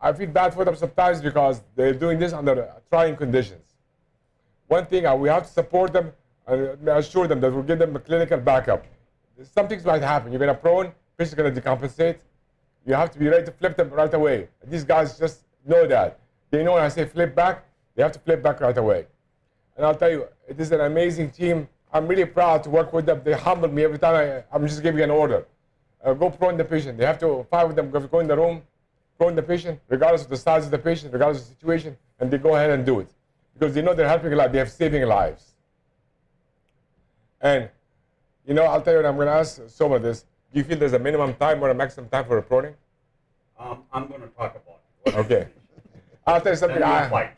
I feel bad for them sometimes because they're doing this under trying conditions. One thing, we have to support them and assure them that we'll give them a clinical backup. Some things might happen. You're going to prone, patient's going to decompensate. You have to be ready to flip them right away. These guys just know that. They know when I say flip back, they have to flip back right away. And I'll tell you, it is an amazing team. I'm really proud to work with them. They humble me every time I'm just giving an order. Go prone the patient. They have to, 5 of them go in the room, prone the patient, regardless of the size of the patient, regardless of the situation, and they go ahead and do it. Because they know they're helping a lot, they're saving lives. And, you know, I'll tell you, I'm going to ask Soma this. Do you feel there's a minimum time or a maximum time for a proning? I'm going to talk about it. Okay. I'll tell you something. I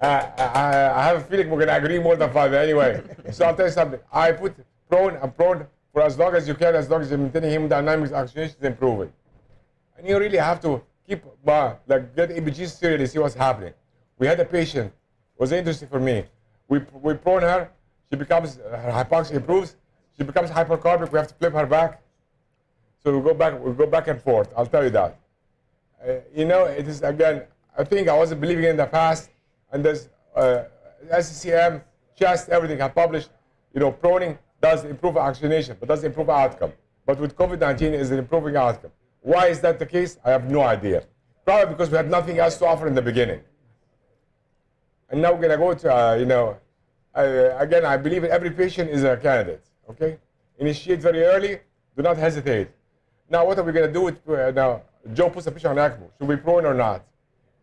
have a feeling we're going to agree more than 5 anyway. So I'll tell you something. I put prone for as long as you can, as long as you're maintaining hemodynamics, oxygenation is improving. And you really have to keep, like, get EBGs serially, see what's happening. We had a patient, it was interesting for me. We prone her, she becomes, her hypoxia improves, she becomes hypercarbic, we have to flip her back. So we go back and forth, I'll tell you that. You know, it is, again, I think I wasn't believing in the past, and there's SCCM, chest, everything I published, you know, proning does improve oxygenation, but doesn't improve outcome. But with COVID-19, is an improving outcome. Why is that the case? I have no idea. Probably because we had nothing else to offer in the beginning. And now we're going to go to, you know, again, I believe every patient is a candidate, okay? Initiate very early, do not hesitate. Now, what are we going to do with, now, Joe puts a patient on ECMO. Should we prone or not?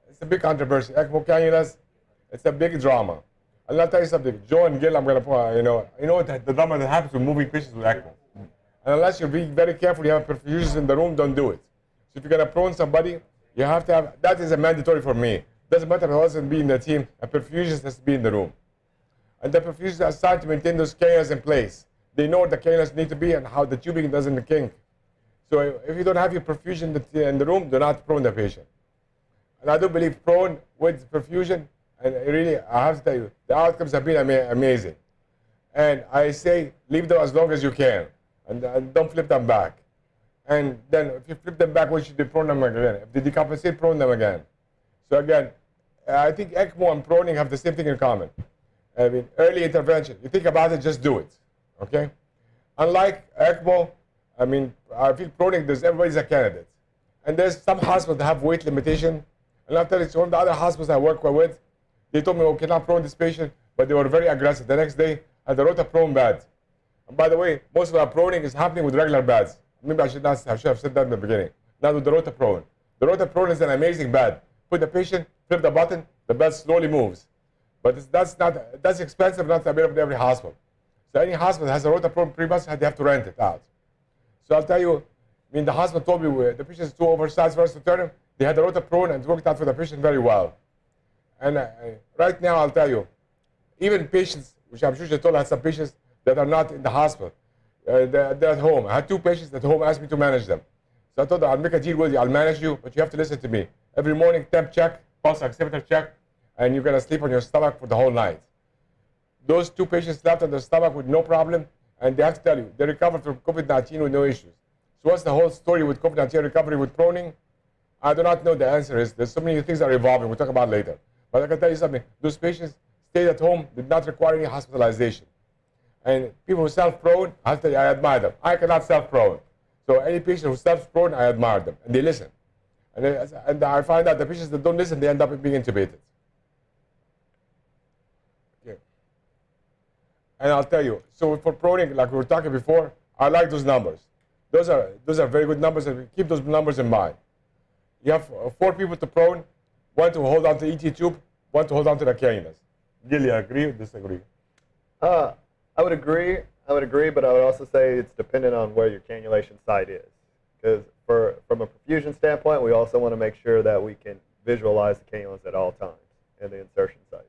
It's a big controversy. ECMO cannulas, it's a big drama. And I'll tell you something, Joe and Gil, I'm going to put, you know the drama that happens with moving patients with ECMO. And unless you're being very careful, you have perfusions in the room, don't do it. So if you're going to prone somebody, you have to have, that is a mandatory for me. Doesn't matter who else can be in the team, a perfusionist has to be in the room. And the perfusionists are assigned to maintain those cannulas in place. They know what the cannulas need to be and how the tubing doesn't kink. So if you don't have your perfusion in the room, do not prone the patient. And I do believe prone with perfusion, and really, I have to tell you, the outcomes have been amazing. And I say, leave them as long as you can, and don't flip them back. And then if you flip them back, what should you prone them again? If they decompensate, prone them again. So again, I think ECMO and proning have the same thing in common. I mean, early intervention. You think about it, just do it, okay? Unlike ECMO, I mean, I feel proning, everybody's a candidate. And there's some hospitals that have weight limitation. And I'll tell you, one of the other hospitals I work with, they told me, oh, cannot prone this patient, but they were very aggressive. The next day, I had the rota prone bed. And by the way, most of our proning is happening with regular beds. Maybe I should have said that in the beginning. Not with the rota prone. The rota prone is an amazing bed. Put the patient, flip the button, the bed slowly moves. But that's expensive, not available in every hospital. So any hospital that has a rota prone pre-bus, they have to rent it out. So I'll tell you, I mean, the hospital told me the patient is too oversized for us to turn him. They had the rota prone and it worked out for the patient very well. And right now, I'll tell you, even patients, which I'm sure you told, I had some patients that are not in the hospital. They're at home. I had 2 patients at home asked me to manage them. So I told them, I'll make a deal with you. I'll manage you, but you have to listen to me. Every morning, temp check, pulse oximeter check, and you're going to sleep on your stomach for the whole night. Those 2 patients slept on their stomach with no problem, and they have to tell you, they recovered from COVID-19 with no issues. So what's the whole story with COVID-19 recovery with proning? I do not know the answer is. There's so many things that are evolving. We'll talk about it later. But I can tell you something. Those patients stayed at home, did not require any hospitalization. And people who self-prone, I have to tell you, I admire them. I cannot self-prone. So any patient who self-prone, I admire them. And they listen. And I find that the patients that don't listen, they end up being intubated. Okay. And I'll tell you, so for proning, like we were talking before, I like those numbers. Those are very good numbers, and keep those numbers in mind. You have 4 people to prone, 1 to hold on to ET tube, 1 to hold on to the cannulas. Gilly, agree or disagree? I would agree, but I would also say it's dependent on where your cannulation site is. Because from a perfusion standpoint, we also want to make sure that we can visualize the cannulas at all times in the insertion sites.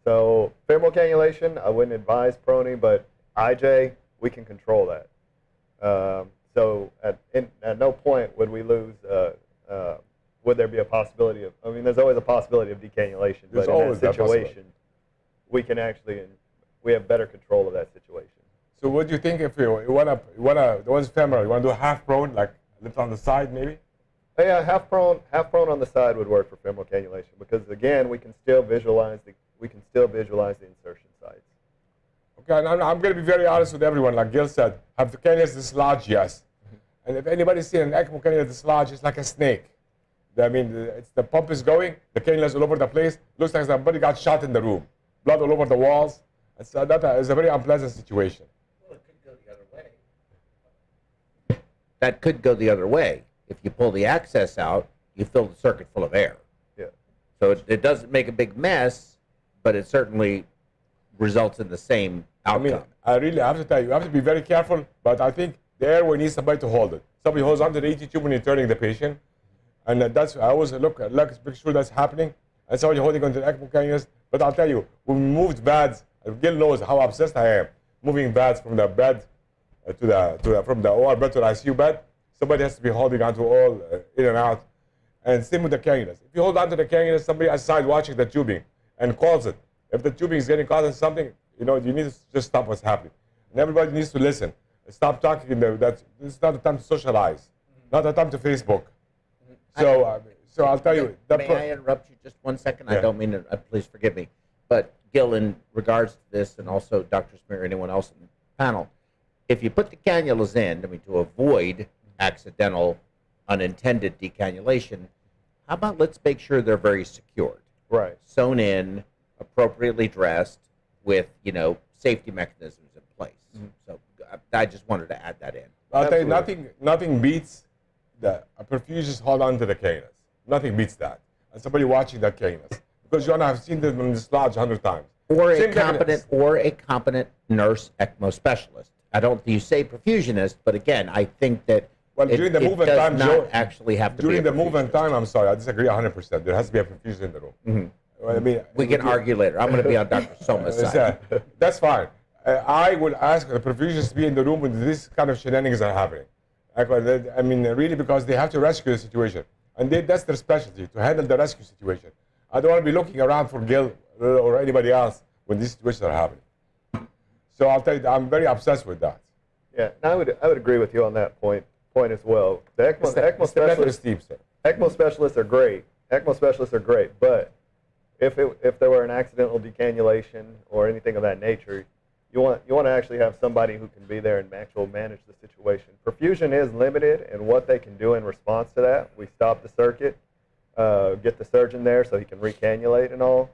So femoral cannulation, I wouldn't advise proning, but IJ, we can control that. So at no point would we lose, would there be a possibility of, I mean, there's always a possibility of decannulation, but in that situation, we can actually, we have better control of that situation. So what do you think if you want to, the one's femoral, you want to do half prone, like lift on the side maybe? Yeah, half prone on the side would work for femoral cannulation because again, we can still visualize the insertion sites. Okay, and I'm going to be very honest with everyone. Like Gil said, have the cannulas dislodged? Yes. And if anybody's seen an ECMO cannula dislodged, it's like a snake. I mean, the pump is going, the cannulas all over the place. Looks like somebody got shot in the room. Blood all over the walls. That is a very unpleasant situation. Well, it could go the other way. That could go the other way. If you pull the access out, you fill the circuit full of air. Yeah. So it doesn't make a big mess, but it certainly results in the same outcome. I mean, I really have to tell you, you have to be very careful, but I think the airway needs somebody to hold it. Somebody holds onto the ET tube when you're turning the patient. And I always look, make sure that's happening. And somebody holding onto the ECMO cannulas. But I'll tell you, when we moved beds, Gil knows how obsessed I am. Moving beds from the bed from the OR bed to the ICU bed, somebody has to be holding onto all in and out. And same with the cannulas. If you hold onto the cannulas, somebody aside watching the tubing and calls it. If the tubing is getting caught in something, you need to just stop what's happening. And everybody needs to listen. Stop talking. This is not the time to socialize, not the time to Facebook. So I'll tell you. May I interrupt you just 1 second? Yeah. I don't mean to, please forgive me. But Gil, in regards to this, and also Dr. Samir or anyone else in the panel, if you put the cannulas in, to avoid accidental, unintended decannulation, how about let's make sure they're very secured? Right. Sewn in, appropriately dressed, with, safety mechanisms in place. So I just wanted to add that in. I'll tell you, nothing beats a perfusionist hold on to the cannulas. Nothing beats that. And somebody watching that cannulas. Because I've seen them in this lodge 100 times. Or a competent nurse ECMO specialist. You say perfusionist, but again, I think that during the movement does time, not Joe, actually have to during be a the movement perfusionist. time, I'm sorry, I disagree 100%. There has to be a perfusionist in the room. I mean, We can argue later. I'm going to be on Dr. Soma's side. That's fine. I would ask the perfusionist to be in the room when this kind of shenanigans are happening. I mean, really, because they have to rescue the situation. And that's their specialty, to handle the rescue situation. I don't want to be looking around for Gil or anybody else when these situations are happening. So I'll tell you, I'm very obsessed with that. Yeah, and I would agree with you on that point as well. The ECMO specialists are great. ECMO specialists are great, but if there were an accidental decannulation or anything of that nature, you want to actually have somebody who can be there and actually manage the situation. Perfusion is limited in what they can do in response to that. We stop the circuit, get the surgeon there so he can recannulate and all.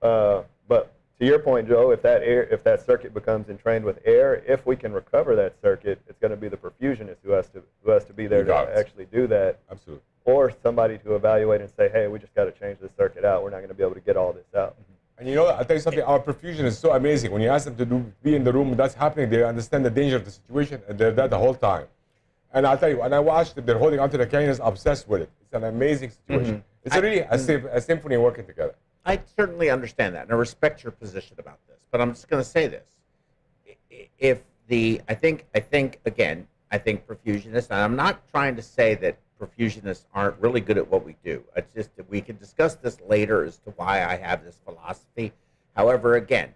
But to your point, Joe, if that circuit becomes entrained with air, if we can recover that circuit, it's going to be the perfusionist who has to be there to actually do that. Absolutely. Or somebody to evaluate and say, hey, we just got to change this circuit out. We're not going to be able to get all this out. And I'll tell you something, our perfusion is so amazing. When you ask them to be in the room when that's happening, they understand the danger of the situation, and they're there the whole time. And I'll tell you, when I watched them, they're holding onto the cannulas, obsessed with it. It's an amazing situation. It's really a symphony working together. I certainly understand that, and I respect your position about this. But I'm just going to say this: I think perfusionists, and I'm not trying to say that perfusionists aren't really good at what we do. It's just that we can discuss this later as to why I have this philosophy. However, again,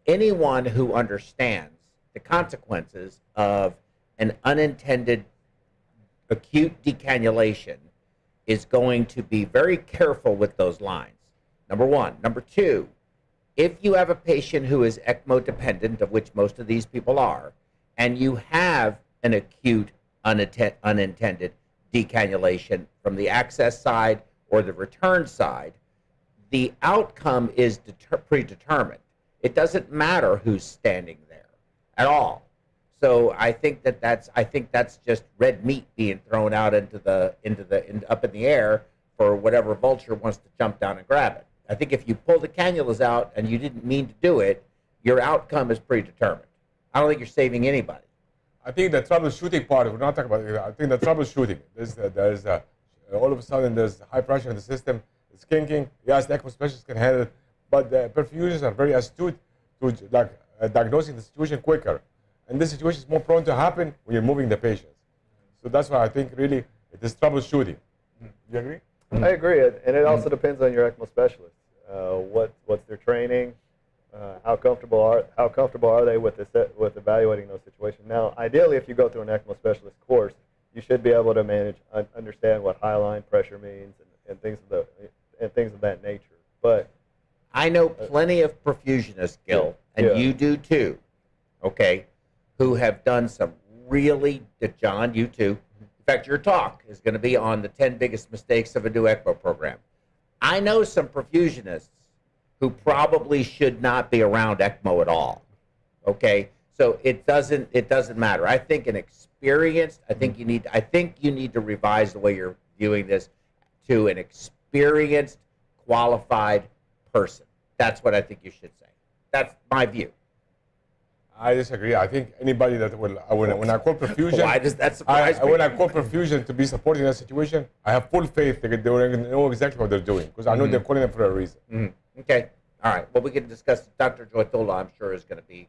anyone who understands the consequences of an unintended acute decannulation is going to be very careful with those lines. Number one. Number two, if you have a patient who is ECMO dependent, of which most of these people are, and you have an acute unintended decannulation from the access side or the return side, the outcome is predetermined. It doesn't matter who's standing there at all. So I think that's just red meat being thrown out up in the air for whatever vulture wants to jump down and grab it. I think if you pull the cannulas out and you didn't mean to do it, your outcome is predetermined. I don't think you're saving anybody. I think the troubleshooting part, we're not talking about it. I think the troubleshooting, there's all of a sudden there's high pressure in the system, it's kinking. Yes, the ECMO specialists can handle it, but the perfusionists are very astute to diagnosing the situation quicker. And this situation is more prone to happen when you're moving the patients. So that's why I think really it is troubleshooting. Do you agree? I agree, and it also depends on your ECMO specialist. What's their training? How comfortable are they with evaluating those situations? Now, ideally, if you go through an ECMO specialist course, you should be able to understand what high line pressure means and things of that nature. But I know plenty of perfusionists, Gil, and Yeah. you do too, okay, who have done some really, John, you too. In fact, your talk is going to be on the 10 biggest mistakes of a new ECMO program. I know some perfusionists who probably should not be around ECMO at all, okay? So it doesn't matter. I think I think you need to revise the way you're viewing this to an experienced, qualified person. That's what I think you should say. That's my view. I disagree. I think anybody that will, when I call perfusion, Why does that surprise me? when I call perfusion to be supporting that situation, I have full faith that they will know exactly what they're doing because I know they're calling them for a reason. Okay. All right. Well, we can discuss. Dr. Jyothula, I'm sure, is going to be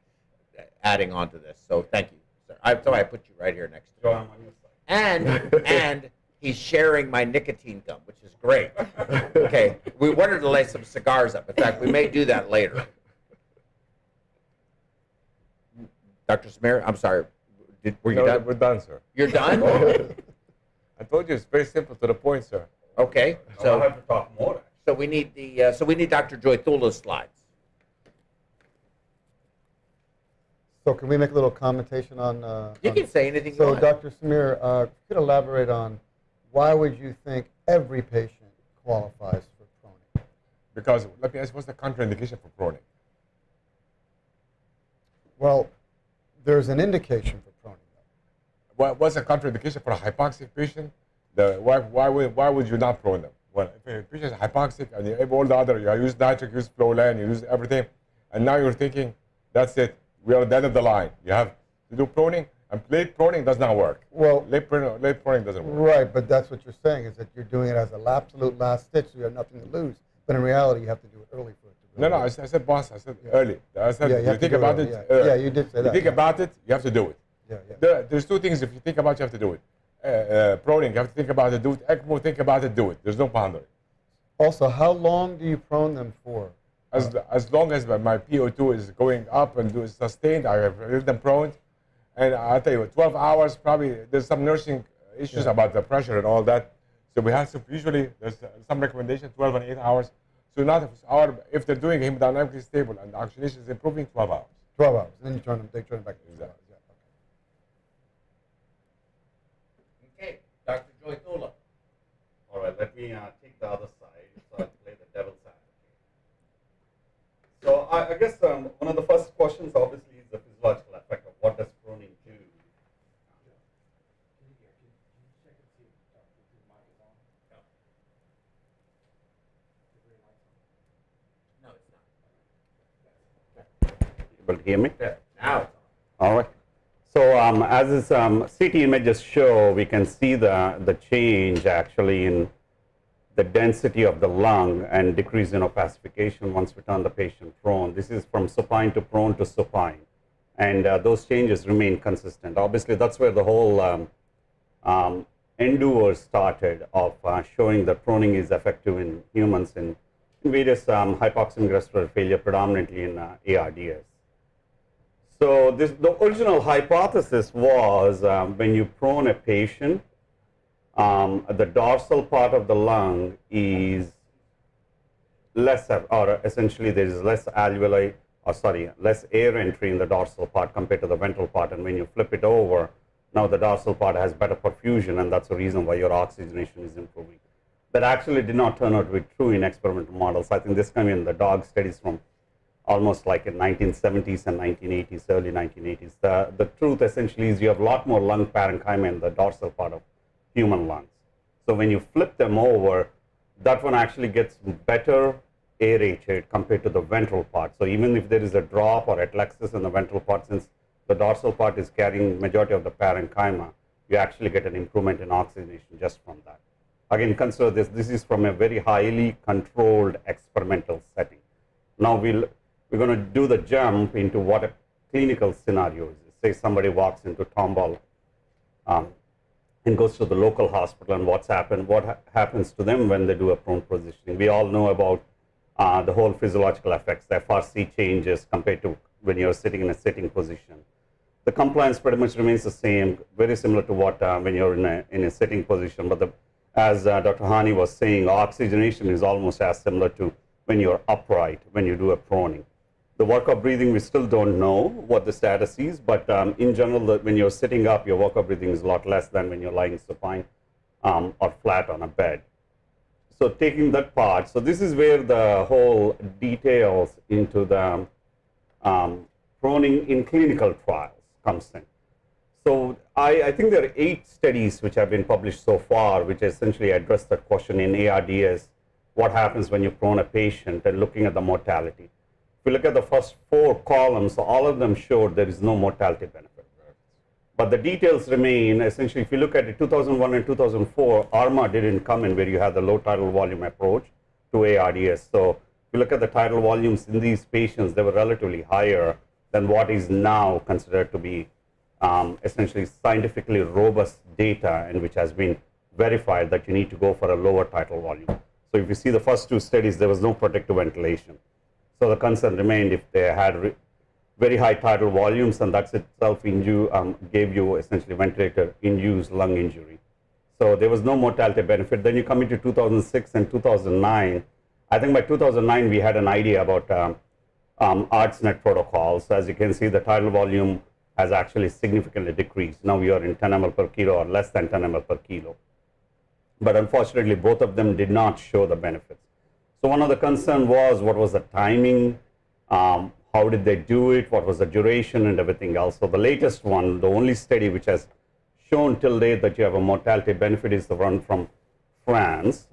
adding on to this. So thank you, sir. I put you right here next to me. And he's sharing my nicotine gum, which is great. Okay. We wanted to lay some cigars up. In fact, we may do that later. Dr. Samir, I'm sorry. Were you done? We're done, sir. You're done? I told you it's very simple to the point, sir. Okay. So I have to talk more. So we need Dr. Jyothula's slides. So can we make a little commentation on? You on- can say anything you So, want. Dr. Samir, could you elaborate on why would you think every patient qualifies for proning? Because let me ask, what's the contraindication for proning? Well, there's an indication for proning. What's the contraindication for a hypoxic patient? Why would you not prone them? Well, if a patient is hypoxic and you have all the other, you use nitric, you use Flolan, you use everything, and now you're thinking, that's it, we are at the end of the line. You have to do proning, and late proning does not work. Well, Late proning doesn't work. right, but that's what you're saying is that you're doing it as an absolute last stitch, so you have nothing to lose. But in reality, you have to do it early for it to No, really I work. said boss, I said early. I said Yeah, you you have to think do it about early, it. yeah. Yeah, you did say You that, think yeah. about it, you have to do it. Yeah, yeah. There's two things. If you think about it, you have to do it. Proning, you have to think about it, do it. ECMO, think about it, do it. There's no boundary. Also, how long do you prone them for? As long as my PO2 is going up and is sustained, I have leave them prone. And I'll tell you, 12 hours, probably, there's some nursing issues about the pressure and all that. So we have to, usually, there's some recommendation, 12 and 8 hours. So not if they're doing hemodynamically stable and the oxygenation is improving, 12 hours. 12 hours. And then you they turn them back to 12 hours. Yeah, Okay, Dr. Jyothula. All right, let me take the other side, so I'll play the devil's advocate. So I guess one of the first questions obviously is the physiological effect of what does proning do. No, it's not. Able to hear me? Now. All right. So as this CT images show, we can see the change actually in the density of the lung and decrease in opacification once we turn the patient prone. This is from supine to prone to supine. And those changes remain consistent. Obviously, that's where the whole endeavor started of showing that proning is effective in humans in various hypoxemic respiratory failure, predominantly in ARDS. So the original hypothesis was when you prone a patient, the dorsal part of the lung is less, or essentially there is less alveoli, less air entry in the dorsal part compared to the ventral part. And when you flip it over, now the dorsal part has better perfusion, and that's the reason why your oxygenation is improving. That actually did not turn out to be true in experimental models. I think this came in the dog studies from almost like in 1970s and 1980s, early 1980s. The truth essentially is you have a lot more lung parenchyma in the dorsal part of human lungs. So when you flip them over, that one actually gets better aerated compared to the ventral part. So even if there is a drop or atelectasis in the ventral part, since the dorsal part is carrying majority of the parenchyma, you actually get an improvement in oxygenation just from that. Again, consider this is from a very highly controlled experimental setting. Now we're going to do the jump into what a clinical scenario is. Say somebody walks into Tomball and goes to the local hospital, and what happens to them when they do a prone positioning. We all know about the whole physiological effects, the FRC changes compared to when you're sitting in a sitting position. the compliance pretty much remains the same, very similar to what when you're in a sitting position. But as Dr. Hany was saying, oxygenation is almost as similar to when you're upright, when you do a proning. The workup breathing, we still don't know what the status is, but in general, when you're sitting up, your workup breathing is a lot less than when you're lying supine or flat on a bed. So taking that part, so this is where the whole details into the proning in clinical trials comes in. So I think there are 8 studies which have been published so far, which essentially address that question in ARDS, what happens when you prone a patient, and looking at the mortality. If you look at the first 4 columns, all of them showed there is no mortality benefit. But the details remain. Essentially, if you look at it, 2001 and 2004, ARMA didn't come in where you had the low tidal volume approach to ARDS. So if you look at the tidal volumes in these patients, they were relatively higher than what is now considered to be essentially scientifically robust data, and which has been verified that you need to go for a lower tidal volume. So if you see the first 2 studies, there was no protective ventilation. So the concern remained if they had very high tidal volumes, and that's itself gave you essentially ventilator-induced lung injury. So there was no mortality benefit. Then you come into 2006 and 2009. I think by 2009 we had an idea about ARDSNet protocols. So as you can see, the tidal volume has actually significantly decreased. Now we are in 10 ml per kilo or less than 10 ml per kilo. But unfortunately, both of them did not show the benefits. So one of the concern was, what was the timing? How did they do it? What was the duration and everything else? So the latest one, the only study which has shown till date that you have a mortality benefit is the one from France.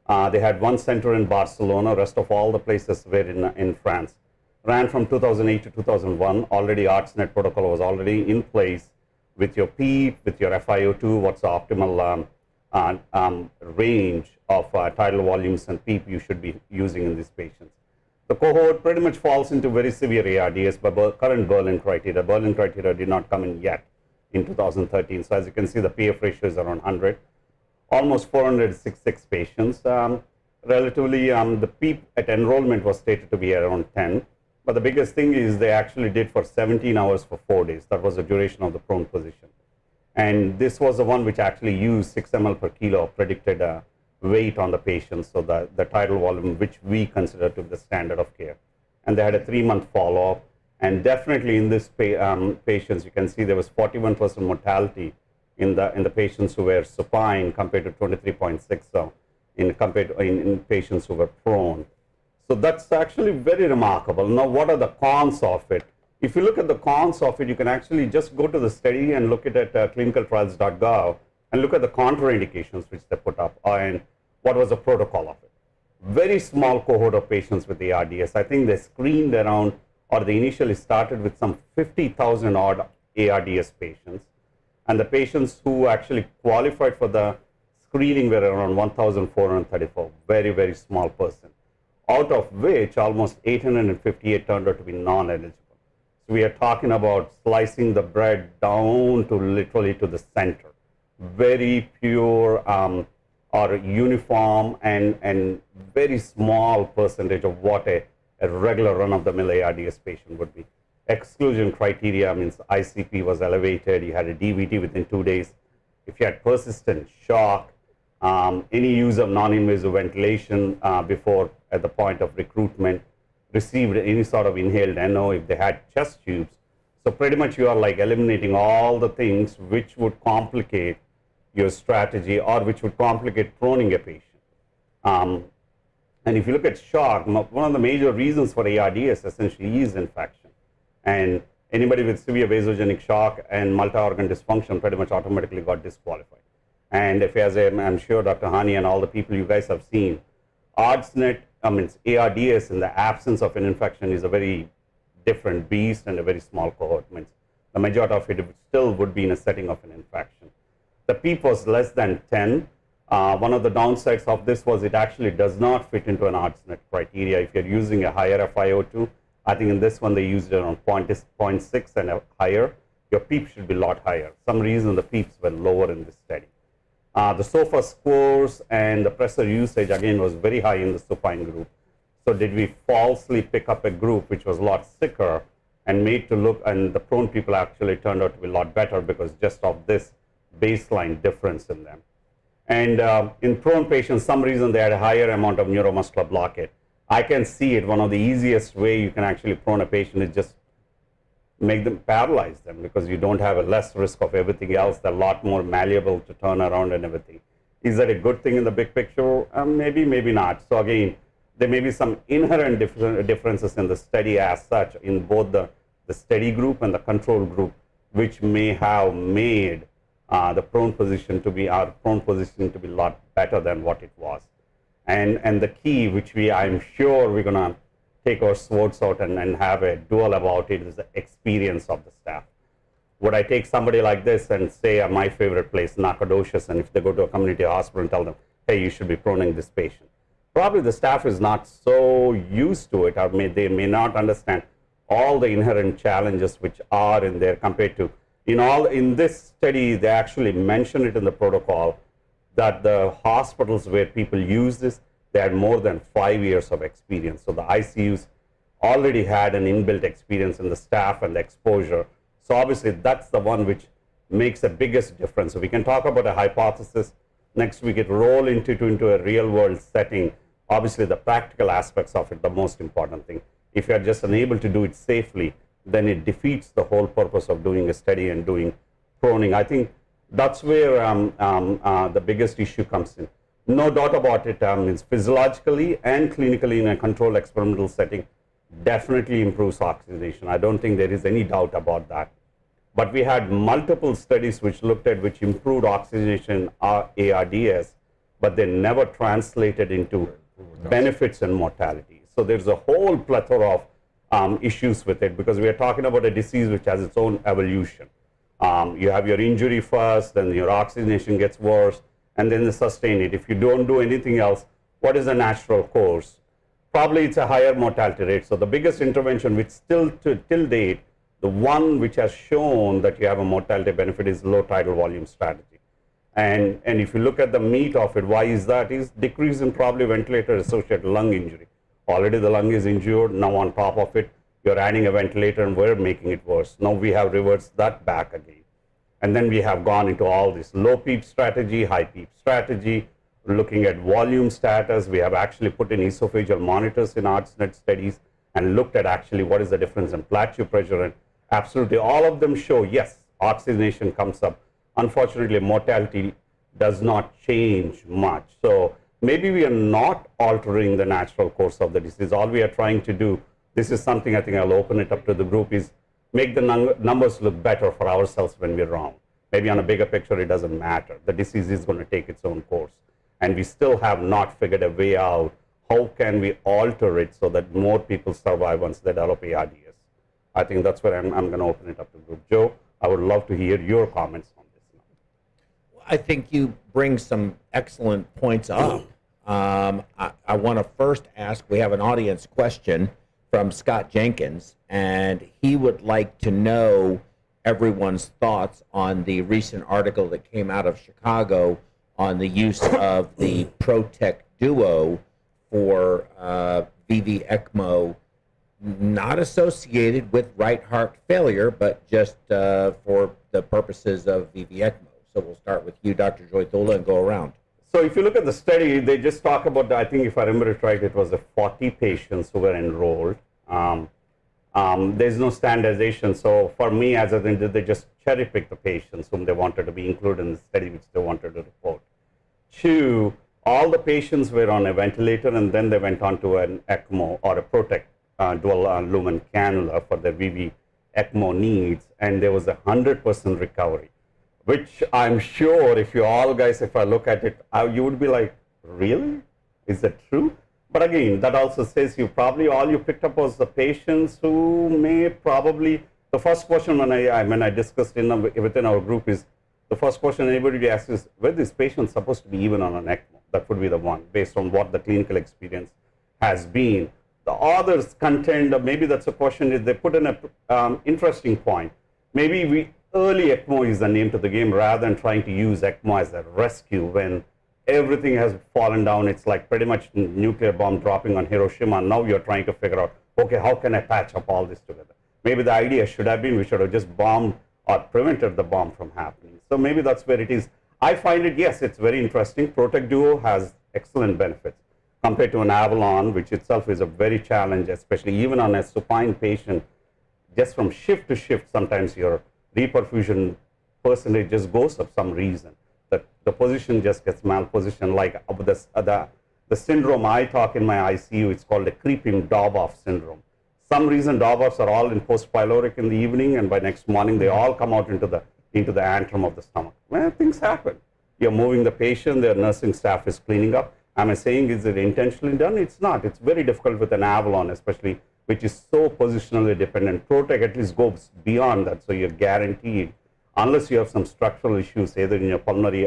They had 1 center in Barcelona, rest of all the places were in France. Ran from 2008 to 2001. Already ARDSNet protocol was already in place with your PEEP, with your FiO2, what's the optimal range of tidal volumes and PEEP you should be using in these patients. The cohort pretty much falls into very severe ARDS by current Berlin criteria. Berlin criteria did not come in yet in 2013. So as you can see, the PF ratio is around 100. Almost 466 patients. Relatively, the PEEP at enrollment was stated to be around 10. But the biggest thing is they actually did for 17 hours for 4 days. That was the duration of the prone position. And this was the one which actually used 6 ml per kilo of predicted weight on the patient, so the tidal volume which we consider to be the standard of care. And they had a 3-month follow-up. And definitely in this patients, you can see there was 41% mortality in the patients who were supine compared to 23.6 in patients who were prone. So that's actually very remarkable. Now, what are the cons of it? If you look at the cons of it, you can actually just go to the study and look at it at clinicaltrials.gov and look at the contraindications which they put up and what was the protocol of it. Very small cohort of patients with ARDS. I think they screened around, or they initially started with some 50,000 odd ARDS patients. And the patients who actually qualified for the screening were around 1,434, very, very small percent, out of which almost 858 turned out to be non-eligible. So we are talking about slicing the bread down to literally to the center. Very pure or uniform and very small percentage of what a regular run-of-the-mill ARDS patient would be. Exclusion criteria means ICP was elevated, you had a DVT within 2 days. If you had persistent shock, any use of non-invasive ventilation before at the point of recruitment, received any sort of inhaled NO, if they had chest tubes. So pretty much you are like eliminating all the things which would complicate your strategy or which would complicate proning a patient. And if you look at shock, one of the major reasons for ARDS essentially is infection. And anybody with severe vasogenic shock and multi-organ dysfunction pretty much automatically got disqualified. And if, as I'm sure Dr. Hany and all the people you guys have seen, ARDSNet, ARDS in the absence of an infection is a very different beast and a very small cohort. Means the majority of it still would be in a setting of an infection. The PEEP was less than 10. One of the downsides of this was it actually does not fit into an ARDSNet criteria. If you're using a higher FiO2, I think in this one they used it around 0.6 and higher. Your PEEP should be a lot higher. Some reason the PEEPs were lower in this study. The SOFA scores and the pressure usage again was very high in the supine group. So did we falsely pick up a group which was a lot sicker and made to look, and the prone people actually turned out to be a lot better because just of this baseline difference in them. And in prone patients, some reason they had a higher amount of neuromuscular blockade. I can see it. One of the easiest way you can actually prone a patient is just make them, paralyze them, because you don't have a less risk of everything else. They're a lot more malleable to turn around and everything. Is that a good thing in the big picture? Maybe, maybe not. So again, there may be some inherent differences in the study as such in both the study group and the control group, which may have made the prone position to be, our prone position to be a lot better than what it was. And the key, which I'm sure we're going to take our swords out and have a duel about it, is the experience of the staff. Would I take somebody like this and say, my favorite place, Nacogdoches, and if they go to a community hospital and tell them, hey, you should be proning this patient? Probably the staff is not so used to it, or they may not understand all the inherent challenges which are in there compared to, in this study, they actually mention it in the protocol that the hospitals where people use this, they had more than 5 years of experience. So the ICUs already had an inbuilt experience in the staff and the exposure. So obviously that's the one which makes the biggest difference. So we can talk about a hypothesis. Next we get roll into a real world setting. Obviously the practical aspects of it, the most important thing. If you are just unable to do it safely, then it defeats the whole purpose of doing a study and doing proning. I think that's where the biggest issue comes in. No doubt about it, it's physiologically and clinically in a controlled experimental setting, definitely improves oxygenation. I don't think there is any doubt about that. But we had multiple studies which looked at which improved oxygenation ARDS, but they never translated into benefits and mortality. So there's a whole plethora of issues with it, because we are talking about a disease which has its own evolution. You have your injury first, then your oxygenation gets worse, and then they sustain it. If you don't do anything else, what is the natural course? Probably it's a higher mortality rate. So the biggest intervention, which still till date, the one which has shown that you have a mortality benefit, is low tidal volume strategy. And if you look at the meat of it, why is that? Is decrease in probably ventilator-associated lung injury. Already the lung is injured. Now on top of it, you're adding a ventilator and we're making it worse. Now we have reversed that back again. And then we have gone into all this low PEEP strategy, high PEEP strategy, looking at volume status. We have actually put in esophageal monitors in ARDS-net studies and looked at actually what is the difference in plateau pressure. And absolutely all of them show, yes, oxygenation comes up. Unfortunately, mortality does not change much. So maybe we are not altering the natural course of the disease. All we are trying to do, this is something I think I'll open it up to the group, is make the numbers look better for ourselves when we're wrong. Maybe on a bigger picture, it doesn't matter. The disease is going to take its own course. And we still have not figured a way out how can we alter it so that more people survive once they develop ARDS. I think that's where I'm going to open it up to the group. Joe, I would love to hear your comments on this now. I think you bring some excellent points up. I want to first ask, we have an audience question from Scott Jenkins, and he would like to know everyone's thoughts on the recent article that came out of Chicago on the use of the Protect Duo for VV ECMO, not associated with right heart failure, but just for the purposes of VV ECMO. So we'll start with you, Dr. Jyothula, and go around. So if you look at the study, they just talk about, I think if I remember it right, it was 40 patients who were enrolled. There's no standardization. So for me, as I did, they just cherry picked the patients whom they wanted to be included in the study, which they wanted to report. 2, all the patients were on a ventilator, and then they went on to an ECMO or a Protect dual lumen cannula for their VV ECMO needs, and there was 100% recovery, which I'm sure if you all guys, if I look at it, you would be like, really? Is that true? But again, that also says you probably all you picked up was the patients who may probably, the first question when I discussed within our group is, the first question anybody asks is, were these patients supposed to be even on an ECMO? That would be the one, based on what the clinical experience has been. The others contend, maybe that's a question, is they put in an interesting point. Maybe early ECMO is the name to the game, rather than trying to use ECMO as a rescue when everything has fallen down. It's like pretty much nuclear bomb dropping on Hiroshima. Now you're trying to figure out, okay, how can I patch up all this together? maybe the idea should have been we should have just bombed or prevented the bomb from happening. So maybe that's where it is. I find it, yes, it's very interesting. Protect Duo has excellent benefits compared to an Avalon, which itself is a very challenge, especially even on a supine patient. Just from shift to shift, sometimes your reperfusion percentage just goes up some reason. The position just gets malpositioned, like the syndrome I talk in my ICU, it's called a creeping Doboff syndrome. Some reason Doboffs are all in post-pyloric in the evening, and by next morning they all come out into the antrum of the stomach. Well, things happen. You're moving the patient, their nursing staff is cleaning up. Am I saying is it intentionally done? It's not. It's very difficult with an Avalon, especially, which is so positionally dependent. Protect at least goes beyond that, so you're guaranteed, unless you have some structural issues, either in your pulmonary,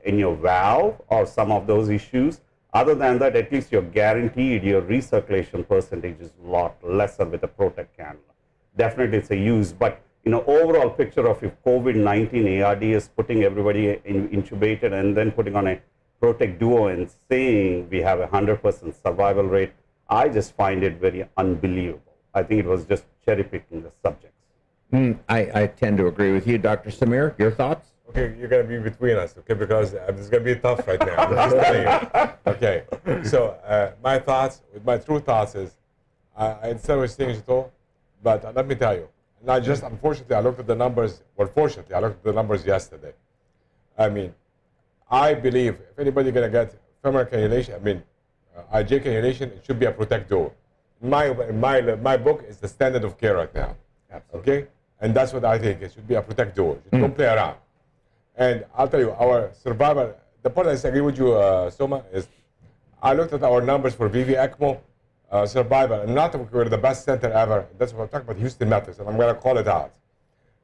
in your valve or some of those issues. Other than that, at least you're guaranteed your recirculation percentage is a lot lesser with a Protect cannula. Definitely it's a use, but overall picture of if COVID-19 ARDS, putting everybody intubated and then putting on a Protect Duo and saying we have 100% survival rate, I just find it very unbelievable. I think it was just cherry picking the subjects. I tend to agree with you. Dr. Samir, your thoughts? Okay, you're going to be between us, okay, because this is going to be tough right now. I'm just telling you. Okay, so my true thoughts is, instead of saying it all, but let me tell you, not just, unfortunately, I looked at the numbers, well, fortunately, I looked at the numbers yesterday. I mean, I believe if anybody going to get femoral cannulation, IJ cannulation, it should be a Protect Duo. My book is the standard of care right now. Absolutely. Okay? And that's what I think. It should be a Protect Duo. Don't play around. And I'll tell you, our survival, the part I disagree with you, Soma, is I looked at our numbers for VV ECMO survival, and not that we're the best center ever. That's what I'm talking about, Houston Methodist, and I'm going to call it out.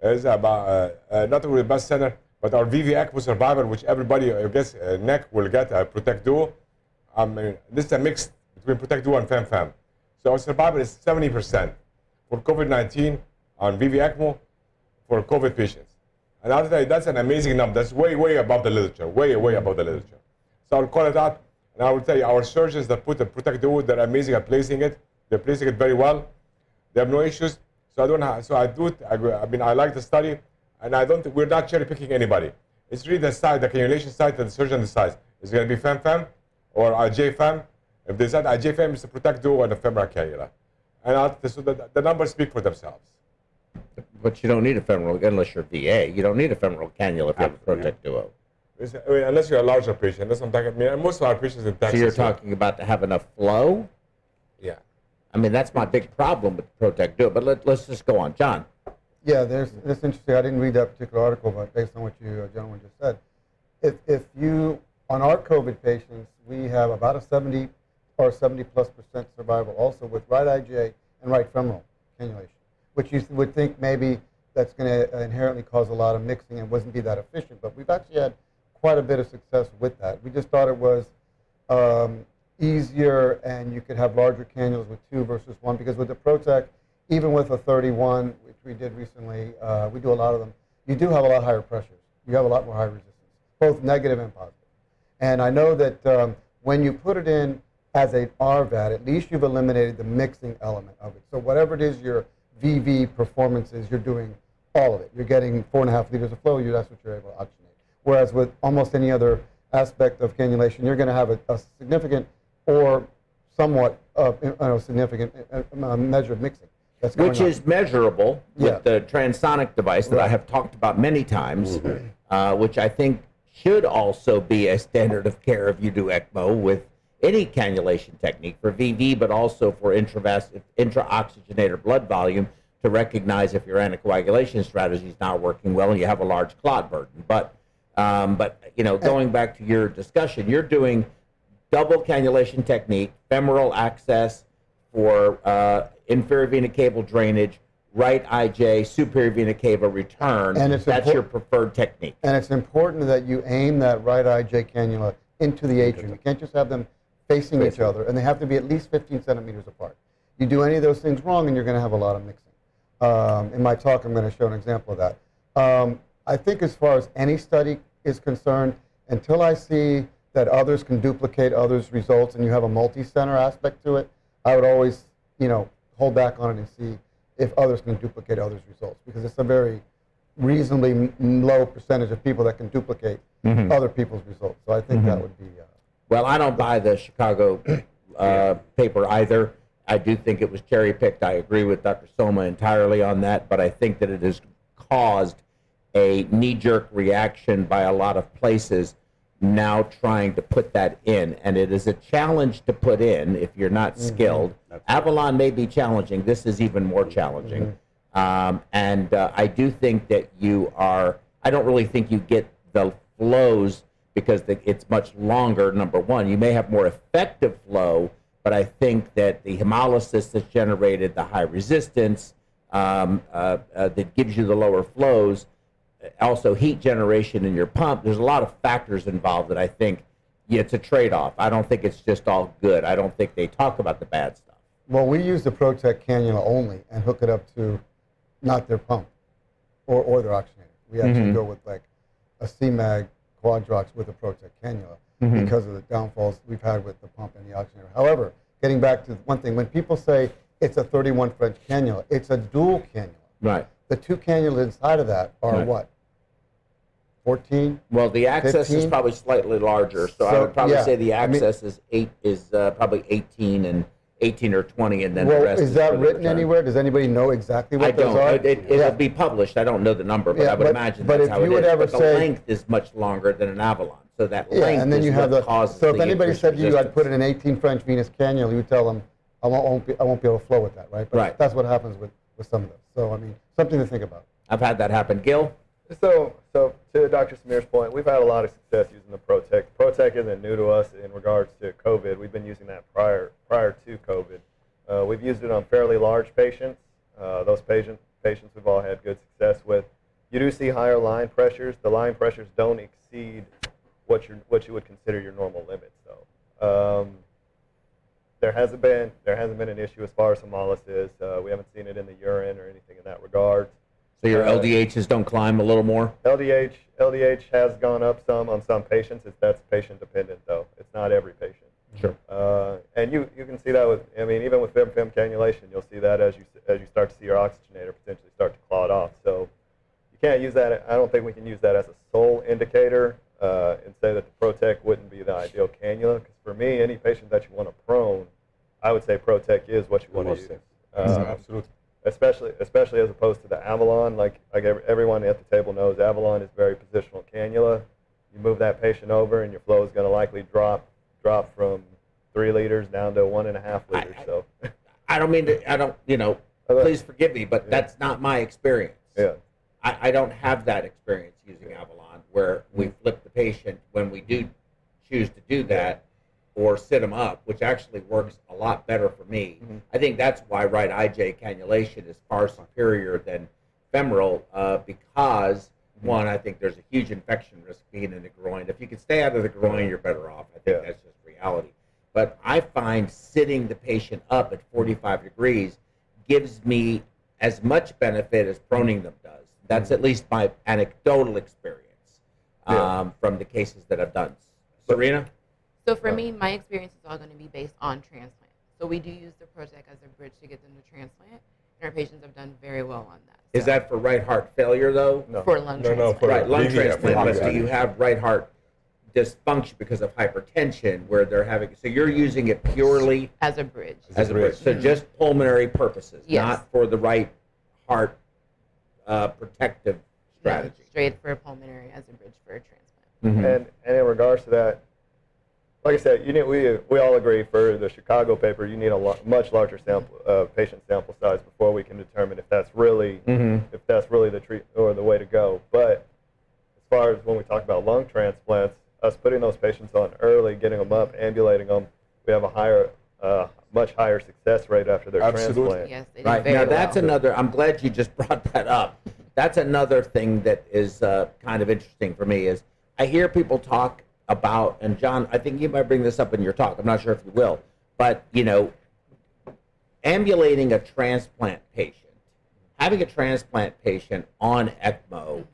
It's about, not that we're the best center, but our VV ECMO survival, which everybody gets, neck will get a Protect Duo. This is a mix between Protect Duo and FemFem. So our survival is 70% for COVID-19 on VV ECMO for COVID patients. And I'll tell you, that's an amazing number. That's way, way above the literature, way, way above the literature. So I'll call it out, and I will tell you, our surgeons that put the Protect Duo, they're amazing at placing it. They're placing it very well. They have no issues. So I like the study, and we're not cherry picking anybody. It's really the cannulation site that the surgeon decides. Is it going to be FemFem or IJ-Fem? If they decide IJ-Fem, it's the Protect Duo and the femoral cannula. And so the numbers speak for themselves. But you don't need a femoral, unless you're VA. You don't need a femoral cannula if you have a Protect Duo. Unless you're a larger patient. That's what I'm talking. Most of our patients in Texas. So you're talking about to have enough flow? Yeah. That's my big problem with the Protect Duo. But let's just go on. John. Yeah, that's interesting. I didn't read that particular article, but based on what you gentlemen just said, if you, on our COVID patients, we have about a 70 or 70+% survival also with right IJ and right femoral cannulation, which you would think maybe that's going to inherently cause a lot of mixing and wouldn't be that efficient. But we've actually had quite a bit of success with that. We just thought it was easier, and you could have larger cannulas with 2 versus 1, because with the Protect, even with a 31, which we did recently, we do a lot of them, you do have a lot higher pressures. You have a lot more high resistance, both negative and positive. And I know that when you put it in as an RVAD, at least you've eliminated the mixing element of it. So whatever it is your VV performance is, you're doing all of it. You're getting 4.5 liters of flow, that's what you're able to oxygenate. Whereas with almost any other aspect of cannulation, you're going to have a significant or somewhat significant measure of mixing. Which is measurable with the transonic device that I have talked about many times, which I think should also be a standard of care if you do ECMO with any cannulation technique for VV, but also for intra-oxygenator blood volume to recognize if your anticoagulation strategy is not working well and you have a large clot burden. But going back to your discussion, you're doing double cannulation technique, femoral access for inferior vena cava drainage, right IJ, superior vena cava return. And that's your preferred technique. And it's important that you aim that right IJ cannula into the atrium. You can't just have them facing each other, and they have to be at least 15 centimeters apart. You do any of those things wrong, and you're going to have a lot of mixing. In my talk, I'm going to show an example of that. I think as far as any study is concerned, until I see that others can duplicate others' results and you have a multi-center aspect to it, I would always, hold back on it and see if others can duplicate others' results, because it's a very reasonably low percentage of people that can duplicate other people's results. So I think that would be. Well, I don't buy the Chicago paper either. I do think it was cherry-picked. I agree with Dr. Soma entirely on that, but I think that it has caused a knee-jerk reaction by a lot of places now trying to put that in. And it is a challenge to put in if you're not skilled. Avalon may be challenging. This is even more challenging. I do think that I don't really think you get the flows because it's much longer, number one. You may have more effective flow, but I think that the hemolysis that's generated, the high resistance that gives you the lower flows, also heat generation in your pump, there's a lot of factors involved that I think it's a trade-off. I don't think it's just all good. I don't think they talk about the bad stuff. Well, we use the ProTech cannula only and hook it up to not their pump or their oxygenator. We actually go with like a CMAG Quadrox with a ProTech cannula because of the downfalls we've had with the pump and the oxygenator. However, getting back to one thing, when people say it's a 31 French cannula, it's a dual cannula. Right. The two cannulas inside of that are what? 14? Well, the access 15? is probably slightly larger, so I would probably say the access is probably 18 and 18 or 20, and then the rest is that for the written return. anywhere? Does anybody know exactly what I those don't. are? It'll be published. I don't know the number, but I would imagine but that's if how you it would is. ever But the say- length is much longer than an Avalon, so that Yeah, length and then is you have what causes so if the anybody increased said to you, I'd resistance. put in an 18 French venous cannula, you tell them, I won't be able to flow with that, right? But Right. that's what happens with some of those. So, I mean, something to think about. I've had that happen. Gil? So to Dr. Samir's point, we've had a lot of success using the ProTech. ProTech isn't new to us in regards to COVID. We've been using that prior to COVID. We've used it on fairly large patients. Those patients we've all had good success with. You do see higher line pressures. The line pressures don't exceed what you would consider your normal limits, though. There hasn't been an issue as far as hemolysis. We haven't seen it in the urine or anything in that regard. So your LDHs don't climb a little more? LDH has gone up some on some patients. That's patient dependent, though. It's not every patient. Sure. And you can see that with, I mean, even with fem cannulation, you'll see that as you start to see your oxygenator potentially start to clot off. So you can't use that. I don't think we can use that as a sole indicator and say that the ProTech wouldn't be the ideal cannula. Because for me, any patient that you want to prone, I would say ProTech is what you want to use. Absolutely. Especially as opposed to the Avalon. Like everyone at the table knows, Avalon is very positional cannula. You move that patient over, and your flow is going to likely drop from 3 liters down to 1.5 liters. So I don't mean to, please forgive me, but that's not my experience. Yeah. I don't have that experience using Avalon where we flip the patient when we do choose to do that or sit them up, which actually works a lot better for me. I think that's why right IJ cannulation is far superior than femoral because, one, I think there's a huge infection risk being in the groin. If you can stay out of the groin, you're better off. I think that's just reality. But I find sitting the patient up at 45 degrees gives me as much benefit as proning them does. That's at least my anecdotal experience from the cases that I've done. Serina? So for me, my experience is all going to be based on transplant. So we do use the ProTech as a bridge to get them to transplant, and our patients have done very well on that. Is that for right heart failure, though? No. For lung transplant. for Right, lung BVF, transplant, but yeah. do you have right heart dysfunction because of hypertension where they're having, so you're using it purely As a bridge. as a bridge, so just pulmonary purposes, Yes. not for the right heart protective strategy. No, straight for pulmonary as a bridge for a transplant. And in regards to that, like I said, we all agree for the Chicago paper, you need a much larger patient sample size before we can determine if that's really the treat or the way to go. But as far as when we talk about lung transplants, us putting those patients on early, getting them up, ambulating them, we have a much higher success rate after their Absolutely. transplant. Yes, they did Right, very now that's well. another, I'm glad you just brought that up. That's another thing that is kind of interesting for me is I hear people talk about, and John, I think you might bring this up in your talk, I'm not sure if you will, but ambulating a transplant patient, having a transplant patient on ECMO,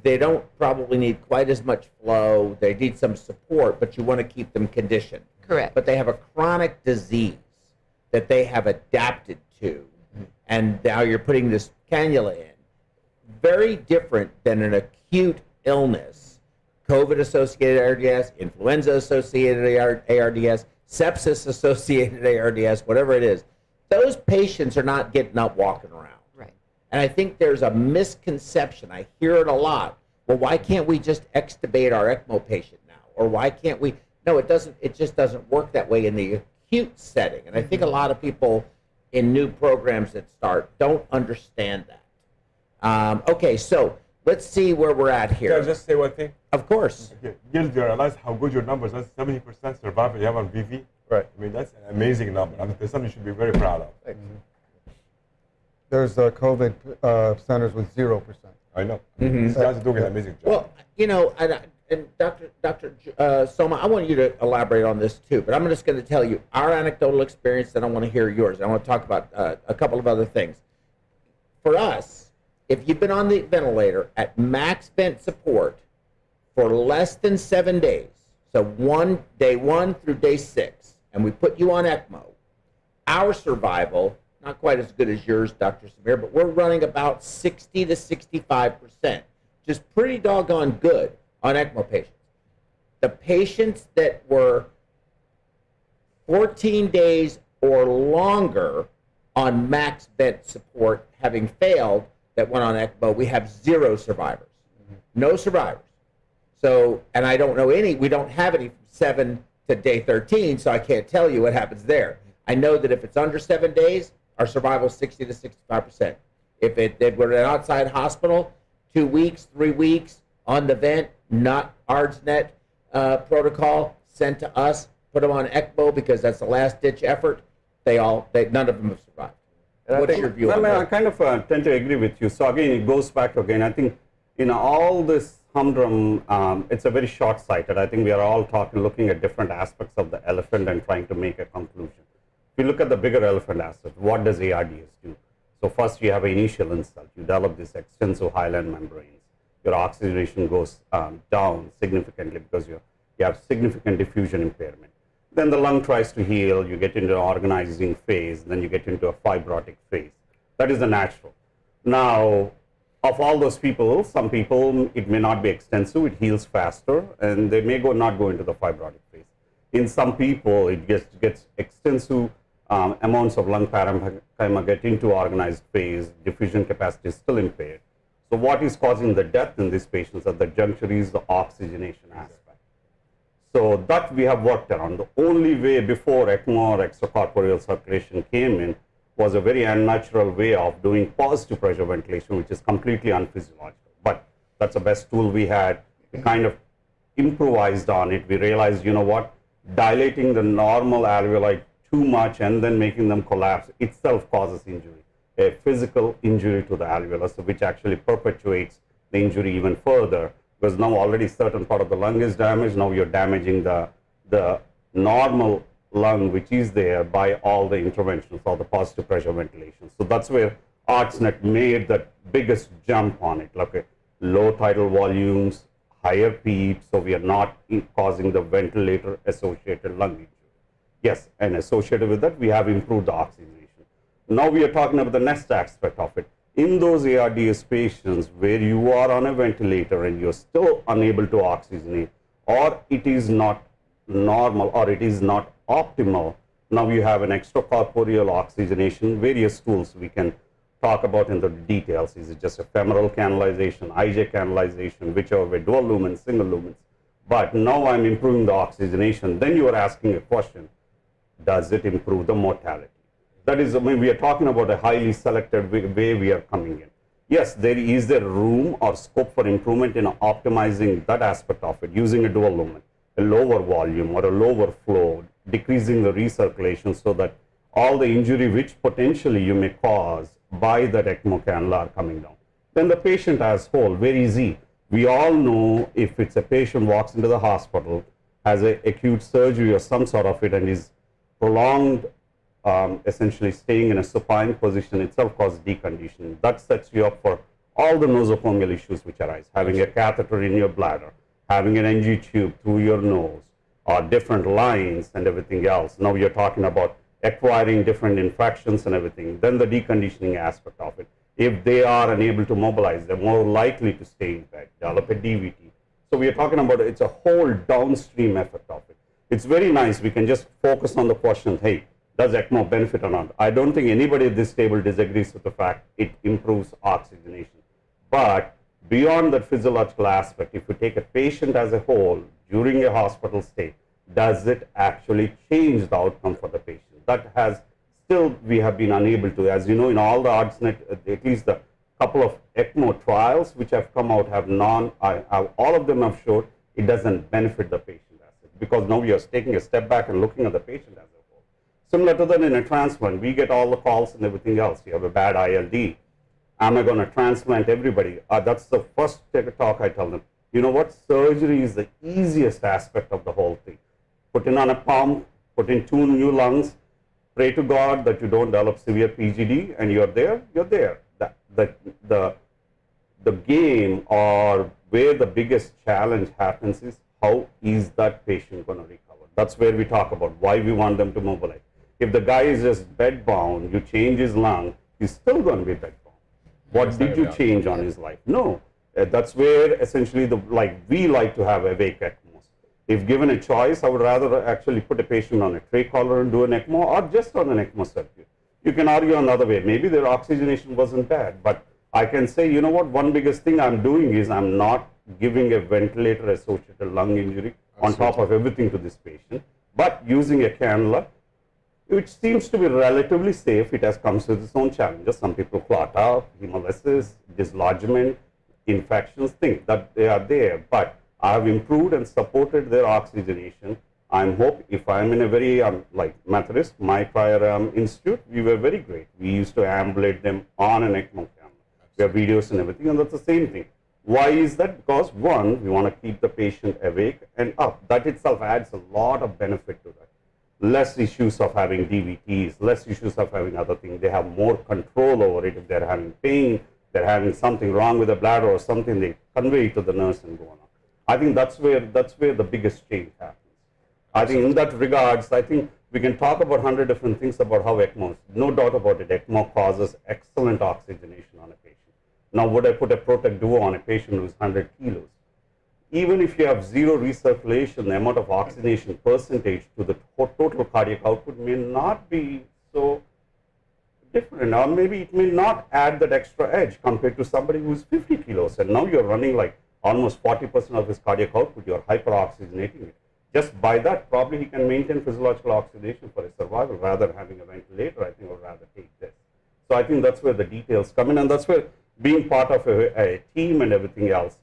they don't probably need quite as much flow, they need some support, but you want to keep them conditioned. Correct. But they have a chronic disease that they have adapted to, and now you're putting this cannula in. Very different than an acute illness, COVID-associated ARDS, influenza-associated ARDS, sepsis-associated ARDS, whatever it is. Those patients are not getting up walking around. Right. And I think there's a misconception. I hear it a lot. Well, why can't we just extubate our ECMO patient now? Or why can't we? No, it doesn't. It just doesn't work that way in the acute setting. And I think a lot of people in new programs that start don't understand that. Okay, so let's see where we're at here. Can I just say one thing? Of course. Okay. Gil, do you realize how good your numbers are? 70% survival you have on VV? Right. I mean, that's an amazing number. I mean, that's something you should be very proud of. Thanks. There's COVID centers with 0%. I know. Mhm. These guys are doing an amazing job. Well, you know, and Dr. Soma, I want you to elaborate on this too, but I'm just going to tell you our anecdotal experience, then I want to hear yours. I want to talk about a couple of other things. For us, if you've been on the ventilator at max vent support for less than 7 days, so day one through day 6, and we put you on ECMO, our survival, not quite as good as yours, Dr. Samir, but we're running about 60 to 65%, just pretty doggone good on ECMO patients. The patients that were 14 days or longer on max vent support, having failed, that went on ECMO, we have 0 survivors. No survivors. So, and I don't know any, we don't have any from 7 to day 13, so I can't tell you what happens there. I know that if it's under 7 days, our survival is 60 to 65%. If we're in an outside hospital, 2 weeks, 3 weeks, on the vent, not ARDSnet protocol, sent to us, put them on ECMO because that's the last ditch effort, none of them have survived. And What's your view on I that? kind of tend to agree with you. So again, it goes back to, again, I think in all this humdrum, it's a very short-sighted. I think we are all looking at different aspects of the elephant and trying to make a conclusion. If you look at the bigger elephant aspect, what does ARDS do? So first you have an initial insult. You develop this extensive hyaline membranes. Your oxygenation goes down significantly because you have significant diffusion impairment. Then the lung tries to heal, you get into an organizing phase, then you get into a fibrotic phase. That is the natural. Now, of all those people, some people, it may not be extensive, it heals faster, and they may not go into the fibrotic phase. In some people, it gets extensive amounts of lung parenchyma get into organized phase, diffusion capacity is still impaired. So what is causing the death in these patients at the juncture is the oxygenation aspect. So that we have worked around. The only way before ECMO or extracorporeal circulation came in was a very unnatural way of doing positive pressure ventilation, which is completely unphysiological. But that's the best tool we had. We kind of improvised on it. We realized, you know what, dilating the normal alveoli too much and then making them collapse itself causes injury, a physical injury to the alveolus, which actually perpetuates the injury even further, because now already certain part of the lung is damaged. Now you're damaging the normal lung which is there by all the interventions or the positive pressure ventilation. So that's where ARDSnet made the biggest jump on it, like low tidal volumes, higher PEEP, so we are not causing the ventilator associated lung injury. Yes, and associated with that, we have improved the oxygenation. Now we are talking about the next aspect of it. In those ARDS patients where you are on a ventilator and you're still unable to oxygenate, or it is not normal, or it is not optimal, now you have an extracorporeal oxygenation, various tools we can talk about in the details. Is it just a femoral canalization, IJ canalization, whichever way, dual lumens, single lumens. But now I'm improving the oxygenation. Then you are asking a question, does it improve the mortality? That is, I mean, we are talking about a highly selected way we are coming in. Yes, there is a room or scope for improvement in optimizing that aspect of it, using a dual lumen, a lower volume or a lower flow, decreasing the recirculation so that all the injury which potentially you may cause by that ECMO cannula are coming down. Then the patient as whole, very easy. We all know if it's a patient walks into the hospital, has an acute surgery or some sort of it, and is prolonged, essentially staying in a supine position itself causes deconditioning. That sets you up for all the nosocomial issues which arise. Having a catheter in your bladder, having an NG tube through your nose, or different lines and everything else. Now you're talking about acquiring different infections and everything. Then the deconditioning aspect of it. If they are unable to mobilize, they're more likely to stay in bed, develop a DVT. So we are talking about it's a whole downstream effect of it. It's very nice. We can just focus on the question, hey, does ECMO benefit or not? I don't think anybody at this table disagrees with the fact it improves oxygenation. But beyond that physiological aspect, if you take a patient as a whole during a hospital stay, does it actually change the outcome for the patient? That has still, we have been unable to. As you know, in all the ARDSNet, at least the couple of ECMO trials which have come out have all of them have showed it doesn't benefit the patient as it, because now we are taking a step back and looking at the patient as a whole. Similar to that in a transplant, we get all the calls and everything else. You have a bad ILD. Am I going to transplant everybody? That's the first talk I tell them. You know what? Surgery is the easiest aspect of the whole thing. Put in on a pump, put in 2 new lungs, pray to God that you don't develop severe PGD, and you're there, you're there. The game, or where the biggest challenge happens, is how is that patient going to recover? That's where we talk about why we want them to mobilize. If the guy is just bed bound, you change his lung, he's still going to be bed bound. What did you change on his life? No. That's where essentially we like to have awake ECMOs. If given a choice, I would rather actually put a patient on a tray collar and do an ECMO, or just on an ECMO circuit. You can argue another way. Maybe their oxygenation wasn't bad, but I can say, you know what, one biggest thing I'm doing is I'm not giving a ventilator-associated lung injury on top of everything to this patient, but using a cannula, which seems to be relatively safe. It has comes with its own challenges. Some people clot up, hemolysis, dislodgement, infections, think that they are there, but I have improved and supported their oxygenation. I'm hope if I'm in a very like Methodist, my prior institute, we were very great. We used to ambulate them on an ECMO camera. We have videos and everything, and that's the same thing. Why is that? Because one, we want to keep the patient awake and up. That itself adds a lot of benefit to that. Less issues of having DVTs, less issues of having other things. They have more control over it. If they're having pain, they're having something wrong with the bladder or something, they convey it to the nurse and go on. I think that's where the biggest change happens. I think in that regards, I think we can talk about 100 different things about how ECMO, no doubt about it, ECMO causes excellent oxygenation on a patient. Now, would I put a Protect Duo on a patient who's 100 kilos? Even if you have zero recirculation, the amount of oxygenation percentage to the total cardiac output may not be so different, or maybe it may not add that extra edge compared to somebody who's 50 kilos, and now you're running like almost 40% of his cardiac output, you're hyperoxygenating it. Just by that, probably he can maintain physiological oxygenation for his survival rather than having a ventilator. I think I would rather take this. So I think that's where the details come in, and that's where being part of a team and everything else.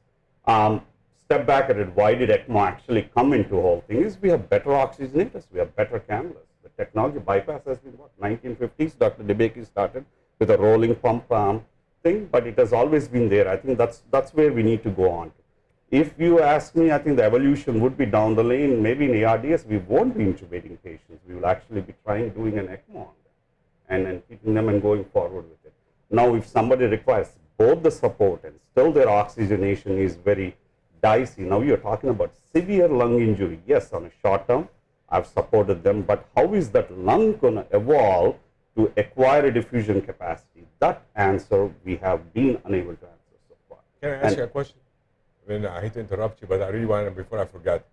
Step back at it, why did ECMO actually come into the whole thing? Is we have better oxygenators, we have better cannulas. The technology bypass has been what, 1950s, Dr. DeBakey started with a rolling pump thing, but it has always been there. I think that's where we need to go on. If you ask me, I think the evolution would be down the lane. Maybe in ARDS, we won't be intubating patients. We will actually be doing an ECMO on them and keeping them and going forward with it. Now, if somebody requires both the support and still their oxygenation is very dicey, now you're talking about severe lung injury. Yes, on a short term, I've supported them, but how is that lung going to evolve to acquire a diffusion capacity? That answer we have been unable to answer so far. Can I ask you a question? I hate to interrupt you, but I really want to, before I forget,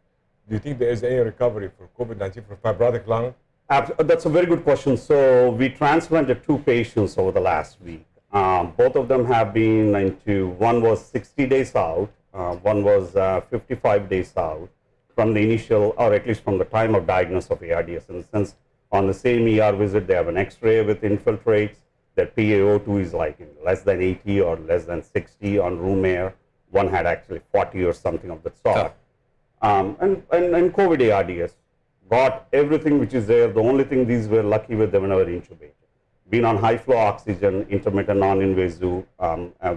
do you think there is any recovery for COVID-19 for fibrotic lung? That's a very good question. So we transplanted 2 patients over the last week. Both of them have been one was 60 days out, one was 55 days out from the initial, or at least from the time of diagnosis of ARDS. In the sense, on the same ER visit, they have an X-ray with infiltrates. Their PaO2 is like less than 80 or less than 60 on room air. One had actually 40 or something of that sort. And COVID ARDS got everything which is there. The only thing these were lucky with, they were never intubated. Been on high flow oxygen, intermittent non-invasive,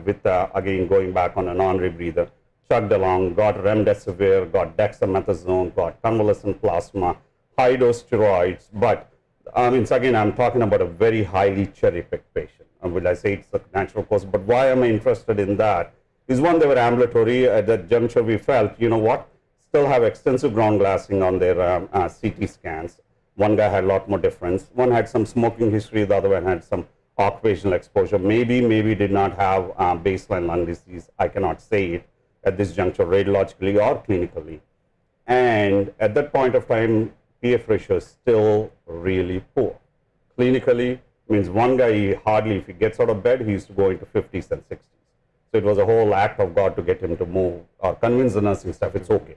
with again going back on a non-rebreather, chugged along, got remdesivir, got dexamethasone, got convalescent plasma, high dose steroids. But again, I'm talking about a very highly cherry-picked patient. Will I say it's a natural course? But why am I interested in that? Is one, they were ambulatory. At that juncture, we felt, you know what, still have extensive ground glassing on their CT scans. One guy had a lot more difference. One had some smoking history, the other one had some occupational exposure. Maybe did not have baseline lung disease. I cannot say it at this juncture, radiologically or clinically. And at that point of time, PF ratio is still really poor. Clinically, means one guy, he hardly, if he gets out of bed, he used to go into 50s and 60s. So it was a whole act of God to get him to move or convince the nursing staff it's okay.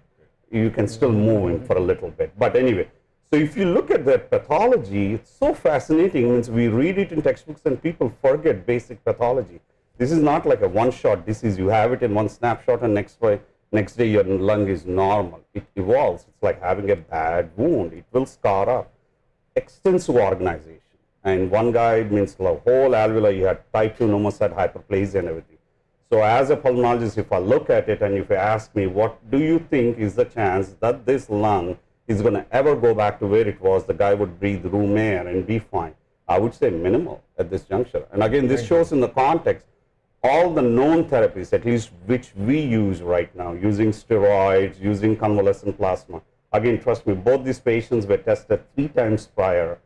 You can still move him for a little bit. But anyway, so if you look at the pathology, it's so fascinating. Means we read it in textbooks and people forget basic pathology. This is not like a one-shot disease. You have it in one snapshot and next day your lung is normal. It evolves. It's like having a bad wound. It will scar up. Extensive organization. And one guy means the whole alveoli, you had type 2 pneumocyte hyperplasia and everything. So as a pulmonologist, if I look at it and if you ask me, what do you think is the chance that this lung is going to ever go back to where it was, the guy would breathe room air and be fine? I would say minimal at this juncture. And again, this shows in the context, all the known therapies, at least which we use right now, using steroids, using convalescent plasma. Again, trust me, both these patients were tested 3 times prior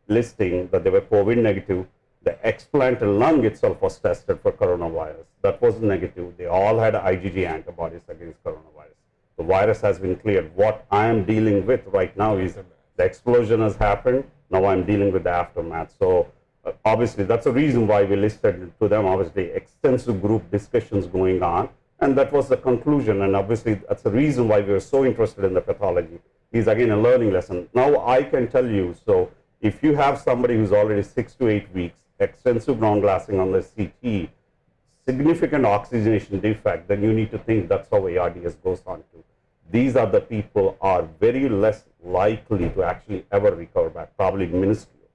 listing that they were COVID negative. The explanted lung itself was tested for coronavirus. That was negative. They all had IgG antibodies against coronavirus. The virus has been cleared. What I am dealing with right now is the explosion has happened. Now I'm dealing with the aftermath. So obviously that's the reason why we listed to them, obviously extensive group discussions going on. And that was the conclusion. And obviously that's the reason why we were so interested in the pathology. Is again a learning lesson. Now I can tell you, so if you have somebody who's already 6 to 8 weeks, extensive ground glassing on the CT, significant oxygenation defect, then you need to think that's how ARDS goes on to. These are the people are very less likely to actually ever recover back, probably minuscule.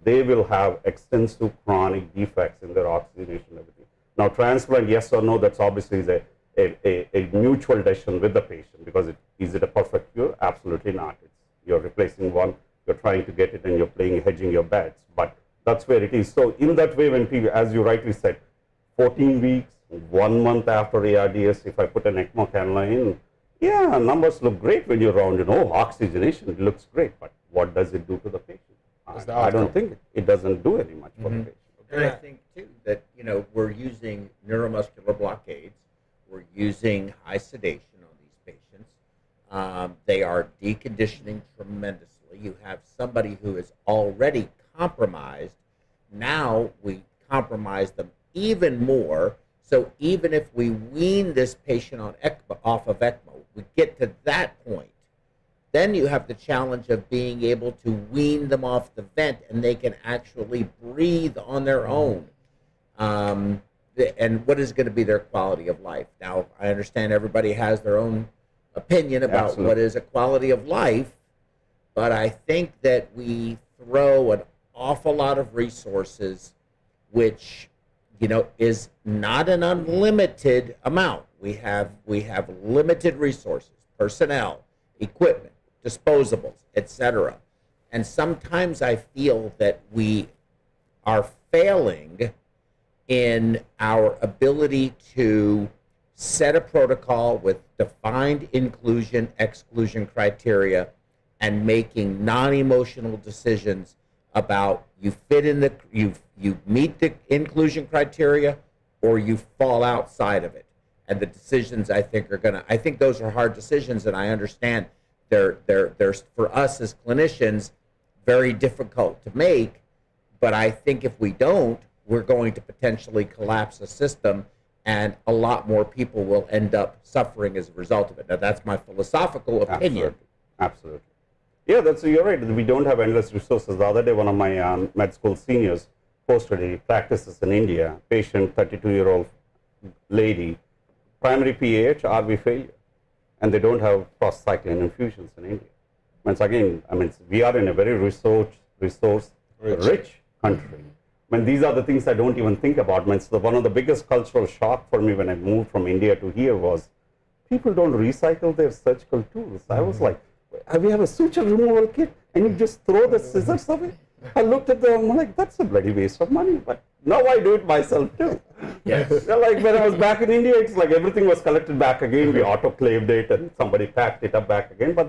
They will have extensive chronic defects in their oxygenation and everything. Now transplant, yes or no, that's obviously is a mutual decision with the patient, because is it a perfect cure? Absolutely not. You're replacing one, you're trying to get it and you're hedging your bets, but that's where it is. So in that way, when people, as you rightly said, 14 weeks, 1 month after ARDS, if I put an ECMO cannula in, yeah, numbers look great when you're around, oxygenation, it looks great, but what does it do to the patient? I don't think it doesn't do any much for the patient. And I think too that we're using neuromuscular blockades, we're using high sedation on these patients. They are deconditioning tremendously. You have somebody who is already compromised. Now we compromise them even more. So even if we wean this patient off of ECMO, we get to that point, then you have the challenge of being able to wean them off the vent and they can actually breathe on their own. And what is going to be their quality of life? Now, I understand everybody has their own opinion about Absolutely. What is a quality of life, but I think that we throw an awful lot of resources, which is not an unlimited amount. We have limited resources, personnel, equipment, disposables, etc. And sometimes I feel that we are failing in our ability to set a protocol with defined inclusion, exclusion criteria, and making non-emotional decisions about you fit in you meet the inclusion criteria or you fall outside of it. And the decisions I think those are hard decisions, and I understand they're for us as clinicians very difficult to make, but I think if we don't, we're going to potentially collapse a system and a lot more people will end up suffering as a result of it. Now that's my philosophical opinion. Absolutely. Yeah, you're right. We don't have endless resources. The other day, one of my med school seniors posted, he practices in India, patient, 32-year-old lady, primary PAH, RV failure, and they don't have prostacyclin infusions in India. We are in a very resource-rich country. These are the things I don't even think about. One of the biggest cultural shock for me when I moved from India to here was people don't recycle their surgical tools. I was like, we have a suture removal kit and you just throw the scissors away? I looked at them, I'm like, that's a bloody waste of money. But now I do it myself too. Yes. Like when I was back in India, it's like everything was collected back again. We autoclaved it and somebody packed it up back again. But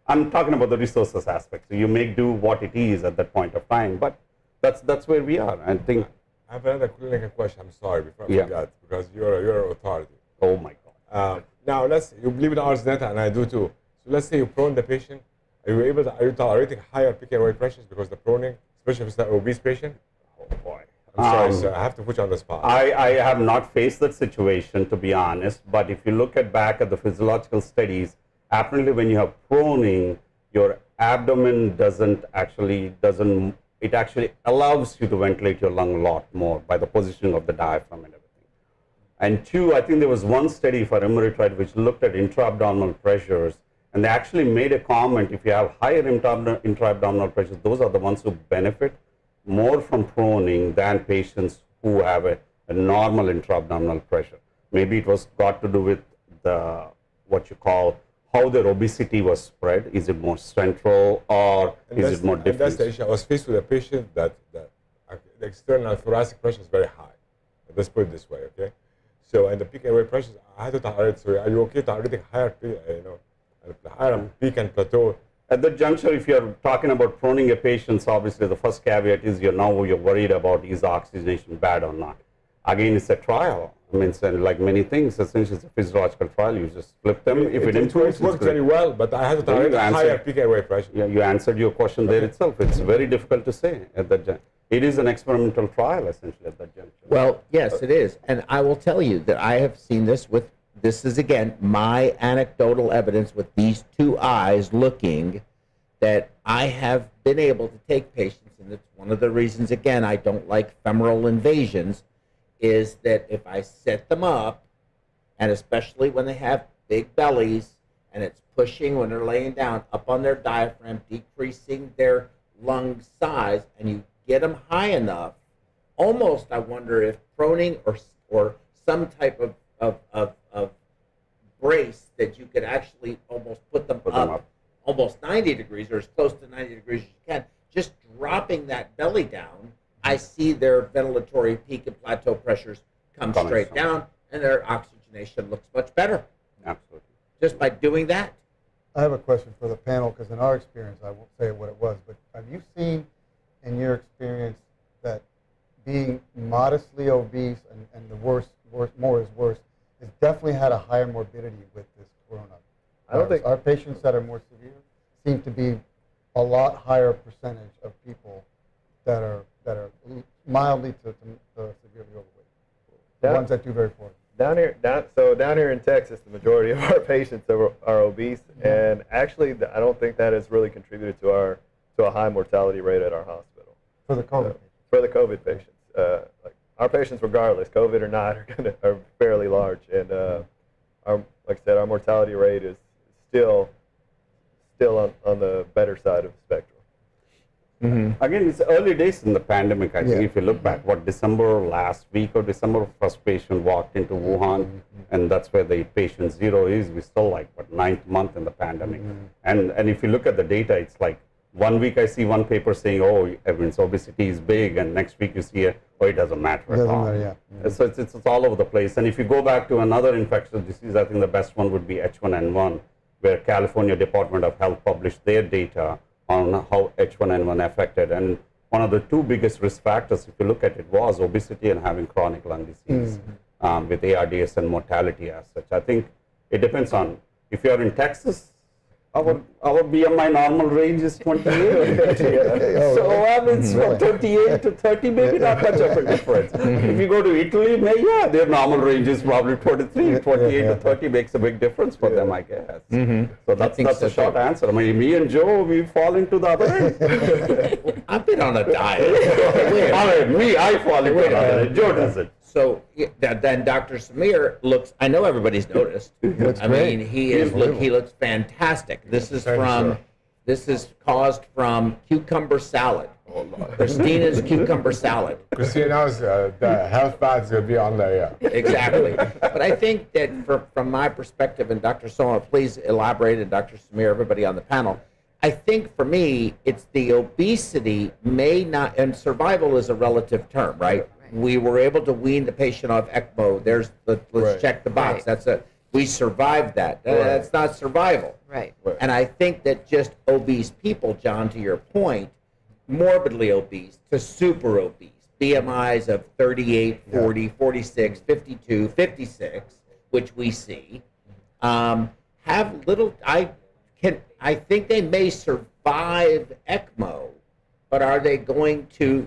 I'm talking about the resources aspect. So you make do what it is at that point of time, but that's where we are. I think. I have another clinical question. I'm sorry before I Yeah. forget, because you're an authority. Oh my God. Now you believe in ARDS data, and I do too. So let's say you prone the patient. Are you tolerating higher peak and weight pressures because the proning, especially if it's an obese patient? Oh boy. I'm sorry, sir. I have to put you on the spot. I have not faced that situation, to be honest, but if you look back at the physiological studies, apparently when you have proning, your abdomen it actually allows you to ventilate your lung a lot more by the positioning of the diaphragm and everything. And two, I think there was one study, if I remember it right, which looked at intra-abdominal pressures, and they actually made a comment, if you have higher intra-abdominal pressures, those are the ones who benefit more from proning than patients who have a normal intra-abdominal pressure. Maybe it was got to do with what you call how their obesity was spread. Is it more central or is it more diffuse? That's the issue. I was faced with a patient that the external thoracic pressure is very high. Let's put it this way, okay? So, and the peak and weight pressures, I had to tolerate. So, are you okay tolerating higher, higher peak and plateau? At that juncture, if you're talking about proning a patient, so obviously the first caveat is you're worried about is the oxygenation bad or not. Again, it's a trial. I mean, so like many things, essentially it's a physiological trial. You just flip them. If it improves, it worked very well, but I had to tolerate higher peak and weight pressure. Yeah, you answered your question there itself. It's very difficult to say at that juncture. It is an experimental trial, essentially, at that juncture. Well, yes, it is. And I will tell you that I have seen this with, this is again, my anecdotal evidence with these two eyes looking, that I have been able to take patients, and it's one of the reasons, again, I don't like femoral invasions, is that if I set them up, and especially when they have big bellies, and it's pushing when they're laying down up on their diaphragm, decreasing their lung size, and you get them high enough, almost I wonder if proning or some type of brace that you could actually almost put them up almost 90 degrees or as close to 90 degrees as you can, just dropping that belly down, I see their ventilatory peak and plateau pressures come straight down, and their oxygenation looks much better. Absolutely. Just by doing that. I have a question for the panel, because in our experience, I won't say what it was, but have you seen in your experience that being modestly obese and the more is worse, has definitely had a higher morbidity with this corona? I don't think our patients that are more severe seem to be a lot higher percentage of people that are mildly to severely overweight. The ones that do very poorly. Down here in Texas, the majority of our patients are obese, and actually, I don't think that has really contributed to a high mortality rate at our hospital. For the COVID. For the COVID patients, like our patients, regardless, COVID or not, are fairly large, and like I said, our mortality rate is still on the better side of the spectrum. Mm-hmm. Again, it's early days in the pandemic. I think if you look back, December last week or December, first patient walked into Wuhan, and that's where the patient zero is. We're still like, ninth month in the pandemic. And if you look at the data, it's like 1 week I see one paper saying, oh, everyone's obesity is big, and next week you see it doesn't matter at all. So it's all over the place. And if you go back to another infectious disease, I think the best one would be H1N1, where California Department of Health published their data on how H1N1 affected. And one of the two biggest risk factors, if you look at it, was obesity and having chronic lung disease with ARDS and mortality as such. I think it depends on, if you're in Texas, our BMI normal range is 28. So I mean, from 28 to 30, maybe not much of a difference. If you go to Italy, their normal range is probably 23. 28 to 30 makes a big difference for them, I guess. So that's a short answer. I mean, me and Joe, we fall into the other end. I've been on a diet. I fall into the other end. Joe doesn't. So then Dr. Samir looks, I know everybody's noticed. I mean, he looks fantastic. This is caused from cucumber salad. Christina's cucumber salad. Christina's the health bad's going to be on there, Exactly. But I think that from my perspective, and Dr. Soma, please elaborate, and Dr. Samir, everybody on the panel, I think for me, it's the obesity may not, and survival is a relative term, right? We were able to wean the patient off ECMO. Let's check the box. We survived that. That's not survival. Right. And I think that just obese people, John, to your point, morbidly obese to super obese, BMIs of 38, 40, 46, 52, 56, which we see, have little, I think they may survive ECMO, but are they going to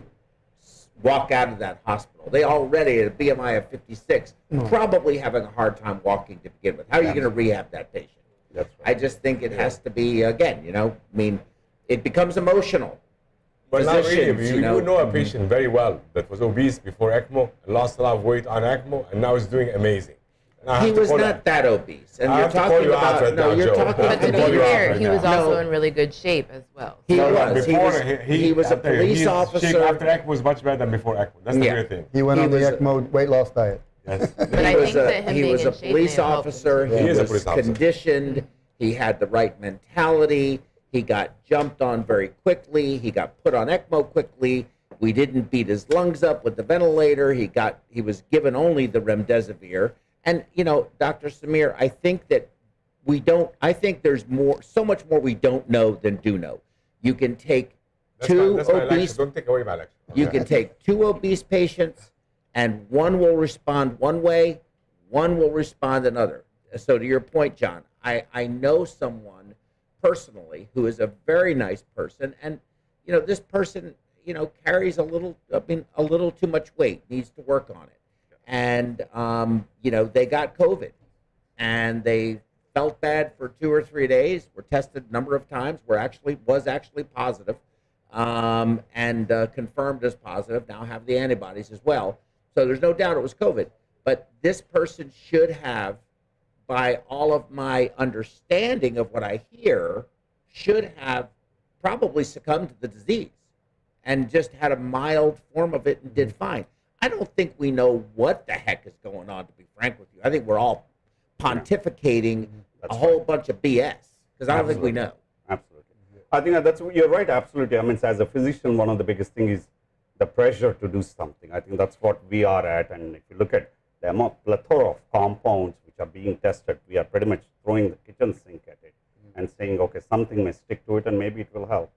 walk out of that hospital? They already, at a BMI of 56, probably having a hard time walking to begin with. How are you going to rehab that patient? That's right. I just think it has to be, again, I mean, it becomes emotional. Well, not really. Physicians, You know a patient very well that was obese before ECMO, lost a lot of weight on ECMO, and now is doing amazing. He was not that obese. And I you're have to call you talking out about, right now, you're Joe. talking But to be Call you out fair, right he was now. also No. in really good shape as well. He No, was. before He was a police his officer. shape after ECMO was much better than before ECMO. That's the Yeah. great thing. He went He on the was a- ECMO weight loss diet. Yes. But I think that him he being was in a shape police may have helped him. officer. Yeah. He He is a was police officer. conditioned. He had the right mentality. He got jumped on very quickly. He got put on ECMO quickly. We didn't beat his lungs up with the ventilator. He was given only the remdesivir. And Dr. Samir, I think that I think there's so much more we don't know than do know. You can take That's two my lecture. obese Don't take away my lecture. You can take two obese patients, and one will respond one way, one will respond another. So to your point, John, I know someone personally who is a very nice person, and this person carries a little too much weight, needs to work on it, and they got COVID, and they felt bad for 2 or 3 days, were tested a number of times, was actually positive. And confirmed as positive, now have the antibodies as well. So there's no doubt it was COVID. But this person should have, by all of my understanding of what I hear, should have probably succumbed to the disease and just had a mild form of it and did fine. I don't think we know what the heck is going on, to be frank with you. I think we're all pontificating a whole bunch of BS, because I don't think we know. Absolutely. I think you're right, absolutely. I mean, as a physician, one of the biggest things is the pressure to do something. I think that's what we are at. And if you look at the plethora of compounds which are being tested, we are pretty much throwing the kitchen sink at it and saying, okay, something may stick to it and maybe it will help.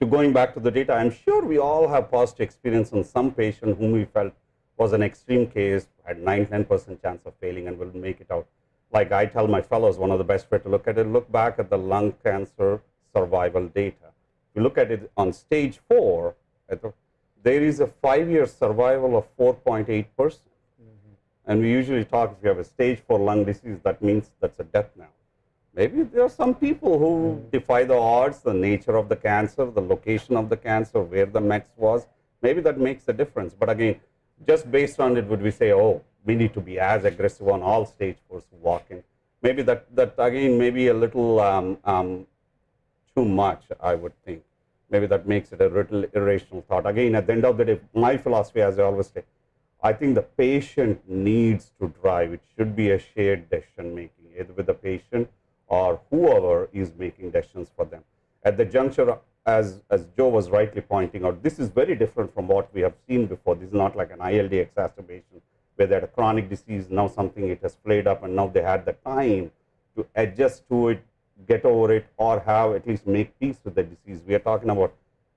To going back to the data, I'm sure we all have positive experience on some patient whom we felt was an extreme case, had 9-10% chance of failing and will make it out. Like I tell my fellows, one of the best way to look at it, look back at the lung cancer survival data. If you look at it on stage 4, there is a 5-year survival of 4.8%. And we usually talk, if you have a stage 4 lung disease, that means that's a death now. Maybe there are some people who defy the odds, the nature of the cancer, the location of the cancer, where the mets was. Maybe that makes a difference. But again, just based on it, would we say, oh, we need to be as aggressive on all stage 4s who walk in? Maybe that again, maybe a little too much, I would think. Maybe that makes it a little irrational thought. Again, at the end of the day, my philosophy, as I always say, I think the patient needs to drive. It should be a shared decision making, either with the patient or whoever is making decisions for them. At the juncture, as Joe was rightly pointing out, this is very different from what we have seen before. This is not like an ILD exacerbation where they had a chronic disease, now something it has flared up, and now they had the time to adjust to it, get over it, or have at least make peace with the disease. We are talking about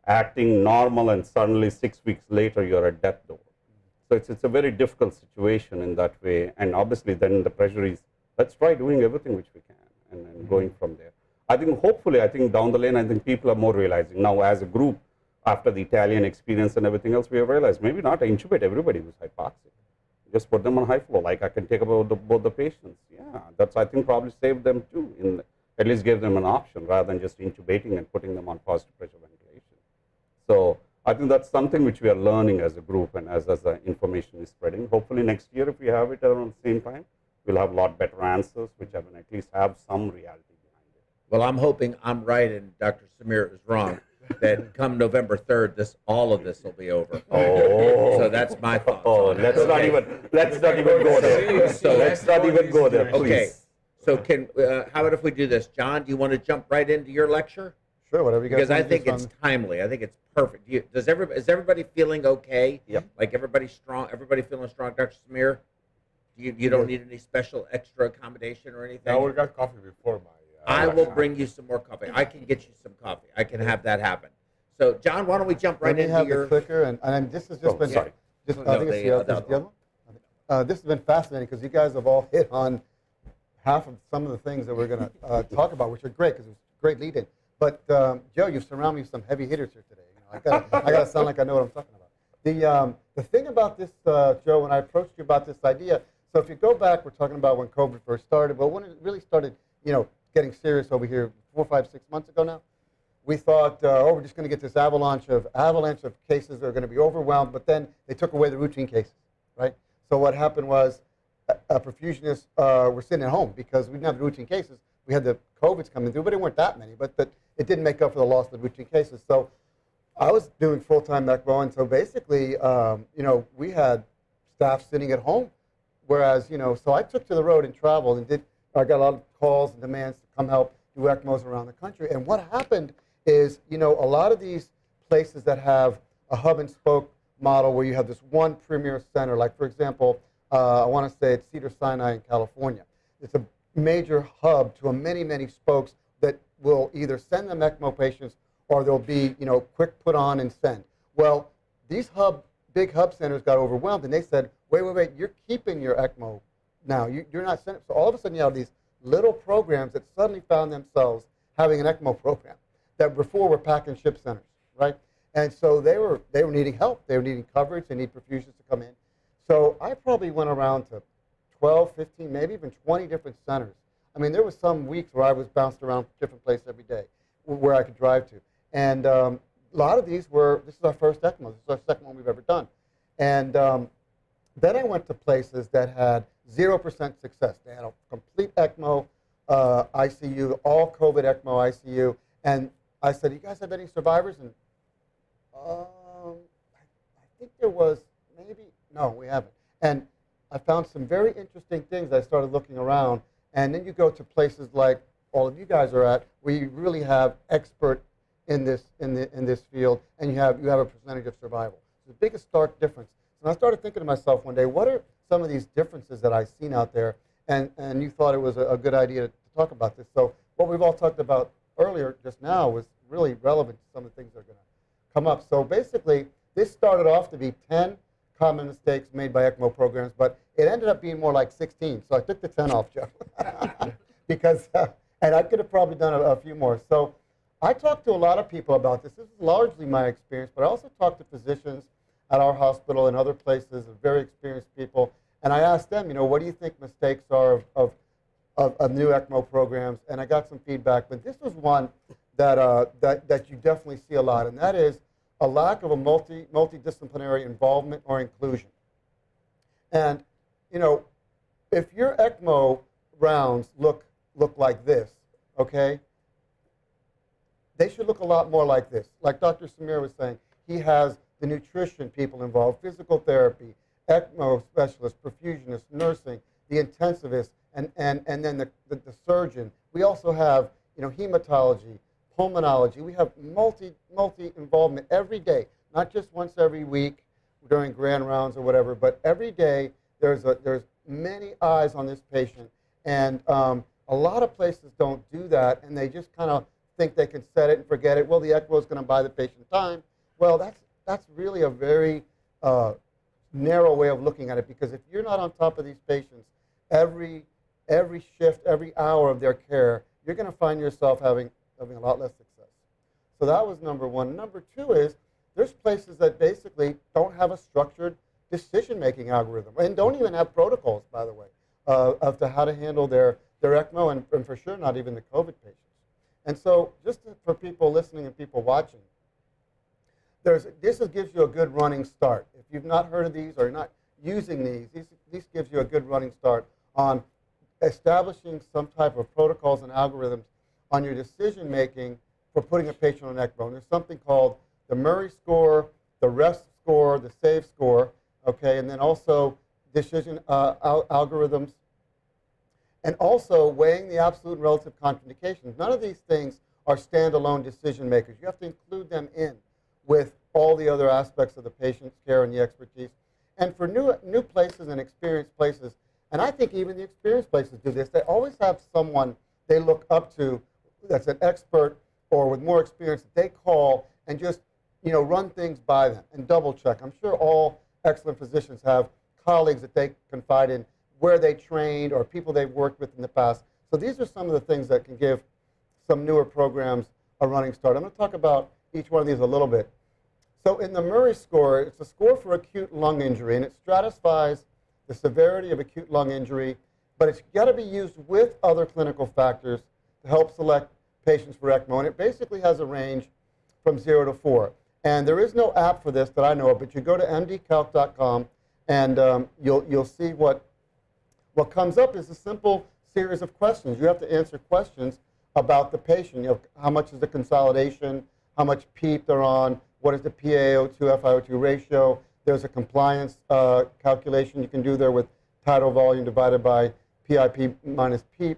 acting normal and suddenly 6 weeks later you're at death door. So it's a very difficult situation in that way, and obviously then the pressure is, let's try doing everything which we can and going from there. I think hopefully, down the lane, I think people are more realizing now as a group, after the Italian experience and everything else, we have realized maybe not intubate everybody who's hypoxic. Just put them on high flow, like I can take about both the patients. Yeah, that's I think probably saved them too, at least gave them an option rather than just intubating and putting them on positive pressure ventilation. So I think that's something which we are learning as a group and as the information is spreading. Hopefully next year, if we have it around the same time, we'll have a lot better answers, which at least have some reality behind it. Well, I'm hoping I'm right and Dr. Samir is wrong, that come November 3rd, all of this will be over. Oh, So that's my thoughts. oh, on it. let's not even go there. So let's not even go there, please. Okay, so how about if we do this? John, do you want to jump right into your lecture? Sure, whatever you guys Because I want to do think is it's timely. I think it's perfect. Is everybody feeling okay? Yep. Like everybody's strong? Everybody feeling strong, Dr. Samir? You don't need any special extra accommodation or anything? Now we got coffee before my. I will bring you some more coffee. I can get you some coffee. I can have that happen. So, John, why don't we jump right Let me into have your the clicker, and this has just been. sorry. Just, No, I think the it's the other other one. This has been fascinating because you guys have all hit on half of some of the things that we're going to talk about, which are great because it's a great lead-in. But Joe, you've surrounded me with some heavy hitters here today. You know, I got to sound like I know what I'm talking about. The thing about this, Joe, when I approached you about this idea, so if you go back, we're talking about when COVID first started, but when it really started, getting serious over here 4, 5, 6 months ago now, we thought, we're just going to get this avalanche of cases that are going to be overwhelmed, but then they took away the routine cases, right? So what happened was perfusionists were sitting at home because we didn't have the routine cases. We had the COVIDs coming through, but it weren't that many, but it didn't make up for the loss of the routine cases. So I was doing full-time ECMO, and so basically, we had staff sitting at home, whereas, so I took to the road and traveled and I got a lot of calls and demands to come help do ECMOs around the country. And what happened is, a lot of these places that have a hub and spoke model where you have this one premier center, like for example, I want to say it's Cedars-Sinai in California. It's a major hub to many, many spokes that will either send them ECMO patients or they'll be, quick put on and send. Well, these big hub centers got overwhelmed and they said, wait, you're keeping your ECMO now. You're not sending. So all of a sudden you have these little programs that suddenly found themselves having an ECMO program that before were pack and ship centers, right? And so they were needing help. They were needing coverage. They need perfusions to come in. So I probably went around to 12, 15, maybe even 20 different centers. I mean, there was some weeks where I was bounced around different places every day where I could drive to. And a lot of these this is our first ECMO. This is our second one we've ever done. And then I went to places that had 0% success. They had a complete ECMO ICU, all COVID ECMO ICU. And I said, "You guys have any survivors?" And I think there was no, we haven't. And I found some very interesting things. I started looking around, and then you go to places like all of you guys are at, where you really have expert in this field, and you have a percentage of survival. It's the biggest stark difference. And I started thinking to myself one day, what are some of these differences that I've seen out there? And you thought it was a good idea to talk about this. So what we've all talked about earlier just now was really relevant to some of the things that are going to come up. So basically, this started off to be 10 common mistakes made by ECMO programs, but it ended up being more like 16. So I took the 10 off, Joe, because and I could have probably done a few more. So I talked to a lot of people about this. This is largely my experience, but I also talked to physicians at our hospital and other places, very experienced people, and I asked them, what do you think mistakes are of new ECMO programs? And I got some feedback, but this was one that you definitely see a lot, and that is a lack of a multidisciplinary involvement or inclusion. And if your ECMO rounds look like this, okay, they should look a lot more like this. Like Dr. Samir was saying, he has the nutrition people involved, physical therapy, ECMO specialists, perfusionists, nursing, the intensivist, and then the surgeon. We also have hematology, pulmonology. We have multi involvement every day, not just once every week during grand rounds or whatever, but every day there's many eyes on this patient, and a lot of places don't do that, and they just kind of think they can set it and forget it. Well, the ECMO is going to buy the patient time. Well, that's really a very narrow way of looking at it, because if you're not on top of these patients every shift, every hour of their care, you're going to find yourself having a lot less success. So that was number one. Number two is there's places that basically don't have a structured decision-making algorithm and don't even have protocols, by the way, of how to handle their ECMO and for sure not even the COVID patients. And so for people listening and people watching, this gives you a good running start. If you've not heard of these or you're not using these gives you a good running start on establishing some type of protocols and algorithms on your decision making for putting a patient on ECMO. And there's something called the Murray score, the REST score, the SAVE score, okay, and then also decision algorithms, and also weighing the absolute and relative contraindications. None of these things are standalone decision makers. You have to include them in with all the other aspects of the patient's care and the expertise. And for new places and experienced places, And I think even the experienced places do this. They always have someone they look up to that's an expert or with more experience that they call and just, run things by them and double check. I'm sure all excellent physicians have colleagues that they confide in, where they trained or people they've worked with in the past. So these are some of the things that can give some newer programs a running start. I'm going to talk about each one of these a little bit. So in the Murray score, it's a score for acute lung injury, and it stratifies the severity of acute lung injury, but it's got to be used with other clinical factors to help select patients for ECMO, and it basically has a range from 0 to 4. And there is no app for this that I know of, but you go to mdcalc.com, and you'll see what comes up is a simple series of questions. You have to answer questions about the patient. How much is the consolidation, how much PEEP they're on, what is the PaO2, FiO2 ratio. There's a compliance calculation you can do there with tidal volume divided by PIP minus PEEP.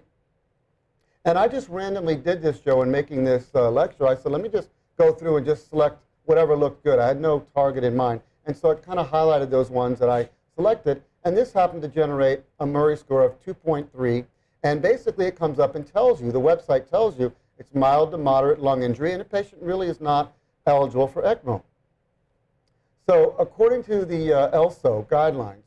And I just randomly did this, Joe, in making this lecture. I said, let me just go through and just select whatever looked good. I had no target in mind. And so it kind of highlighted those ones that I selected. And this happened to generate a Murray score of 2.3. And basically it comes up and tells you, the website tells you, it's mild to moderate lung injury, and the patient really is not eligible for ECMO. So according to the ELSO guidelines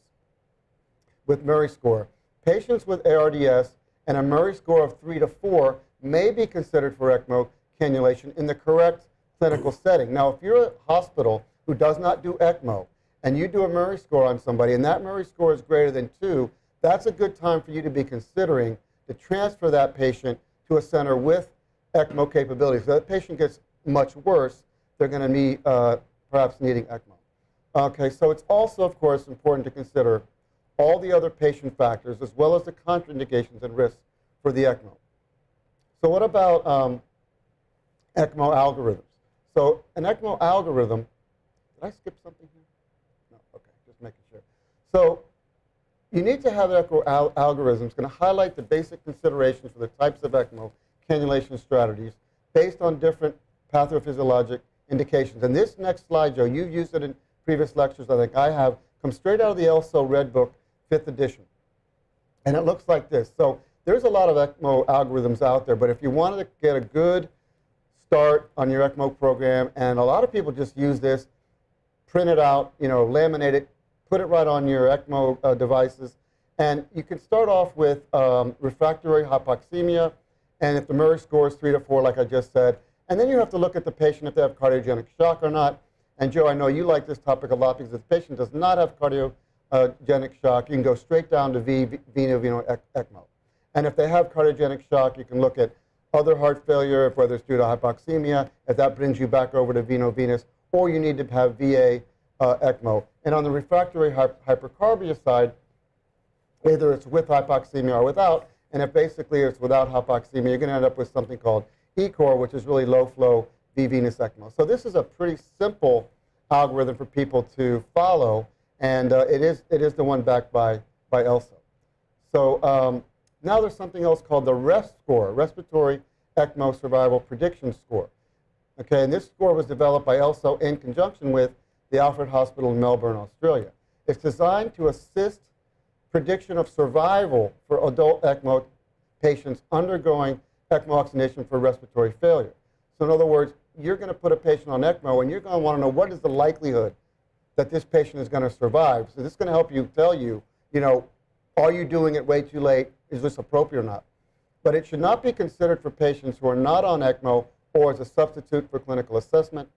with Murray score, patients with ARDS and a Murray score of 3 to 4 may be considered for ECMO cannulation in the correct clinical setting. Now, if you're a hospital who does not do ECMO and you do a Murray score on somebody and that Murray score is greater than 2, that's a good time for you to be considering to transfer that patient to a center with ECMO capabilities. If that patient gets much worse, they're going to be perhaps needing ECMO. Okay, so it's also, of course, important to consider all the other patient factors as well as the contraindications and risks for the ECMO. So what about ECMO algorithms? So an ECMO algorithm, did I skip something here? No, okay, just making sure. So you need to have ECMO algorithms going to highlight the basic considerations for the types of ECMO cannulation strategies based on different pathophysiologic indications. And this next slide, Joe, you've used it in previous lectures, I think I have, comes straight out of the ELSO Red Book, 5th edition. And it looks like this. So there's a lot of ECMO algorithms out there, but if you wanted to get a good start on your ECMO program, and a lot of people just use this, print it out, laminate it, put it right on your ECMO devices, and you can start off with refractory hypoxemia, and if the Murray score is 3 to 4, like I just said, and then you have to look at the patient if they have cardiogenic shock or not. And Joe, I know you like this topic a lot because if the patient does not have cardiogenic shock, you can go straight down to veno-veno ECMO. And if they have cardiogenic shock, you can look at other heart failure, whether it's due to hypoxemia, if that brings you back over to veno-venous, or you need to have VA ECMO. And on the refractory hypercarbia side, either it's with hypoxemia or without, and if basically it's without hypoxemia, you're going to end up with something called ECOR, which is really low-flow V-venous ECMO. So this is a pretty simple algorithm for people to follow, and it is the one backed by ELSO. So now there's something else called the REST score, Respiratory ECMO Survival Prediction Score. Okay, and this score was developed by ELSO in conjunction with the Alfred Hospital in Melbourne, Australia. It's designed to assist prediction of survival for adult ECMO patients undergoing ECMO oxygenation for respiratory failure. So in other words, you're going to put a patient on ECMO and you're going to want to know what is the likelihood that this patient is going to survive. So this is going to help you tell you, are you doing it way too late? Is this appropriate or not? But it should not be considered for patients who are not on ECMO or as a substitute for clinical assessment.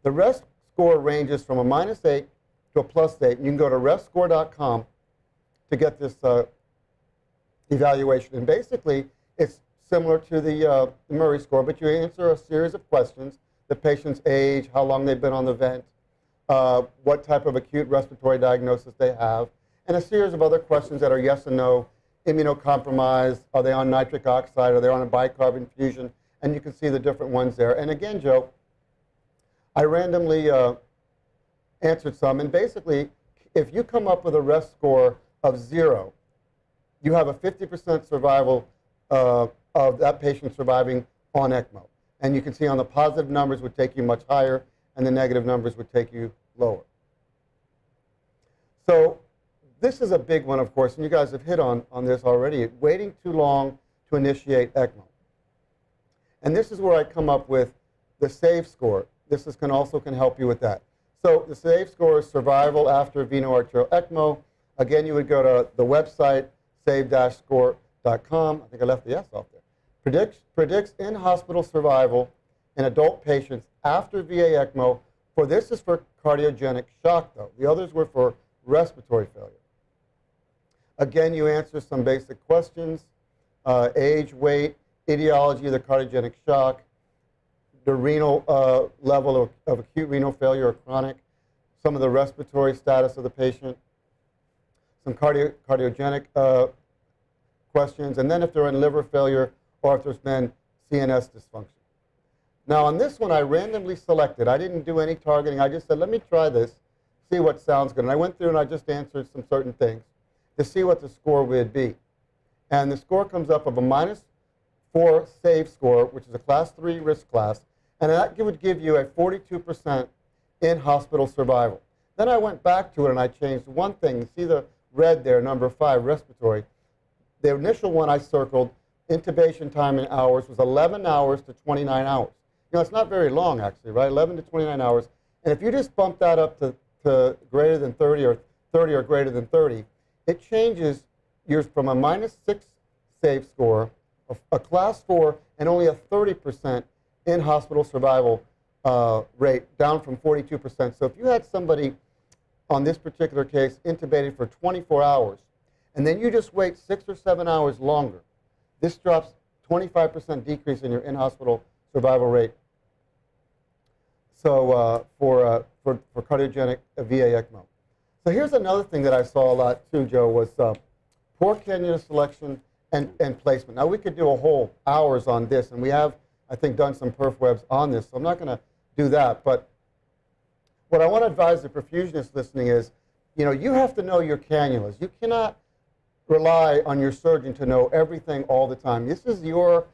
The REST score ranges from a -8 to a +8. You can go to restscore.com to get this evaluation. And basically, it's similar to the Murray score, but you answer a series of questions: the patient's age, how long they've been on the vent, what type of acute respiratory diagnosis they have, and a series of other questions that are yes and no: immunocompromised, are they on nitric oxide, are they on a bicarb infusion, and you can see the different ones there. And again, Joe, I randomly answered some, and basically, if you come up with a REST score of 0, you have a 50% survival of that patient surviving on ECMO. And you can see on the positive numbers would take you much higher, and the negative numbers would take you lower. So this is a big one, of course, and you guys have hit on this already, waiting too long to initiate ECMO. And this is where I come up with the SAVE score. This is also can help you with that. So the SAVE score is survival after veno-arterial ECMO. Again, you would go to the website, save-score.com. I think I left the S off there. Predicts in-hospital survival in adult patients after VA ECMO. This is for cardiogenic shock, though. The others were for respiratory failure. Again, you answer some basic questions, age, weight, etiology of the cardiogenic shock, the renal level of acute renal failure or chronic, some of the respiratory status of the patient, some cardiogenic questions, and then if they're in liver failure or if there's been CNS dysfunction. Now on this one I randomly selected. I didn't do any targeting. I just said, let me try this, see what sounds good. And I went through and I just answered some certain things to see what the score would be. And the score comes up of a -4 SAVE score, which is a class 3 risk class, and that would give you a 42% in-hospital survival. Then I went back to it and I changed one thing. You see the red there, number 5, respiratory. The initial one I circled, intubation time in hours, was 11 hours to 29 hours. You know, it's not very long, actually, right? 11 to 29 hours. And if you just bump that up to greater than 30 or 30 or greater than 30, it changes yours from a -6 SAVE score, a class 4, and only a 30% in-hospital survival rate, down from 42%. So if you had somebody on this particular case intubated for 24 hours, and then you just wait 6 or 7 hours longer, this drops 25% decrease in your in-hospital survival rate. So for cardiogenic VA ECMO. So here's another thing that I saw a lot too, Joe, was poor cannula selection and placement. Now we could do a whole hours on this, and we have, I think, done some perf webs on this, so I'm not going to do that. But what I want to advise the perfusionists listening is, you know, you have to know your cannulas. You cannot rely on your surgeon to know everything all the time. This is your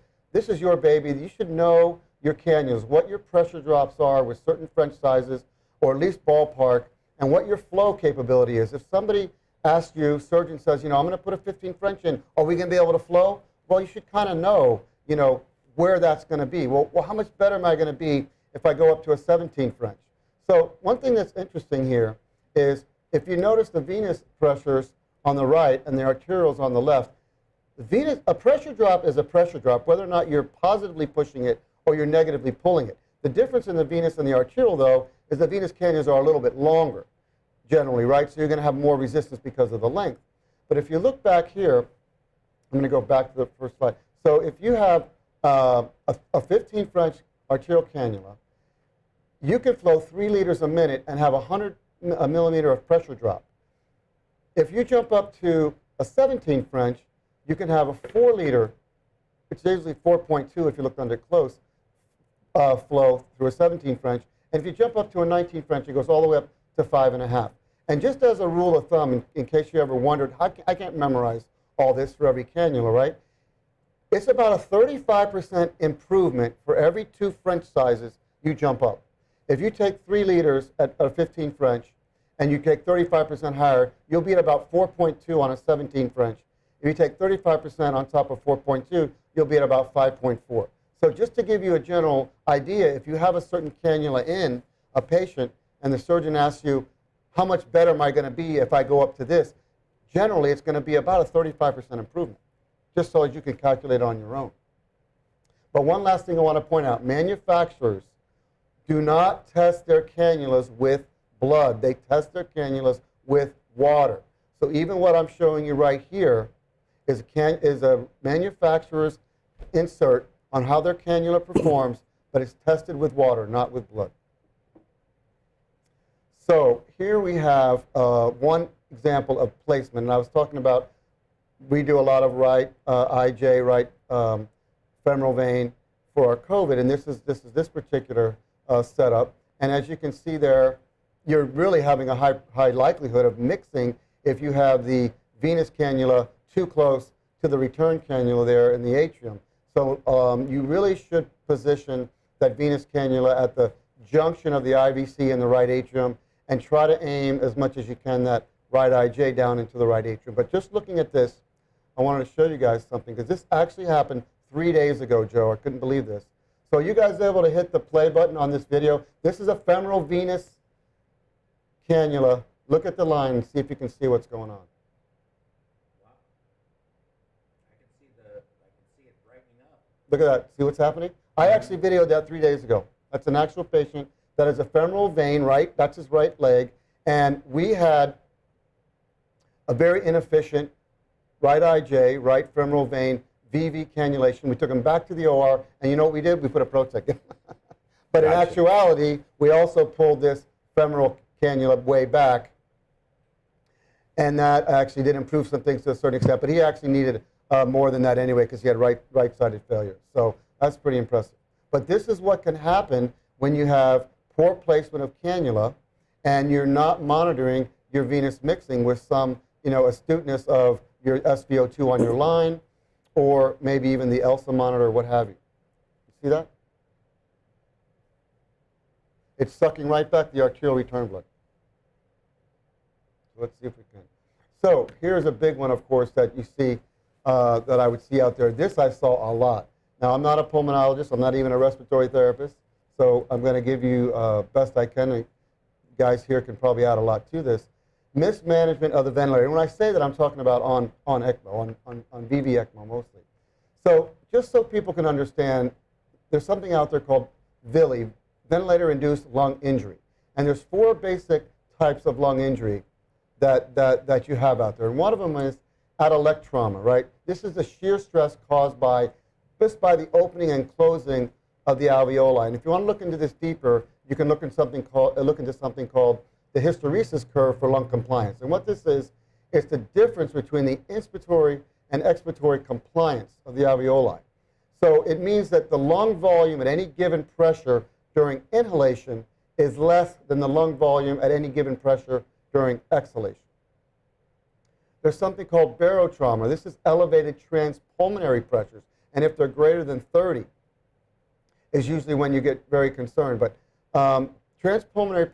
baby. You should know your cannulas, what your pressure drops are with certain French sizes, or at least ballpark, and what your flow capability is. If somebody asks you, surgeon says, you know, I'm going to put a 15 French in, are we going to be able to flow? Well, you should kind of know, you know, where that's going to be. Well, how much better am I going to be if I go up to a 17 French? So one thing that's interesting here is if you notice the venous pressures on the right and the arterials on the left, a pressure drop is a pressure drop, whether or not you're positively pushing it or you're negatively pulling it. The difference in the venous and the arterial, though, is the venous cannulas are a little bit longer, generally, right? So you're going to have more resistance because of the length. But if you look back here, I'm going to go back to the first slide. So if you have a 15 French arterial cannula, you can flow 3 liters a minute and have 100 millimeter of pressure drop. If you jump up to a 17 French, you can have a 4 liter, which is usually 4.2 if you look under close, flow through a 17 French. And if you jump up to a 19 French, it goes all the way up to 5.5. And just as a rule of thumb, in case you ever wondered, I can't memorize all this for every cannula, right? It's about a 35% improvement for every 2 French sizes you jump up. If you take 3 liters at a 15 French and you take 35% higher, you'll be at about 4.2 on a 17 French. If you take 35% on top of 4.2, you'll be at about 5.4. So just to give you a general idea, if you have a certain cannula in a patient and the surgeon asks you, how much better am I going to be if I go up to this? Generally, it's going to be about a 35% improvement, just so as you can calculate on your own. But one last thing I want to point out, manufacturers do not test their cannulas with blood. They test their cannulas with water. So even what I'm showing you right here is a manufacturer's insert on how their cannula performs, but it's tested with water, not with blood. So here we have one example of placement. And I was talking about, we do a lot of right IJ, right femoral vein for our COVID, and this is this particular setup. And as you can see there, you're really having a high likelihood of mixing if you have the venous cannula too close to the return cannula there in the atrium. So you really should position that venous cannula at the junction of the IVC and the right atrium and try to aim as much as you can that right IJ down into the right atrium. But just looking at this, I wanted to show you guys something, because this actually happened 3 days ago, Joe. I couldn't believe this. So you guys able to hit the play button on this video? This is a femoral venous cannula. Look at the line and see if you can see what's going on. Wow. I can see it brightening up. Look at that. See what's happening? I actually videoed that 3 days ago. That's an actual patient that has a femoral vein, right? That's his right leg. And we had a very inefficient right IJ, right femoral vein, VV cannulation. We took him back to the OR, and you know what we did? We put a Protec in. But in actuality, we also pulled this femoral cannula way back, and that actually did improve some things to a certain extent. But he actually needed more than that anyway, because he had right-sided failure. So that's pretty impressive. But this is what can happen when you have poor placement of cannula, and you're not monitoring your venous mixing with some, astuteness of your SpO2 on your line, or maybe even the ELSA monitor, or what have you. You see that? It's sucking right back the arterial return blood. So let's see if we can. So here's a big one, of course, that you see, that I would see out there. This I saw a lot. Now, I'm not a pulmonologist. I'm not even a respiratory therapist. So I'm going to give you best I can. And guys here can probably add a lot to this. Mismanagement of the ventilator. And when I say that, I'm talking about on ECMO, on VV ECMO mostly. So just so people can understand, there's something out there called VILI, ventilator-induced lung injury. And there's 4 basic types of lung injury that you have out there. And one of them is atelectasis trauma, right? This is the shear stress caused by the opening and closing of the alveoli. And if you want to look into this deeper, you can look into something called the hysteresis curve for lung compliance. And what this is the difference between the inspiratory and expiratory compliance of the alveoli. So it means that the lung volume at any given pressure during inhalation is less than the lung volume at any given pressure during exhalation. There's something called barotrauma. This is elevated transpulmonary pressures. And if they're greater than 30, is usually when you get very concerned. But transpulmonary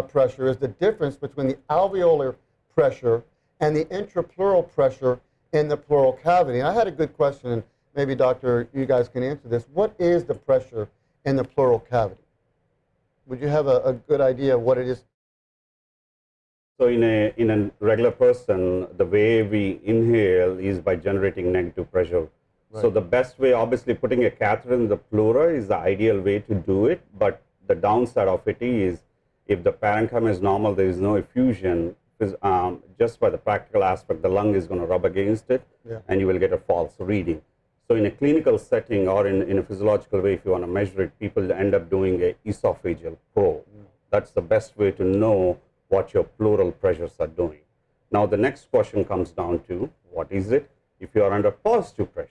pressure is the difference between the alveolar pressure and the intrapleural pressure in the pleural cavity. And I had a good question, and maybe, Doctor, you guys can answer this. What is the pressure in the pleural cavity? Would you have a good idea of what it is? So in a regular person, the way we inhale is by generating negative pressure. Right. So the best way, obviously, putting a catheter in the pleura is the ideal way to do it. But the downside of it is, if the parenchyma is normal, there is no effusion. Because just by the practical aspect, the lung is going to rub against it, and you will get a false reading. So in a clinical setting or in a physiological way, if you want to measure it, people end up doing a esophageal probe. That's the best way to know what your pleural pressures are doing. Now the next question comes down to, what is it? If you are under positive pressure,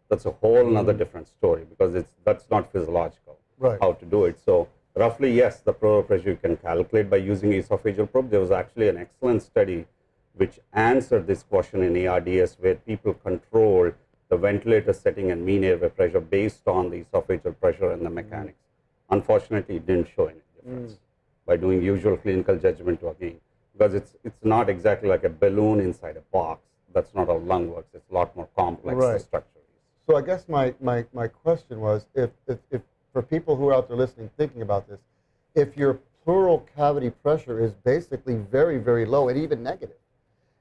that's a whole another different story, because that's not physiological, how to do it. So roughly, yes, the pleural pressure you can calculate by using esophageal probe. There was actually an excellent study which answered this question in ARDS, where people controlled the ventilator setting and mean airway pressure based on the esophageal pressure and the mechanics. Unfortunately, it didn't show any difference by doing usual clinical judgment again, because it's not exactly like a balloon inside a box. That's not how lung works. It's a lot more complex the structure. So I guess my question was, if for people who are out there listening, thinking about this, if your pleural cavity pressure is basically very, very low and even negative,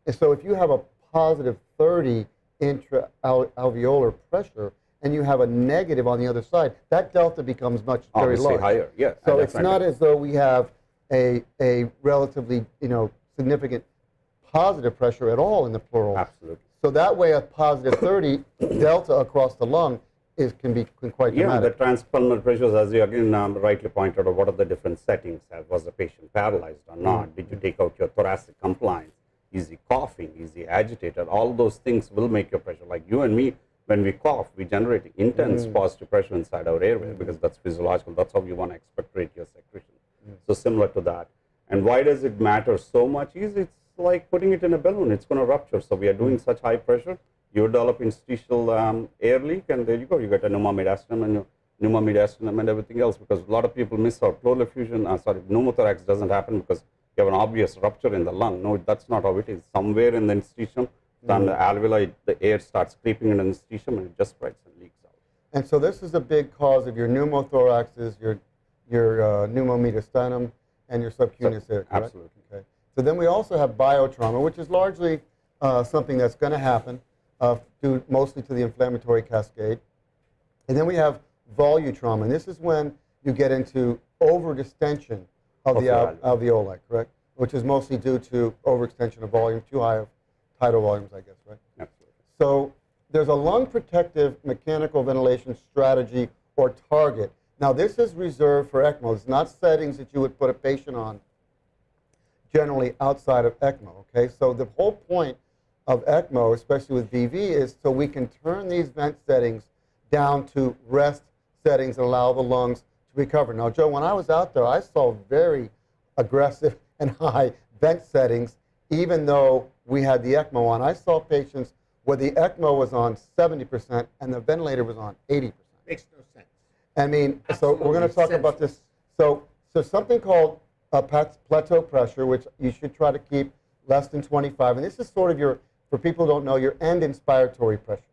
and so if you have a positive 30 intra-alveolar pressure and you have a negative on the other side, that delta becomes very large. Higher, yes. So it's not as though we have a relatively significant positive pressure at all in the pleural. Absolutely. So that way, a positive 30 delta across the lung can be quite dramatic. Yeah, the transpulmonary pressures, as you again rightly pointed out, what are the different settings? Was the patient paralyzed or not? Did you take out your thoracic compliance? Is he coughing? Is he agitated? All those things will make your pressure. Like you and me, when we cough, we generate intense positive pressure inside our airway, because that's physiological. That's how you want to expectorate your secretion. So similar to that. And why does it matter so much? It's like putting it in a balloon. It's going to rupture. So we are doing such high pressure, you develop interstitial air leak, and there you go. You get a pneumomediastinum and everything else, because a lot of people miss out. Pleural effusion, pneumothorax doesn't happen because you have an obvious rupture in the lung. No, that's not how it is. Somewhere in the interstitium, on the alveoli, the air starts creeping into the interstitium and it just spreads and leaks out. And so this is a big cause of your pneumothoraxes, your pneumomediastinum, and your subcutaneous air, correct? Absolutely. Okay. So then we also have biotrauma, which is largely something that's going to happen due mostly to the inflammatory cascade. And then we have volutrauma, and this is when you get into overdistension of the alveoli, correct? Which is mostly due to overextension of volume, too high of tidal volumes, I guess, right? Absolutely. So there's a lung protective mechanical ventilation strategy or target. Now this is reserved for ECMO. It's not settings that you would put a patient on generally outside of ECMO, okay? So the whole point of ECMO, especially with VV, is so we can turn these vent settings down to rest settings and allow the lungs to recover. Now, Joe, when I was out there, I saw very aggressive and high vent settings, even though we had the ECMO on. I saw patients where the ECMO was on 70% and the ventilator was on 80%. Makes no sense. I mean, Absolutely so we're going to talk about this. So something called plateau pressure, which you should try to keep less than 25. And this is sort of your, for people who don't know, your end inspiratory pressure.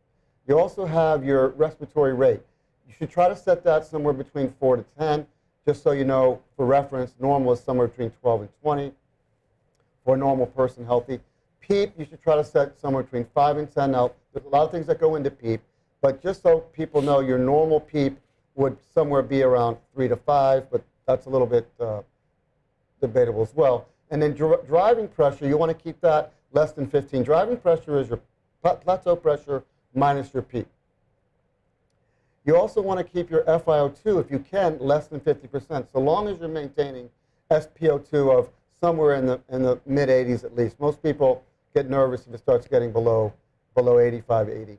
You also have your respiratory rate. You should try to set that somewhere between 4 to 10. Just so you know, for reference, normal is somewhere between 12 and 20 for a normal person, healthy. PEEP, you should try to set somewhere between 5 and 10. Now, there's a lot of things that go into PEEP, but just so people know, your normal PEEP would somewhere be around 3 to 5, but that's a little bit debatable as well. And then driving pressure, you want to keep that less than 15. Driving pressure is your plateau pressure minus your PEEP. You also want to keep your FiO2, if you can, less than 50%, so long as you're maintaining SpO2 of somewhere in the mid-80s at least. Most people get nervous if it starts getting below 85, 80.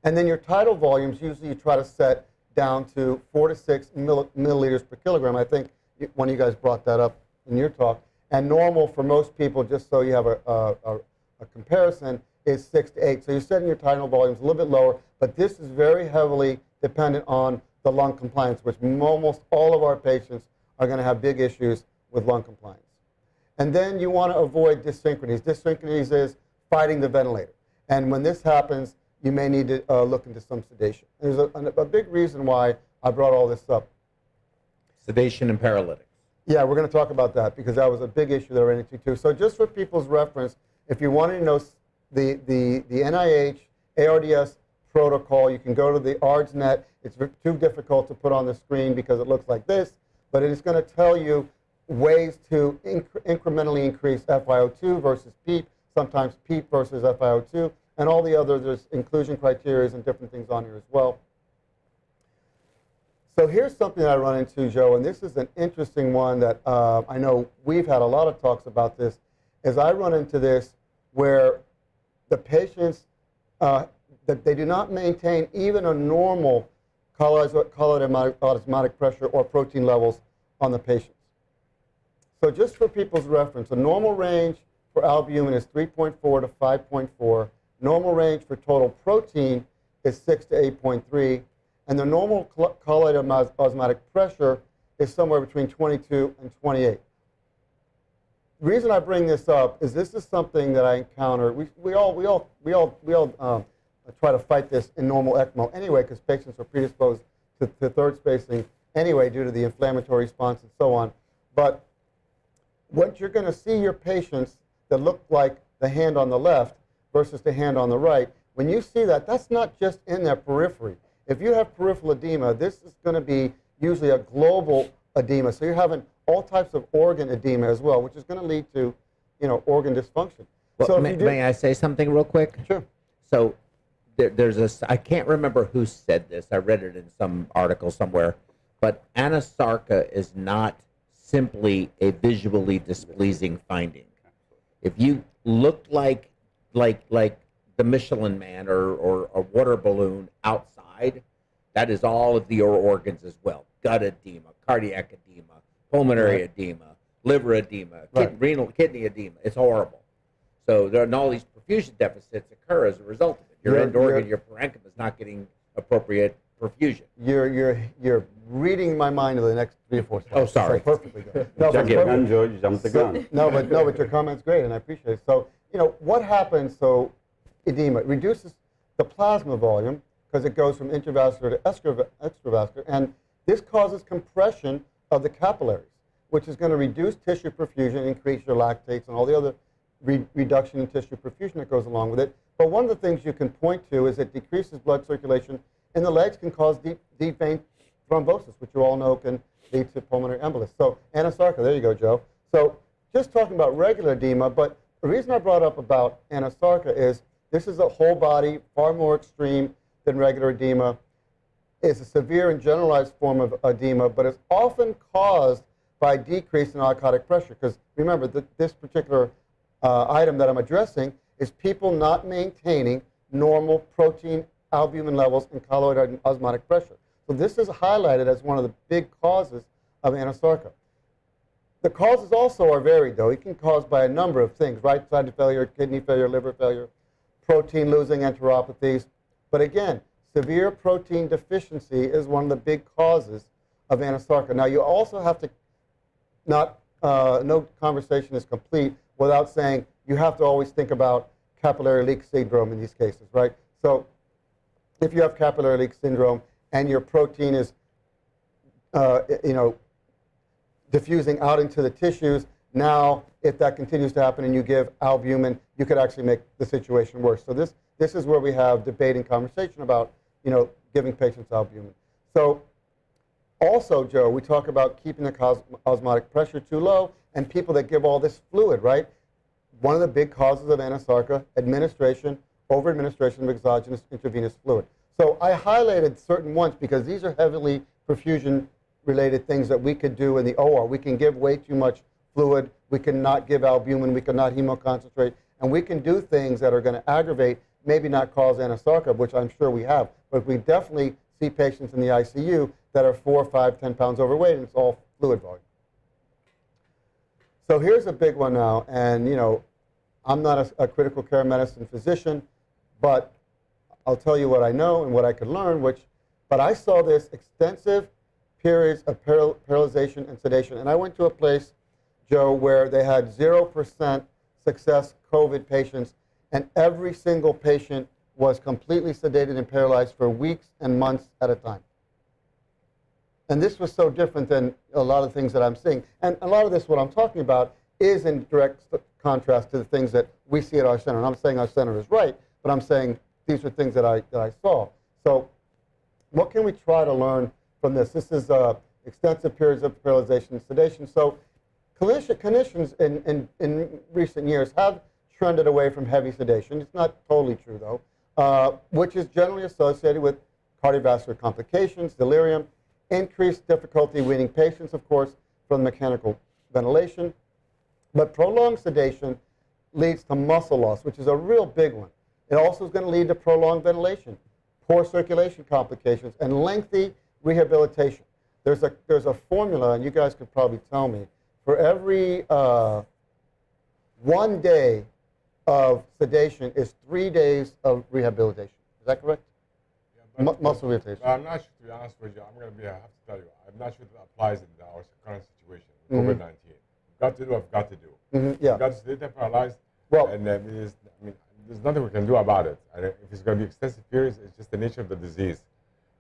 And then your tidal volumes, usually you try to set down to 4 to 6 milliliters per kilogram. I think one of you guys brought that up in your talk. And normal for most people, just so you have a comparison, is 6 to 8. So you're setting your tidal volumes a little bit lower, but this is very heavily dependent on the lung compliance, which almost all of our patients are going to have big issues with lung compliance. And then you want to avoid dyssynchronies. Dyssynchronies is fighting the ventilator. And when this happens, you may need to look into some sedation. There's a big reason why I brought all this up. Sedation and paralytics. Yeah, we're going to talk about that because that was a big issue that I ran into too. So just for people's reference, if you want to know the NIH ARDS protocol, you can go to the ARDS net. It's too difficult to put on the screen because it looks like this, but it is going to tell you ways to incrementally increase FiO2 versus PEEP, sometimes PEEP versus FiO2, and all the other, there's inclusion criteria and different things on here as well. So here's something that I run into, Joe, and this is an interesting one that I know we've had a lot of talks about this, is I run into this where the patients, that they do not maintain even a normal colloid osmotic pressure or protein levels on the patients. So just for people's reference, a normal range for albumin is 3.4 to 5.4. Normal range for total protein is 6 to 8.3. And the normal colloid osmotic pressure is somewhere between 22 and 28. The reason I bring this up is this is something that I encounter. We all try to fight this in normal ECMO anyway, because patients are predisposed to third spacing anyway due to the inflammatory response and so on. But what you're going to see your patients that look like the hand on the left versus the hand on the right, when you see that, that's not just in their periphery. If you have peripheral edema, this is going to be usually a global edema. So you're having all types of organ edema as well, which is going to lead to, organ dysfunction. Well, so may I say something real quick? Sure. So there's I can't remember who said this. I read it in some article somewhere. But anasarca is not simply a visually displeasing finding. If you look like the Michelin Man or a water balloon outside, that is all of your organs as well. Gut edema, cardiac edema, pulmonary edema, liver edema, kidney edema. It's horrible. So there are all these perfusion deficits occur as a result of it. Your end organ, your parenchyma is not getting appropriate perfusion. You're reading my mind to the next 3 or 4 slides. Oh, sorry. So perfectly good. No, Jump but the perfect. gun, George. Jump the gun. But your comment's great, and I appreciate it. So, what happens? So, edema reduces the plasma volume because it goes from intravascular to extravascular, and this causes compression of the capillaries, which is going to reduce tissue perfusion, increase your lactates, and all the other reduction in tissue perfusion that goes along with it. But one of the things you can point to is it decreases blood circulation in the legs, can cause deep vein thrombosis, which you all know can lead to pulmonary embolus. So anasarca, there you go, Joe. So just talking about regular edema, but the reason I brought up about anasarca is this is a whole body, far more extreme than regular edema. It's a severe and generalized form of edema, but it's often caused by decrease in osmotic pressure. Because remember, this particular item that I'm addressing is people not maintaining normal protein albumin levels and colloidal osmotic pressure. So this is highlighted as one of the big causes of anasarca. The causes also are varied, though. It can be caused by a number of things: right-sided failure, kidney failure, liver failure, protein losing enteropathies. But again, severe protein deficiency is one of the big causes of anasarca. Now, you also have to no conversation is complete without saying you have to always think about capillary leak syndrome in these cases, right? So if you have capillary leak syndrome and your protein is, diffusing out into the tissues, now if that continues to happen and you give albumin, you could actually make the situation worse. So this is where we have debate and conversation about, giving patients albumin. So also, Joe, we talk about keeping the osmotic pressure too low and people that give all this fluid, right? One of the big causes of anasarca, over-administration of exogenous intravenous fluid. So I highlighted certain ones because these are heavily perfusion-related things that we could do in the OR. We can give way too much fluid. We cannot give albumin. We cannot hemoconcentrate. And we can do things that are going to aggravate, maybe not cause anasarca, which I'm sure we have, but we definitely see patients in the ICU that are 4, 5, 10 pounds overweight, and it's all fluid volume. So here's a big one now, and I'm not a critical care medicine physician, but I'll tell you what I know and what I could learn, but I saw this extensive periods of paralyzation and sedation, and I went to a place, Joe, where they had 0% success COVID patients, and every single patient was completely sedated and paralyzed for weeks and months at a time. And this was so different than a lot of things that I'm seeing. And a lot of this, what I'm talking about, is in direct contrast to the things that we see at our center. And I'm saying our center is right, but I'm saying these are things that I saw. So what can we try to learn from this? This is extensive periods of paralyzation and sedation. So clinicians in recent years have trended away from heavy sedation. It's not totally true, though, which is generally associated with cardiovascular complications, delirium, increased difficulty weaning patients, of course, from mechanical ventilation. But prolonged sedation leads to muscle loss, which is a real big one. It also is going to lead to prolonged ventilation, poor circulation complications, and lengthy rehabilitation. There's a formula, and you guys could probably tell me, for every 1 day of sedation is 3 days of rehabilitation. Is that correct? Yeah, Muscle rehabilitation. I'm not sure, to be honest with you. I have to tell you, I'm not sure that applies in our current situation with COVID-19. Got to do, I've got to do. Yeah. We've got to sedate and paralyzed, Well, and there's nothing we can do about it. And if it's going to be extensive periods, it's just the nature of the disease.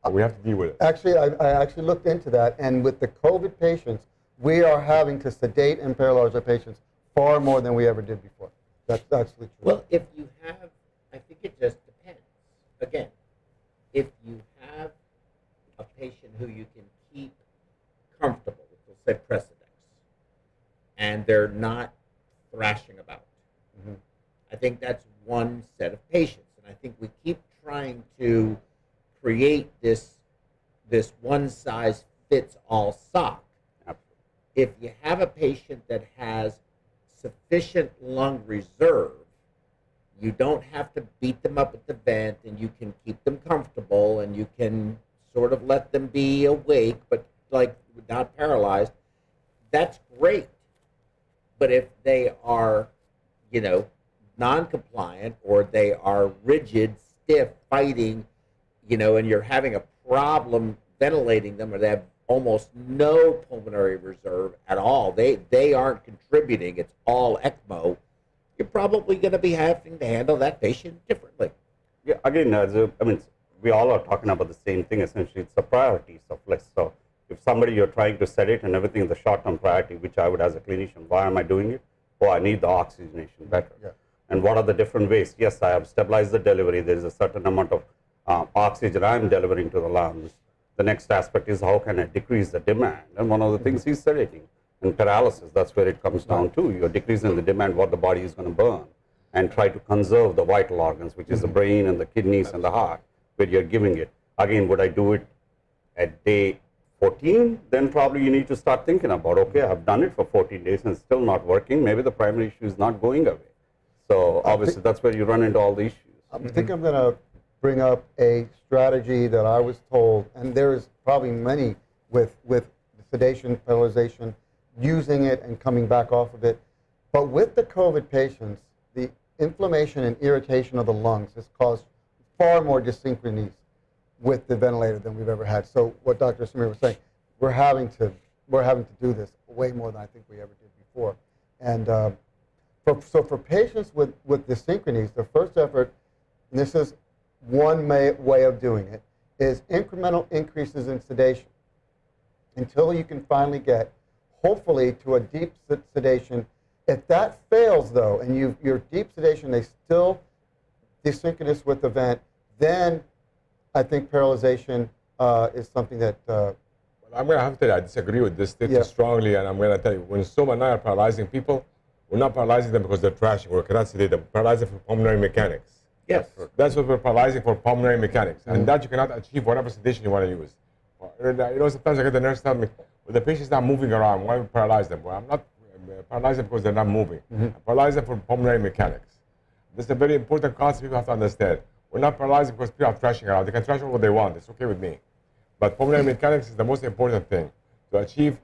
We have to deal with it. Actually, I actually looked into that, and with the COVID patients, we are having to sedate and paralyze our patients far more than we ever did before. That's absolutely true. Well, if you have, I think it just depends. Again, if you have a patient who you can keep comfortable, we'll say Precedex, and they're not thrashing about, I think that's one set of patients. And I think we keep trying to create this one-size-fits-all sock. If you have a patient that has sufficient lung reserve, you don't have to beat them up at the vent, and you can keep them comfortable, and you can sort of let them be awake, but like not paralyzed. That's great. But if they are, non-compliant, or they are rigid, stiff, fighting, and you're having a problem ventilating them, or they have almost no pulmonary reserve at all. They aren't contributing. It's all ECMO. You're probably going to be having to handle that patient differently. Yeah, again, we all are talking about the same thing. Essentially, it's the priorities of list. So if somebody you're trying to sedate and everything is the short-term priority, which I would as a clinician, why am I doing it? Oh, I need the oxygenation better. Yeah. And what are the different ways? Yes, I have stabilized the delivery. There is a certain amount of oxygen I'm delivering to the lungs. The next aspect is how can I decrease the demand? And one of the things is sedating. And paralysis, that's where it comes down to. You're decreasing the demand, what the body is going to burn, and try to conserve the vital organs, which is the brain and the kidneys and the heart, where you're giving it. Again, would I do it at day 14? Then probably you need to start thinking about, okay, I've done it for 14 days and it's still not working. Maybe the primary issue is not going away. So obviously that's where you run into all the issues. I think I'm going to bring up a strategy that I was told, and there is probably many with sedation, paralyzation, using it and coming back off of it. But with the COVID patients, the inflammation and irritation of the lungs has caused far more dyssynchronies with the ventilator than we've ever had. So what Dr. Samir was saying, we're having to do this way more than I think we ever did before. And so for patients with dyssynchronies, the first effort, and this is one way of doing it, is incremental increases in sedation until you can finally get, hopefully, to a deep sedation. If that fails, though, and you're deep sedation, they still desynchronous with the vent, then I think paralyzation is something that... Well, I'm going to have to tell you, I disagree with this statement strongly, and I'm going to tell you, when Soma and I are paralyzing people, we're not paralyzing them because they're trashing. We cannot sedate them. We're paralyzing for pulmonary mechanics. Yes. That's what we're paralyzing for, pulmonary mechanics. And that you cannot achieve whatever sedation you want to use. You know, sometimes I get the nurse tell me, well, the patient's not moving around. Why we paralyze them? Well, I'm not paralyzing them because they're not moving. I'm paralyzing them for pulmonary mechanics. This is a very important concept people have to understand. We're not paralyzing because people are trashing around. They can trash what they want. It's okay with me. But pulmonary mechanics is the most important thing. To achieve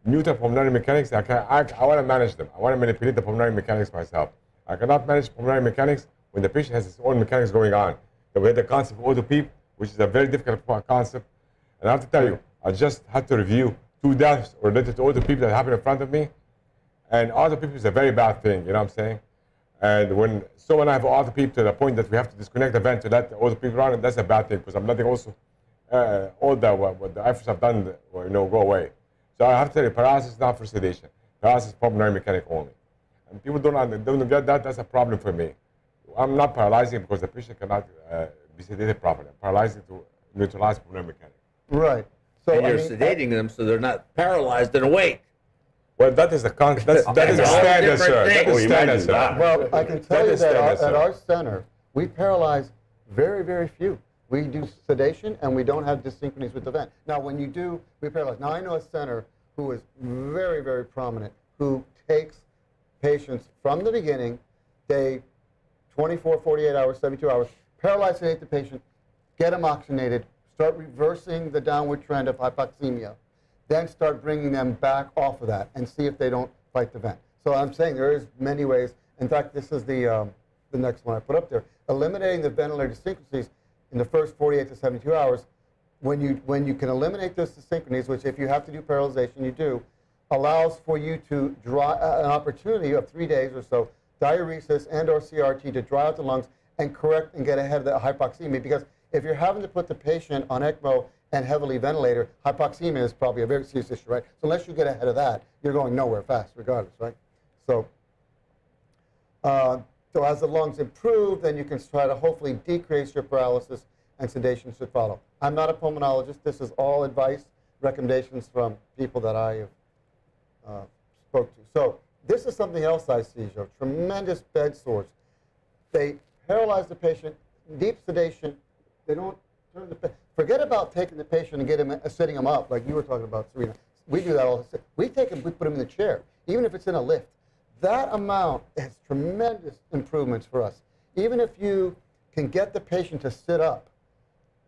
neutral pulmonary mechanics, I want to manage them. I want to manipulate the pulmonary mechanics myself. I cannot manage pulmonary mechanics when the patient has his own mechanics going on. We had the concept of auto-PEEP, which is a very difficult concept. And I have to tell you, I just had to review 2 deaths related to auto-PEEP that happened in front of me. And auto-PEEP is a very bad thing, you know what I'm saying? And when someone I have auto-PEEP to the point that we have to disconnect the vent to let the auto-PEEP run, and that's a bad thing because I'm letting also all what the efforts I've done go away. So I have to tell you, paralysis is not for sedation. Paralysis is pulmonary mechanic only. And people don't get that. That's a problem for me. I'm not paralyzing because the patient cannot be sedated properly. I'm paralyzing to neutralize pulmonary mechanic. Right. So And you're sedating them so they're not paralyzed and awake. Well, that is the that is the standard, sir. That is standard, sir. Well, I can tell you that at our center, we paralyze very, very few. We do sedation, and we don't have dysynchronies with the vent. Now, when you do, we paralyze. Now, I know a center who is very, very prominent, who takes patients from the beginning, day 24, 48 hours, 72 hours, paralyze, sedate the patient, get them oxygenated, start reversing the downward trend of hypoxemia, then start bringing them back off of that and see if they don't fight the vent. So I'm saying there is many ways. In fact, this is the next one I put up there. Eliminating the ventilator dysynchronies in the first 48 to 72 hours, when you can eliminate those dysynchronies, which if you have to do paralyzation, you do, allows for you to draw an opportunity of 3 days or so, diuresis and or CRT to dry out the lungs and correct and get ahead of the hypoxemia. Because if you're having to put the patient on ECMO and heavily ventilator, hypoxemia is probably a very serious issue, right? So unless you get ahead of that, you're going nowhere fast regardless, right? So, so as the lungs improve, then you can try to hopefully decrease your paralysis, and sedation should follow. I'm not a pulmonologist. This is all advice, recommendations from people that I have spoke to. So this is something else I see, Joe. Tremendous bed sores. They paralyze the patient, deep sedation. They don't turn the forget about taking the patient and get him sitting him up like you were talking about, Serina. We do that all the time. We take him, we put him in the chair, even if it's in a lift. That amount has tremendous improvements for us. Even if you can get the patient to sit up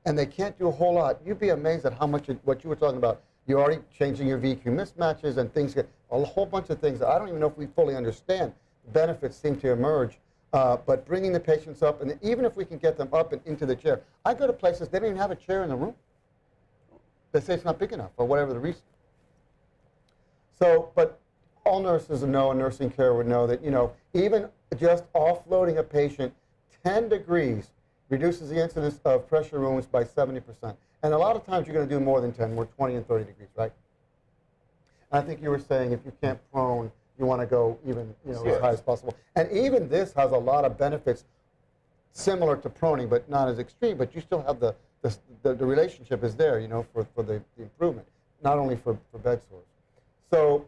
and they can't do a whole lot, you'd be amazed at how much, what you were talking about. You're already changing your VQ mismatches and things, a whole bunch of things that I don't even know if we fully understand. Benefits seem to emerge, but bringing the patients up, and even if we can get them up and into the chair. I go to places, they don't even have a chair in the room. They say it's not big enough, or whatever the reason. So, but all nurses know, and nursing care would know that, you know, even just offloading a patient 10 degrees reduces the incidence of pressure wounds by 70%. And a lot of times you're going to do more than 10, more 20 and 30 degrees, right? And I think you were saying if you can't prone, you want to go even, you know, as high as possible. And even this has a lot of benefits similar to proning, but not as extreme, but you still have the relationship is there, you know, for the improvement, not only for bed sores. So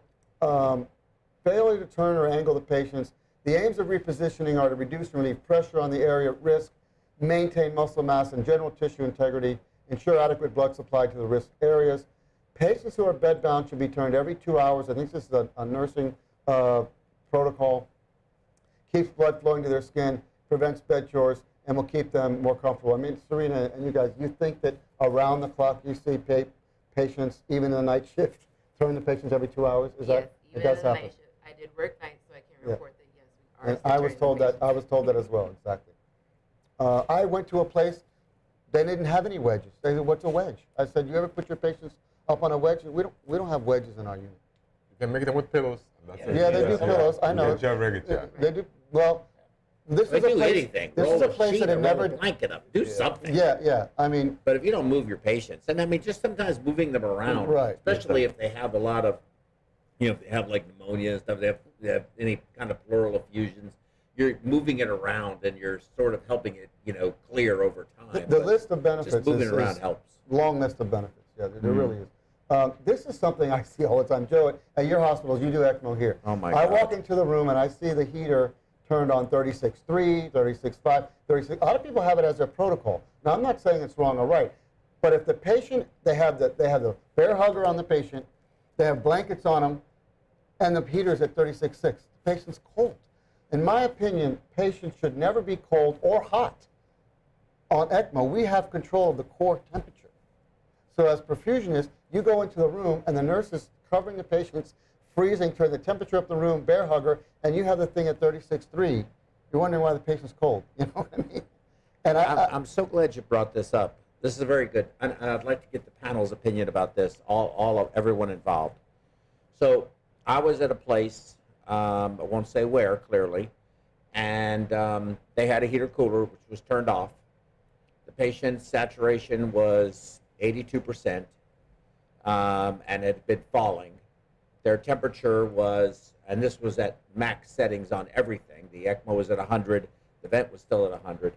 failure to turn or angle the patients. The aims of repositioning are to reduce and relieve pressure on the area at risk, maintain muscle mass and general tissue integrity, ensure adequate blood supply to the risk areas. Patients who are bedbound should be turned every 2 hours. I think this is a nursing protocol. Keeps blood flowing to their skin, prevents bed chores, and will keep them more comfortable. I mean, Serina and you guys, you think that around the clock you see patients, even in the night shift, turn the patients every 2 hours? Is Yes, that even it does in the happen? night shift. I did work nights, so I can Yeah. report that yes, we are. And still I was turning told that. patients. I was told that as well. Exactly. I went to a place. They didn't have any wedges. They said, "What's a wedge?" I said, "You ever put your patients up on a wedge?" We don't have wedges in our unit. You can make them with pillows. That's it. Yeah, they do pillows. I know. Good job, very good job. They do. Well, this They is a do place. anything. This Roll is a a place sheet that or had roll never. a blanket up. Do something. Yeah, yeah. I mean, But if you don't move your patients, and I mean, just sometimes moving them around, Right. especially if they have a lot of, you know, if they have like pneumonia and stuff, they have any kind of pleural effusions, you're moving it around and you're sort of helping it, you know, clear over time. the But list of benefits just moving is around helps. long list of benefits. Yeah, there really is. This is something I see all the time. Joe, at your hospitals, you do ECMO here. Oh, my I God. walk into the room and I see the heater turned on 36.3, 36.5, 36. A lot of people have it as their protocol. Now, I'm not saying it's wrong or right, but if the patient, they have the bear hugger on the patient, they have blankets on them, and the heater's at 36.6, the patient's cold. In my opinion, patients should never be cold or hot. On ECMO, we have control of the core temperature. So as perfusionists, you go into the room and the nurse is covering the patients, freezing, turn the temperature up the room, bear hugger, and you have the thing at 36.3. You're wondering why the patient's cold. You know what I mean? And I'm so glad you brought this up. This is very good, and I'd like to get the panel's opinion about this. All of everyone involved. So I was at a place, I won't say where clearly, and they had a heater cooler which was turned off. The patient's saturation was 82%, and it had been falling. Their temperature was, and this was at max settings on everything. The ECMO was at 100, the vent was still at 100,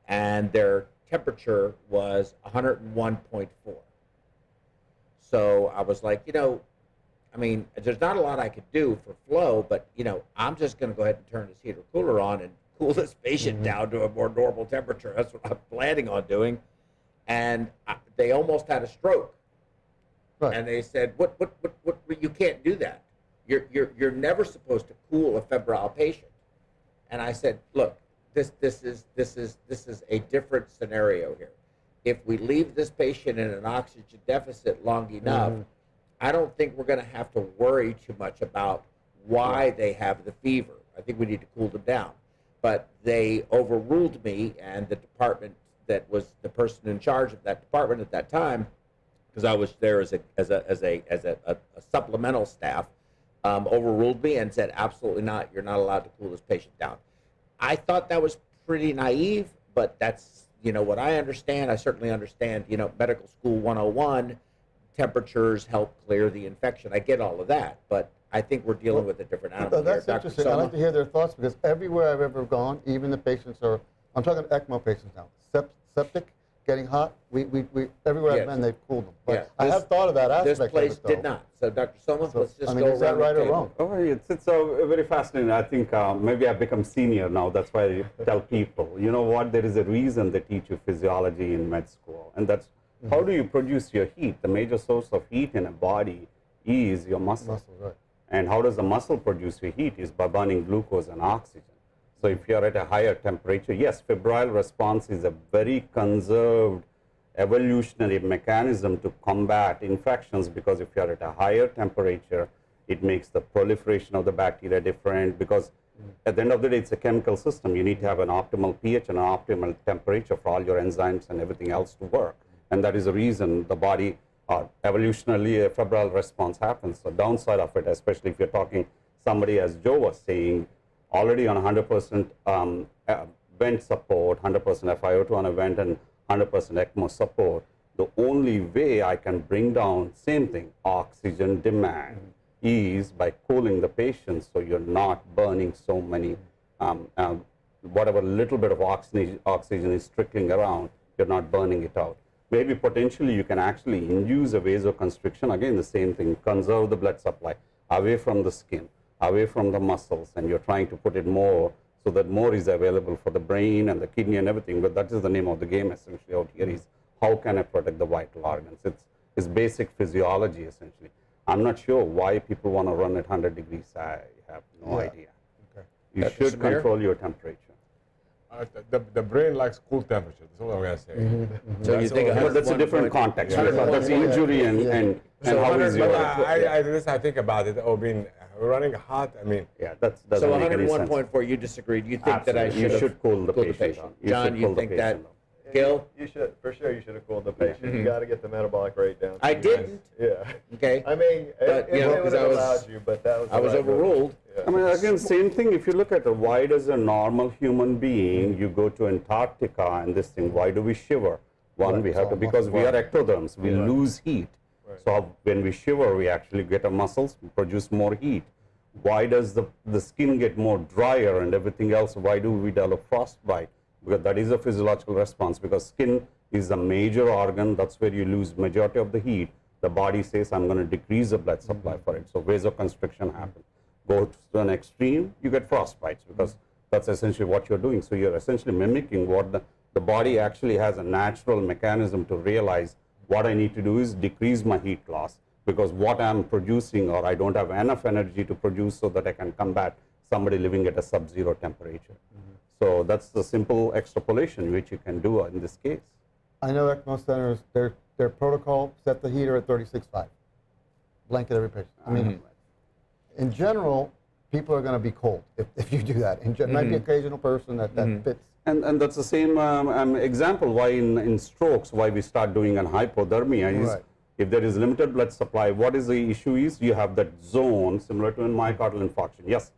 and their temperature was 101.4. So I was like, you know, I mean, there's not a lot I could do for flow, but, you know, I'm just going to go ahead and turn this heater cooler on and cool this patient down to a more normal temperature. That's what I'm planning on doing. And they almost had a stroke. Right. And they said, what, you can't do that. You're never supposed to cool a febrile patient. And I said, look, this is a different scenario here. If we leave this patient in an oxygen deficit long enough, I don't think we're going to have to worry too much about why they have the fever. I think we need to cool them down. But they overruled me and the department that was the person in charge of that department at that time, because I was there as a supplemental staff, overruled me and said, absolutely not. You're not allowed to cool this patient down. I thought that was pretty naive, but that's, you know, what I understand. I certainly understand, you know, medical school 101, temperatures help clear the infection. I get all of that, but I think we're dealing with a different animal here. That's Dr. interesting. Soma? I'd like to hear their thoughts because everywhere I've ever gone, even the patients are, I'm talking ECMO patients now, septic, getting hot, everywhere I've Yes. been, they've cooled them. But Yeah, I have thought of that aspect This place of it, though. did not. So, Dr. Soma, So, let's just I mean, go is that around right the or table. wrong? Oh, it's very fascinating. I think maybe I've become senior now. That's why I tell people, you know what, there is a reason they teach you physiology in med school. And that's how do you produce your heat? The major source of heat in a body is your muscle. Muscles, right. And how does the muscle produce your heat? Is by burning glucose and oxygen. So if you're at a higher temperature, yes, febrile response is a very conserved evolutionary mechanism to combat infections, because if you're at a higher temperature, it makes the proliferation of the bacteria different, because at the end of the day, it's a chemical system. You need to have an optimal pH and an optimal temperature for all your enzymes and everything else to work. And that is the reason the body evolutionarily a febrile response happens. So downside of it, especially if you're talking somebody, as Joe was saying, already on 100% vent support, 100% FiO2 on a vent, and 100% ECMO support, the only way I can bring down, same thing, oxygen demand, is by cooling the patient so you're not burning so many, whatever little bit of oxygen is trickling around, you're not burning it out. Maybe potentially you can actually induce a vasoconstriction, again the same thing, conserve the blood supply away from the skin, away from the muscles, and you're trying to put it more so that more is available for the brain and the kidney and everything. But that is the name of the game essentially out here, is how can I protect the vital organs? It's basic physiology essentially. I'm not sure why people want to run at 100 degrees. I have no idea. Okay. You Dr. should Samir? control your temperature. The brain likes cool temperature. That's all I'm going to say. So you think But that's a different context. Yeah. Because that's injury and So how is 100 your... I think about it. Oh, being running hot, I mean, Yeah, that doesn't So make any sense. 101.4, you disagreed. You think that I Absolutely. You should should cool the cooled patient down. You John, should you cool the think that? patient down. Gil? You should, for sure, you should have cooled the patient. You got to get the metabolic rate down. I didn't. Yeah. Okay. I mean, But, it you know, would 'cause have I was- allowed you, but that was I was the right move. overruled. Yeah. I mean, again, same thing. If you look at why does a normal human being, you go to Antarctica and this thing, why do we shiver? One, Right, we it's have to, all because we are muscle. ectotherms, we Right. lose heat. Right. So when we shiver, we actually get our muscles, produce more heat. Why does the skin get more drier and everything else? Why do we develop frostbite? Because that is a physiological response, because skin is a major organ. That's where you lose majority of the heat. The body says, I'm going to decrease the blood supply for it. So vasoconstriction happens. Go to an extreme, you get frostbites, because that's essentially what you're doing. So you're essentially mimicking what the body actually has a natural mechanism to realize what I need to do is decrease my heat loss, because what I'm producing, or I don't have enough energy to produce so that I can combat somebody living at a sub-zero temperature. So that's the simple extrapolation which you can do in this case. I know ECMO centers, their protocol, set the heater at 36.5. Blanket every patient. I mean, in general, people are going to be cold if you do that. Might be occasional person that fits. And that's the same example why in strokes, why we start doing an hypothermia is Right. if there is limited blood supply, what is the issue is you have that zone similar to a myocardial infarction. Yes,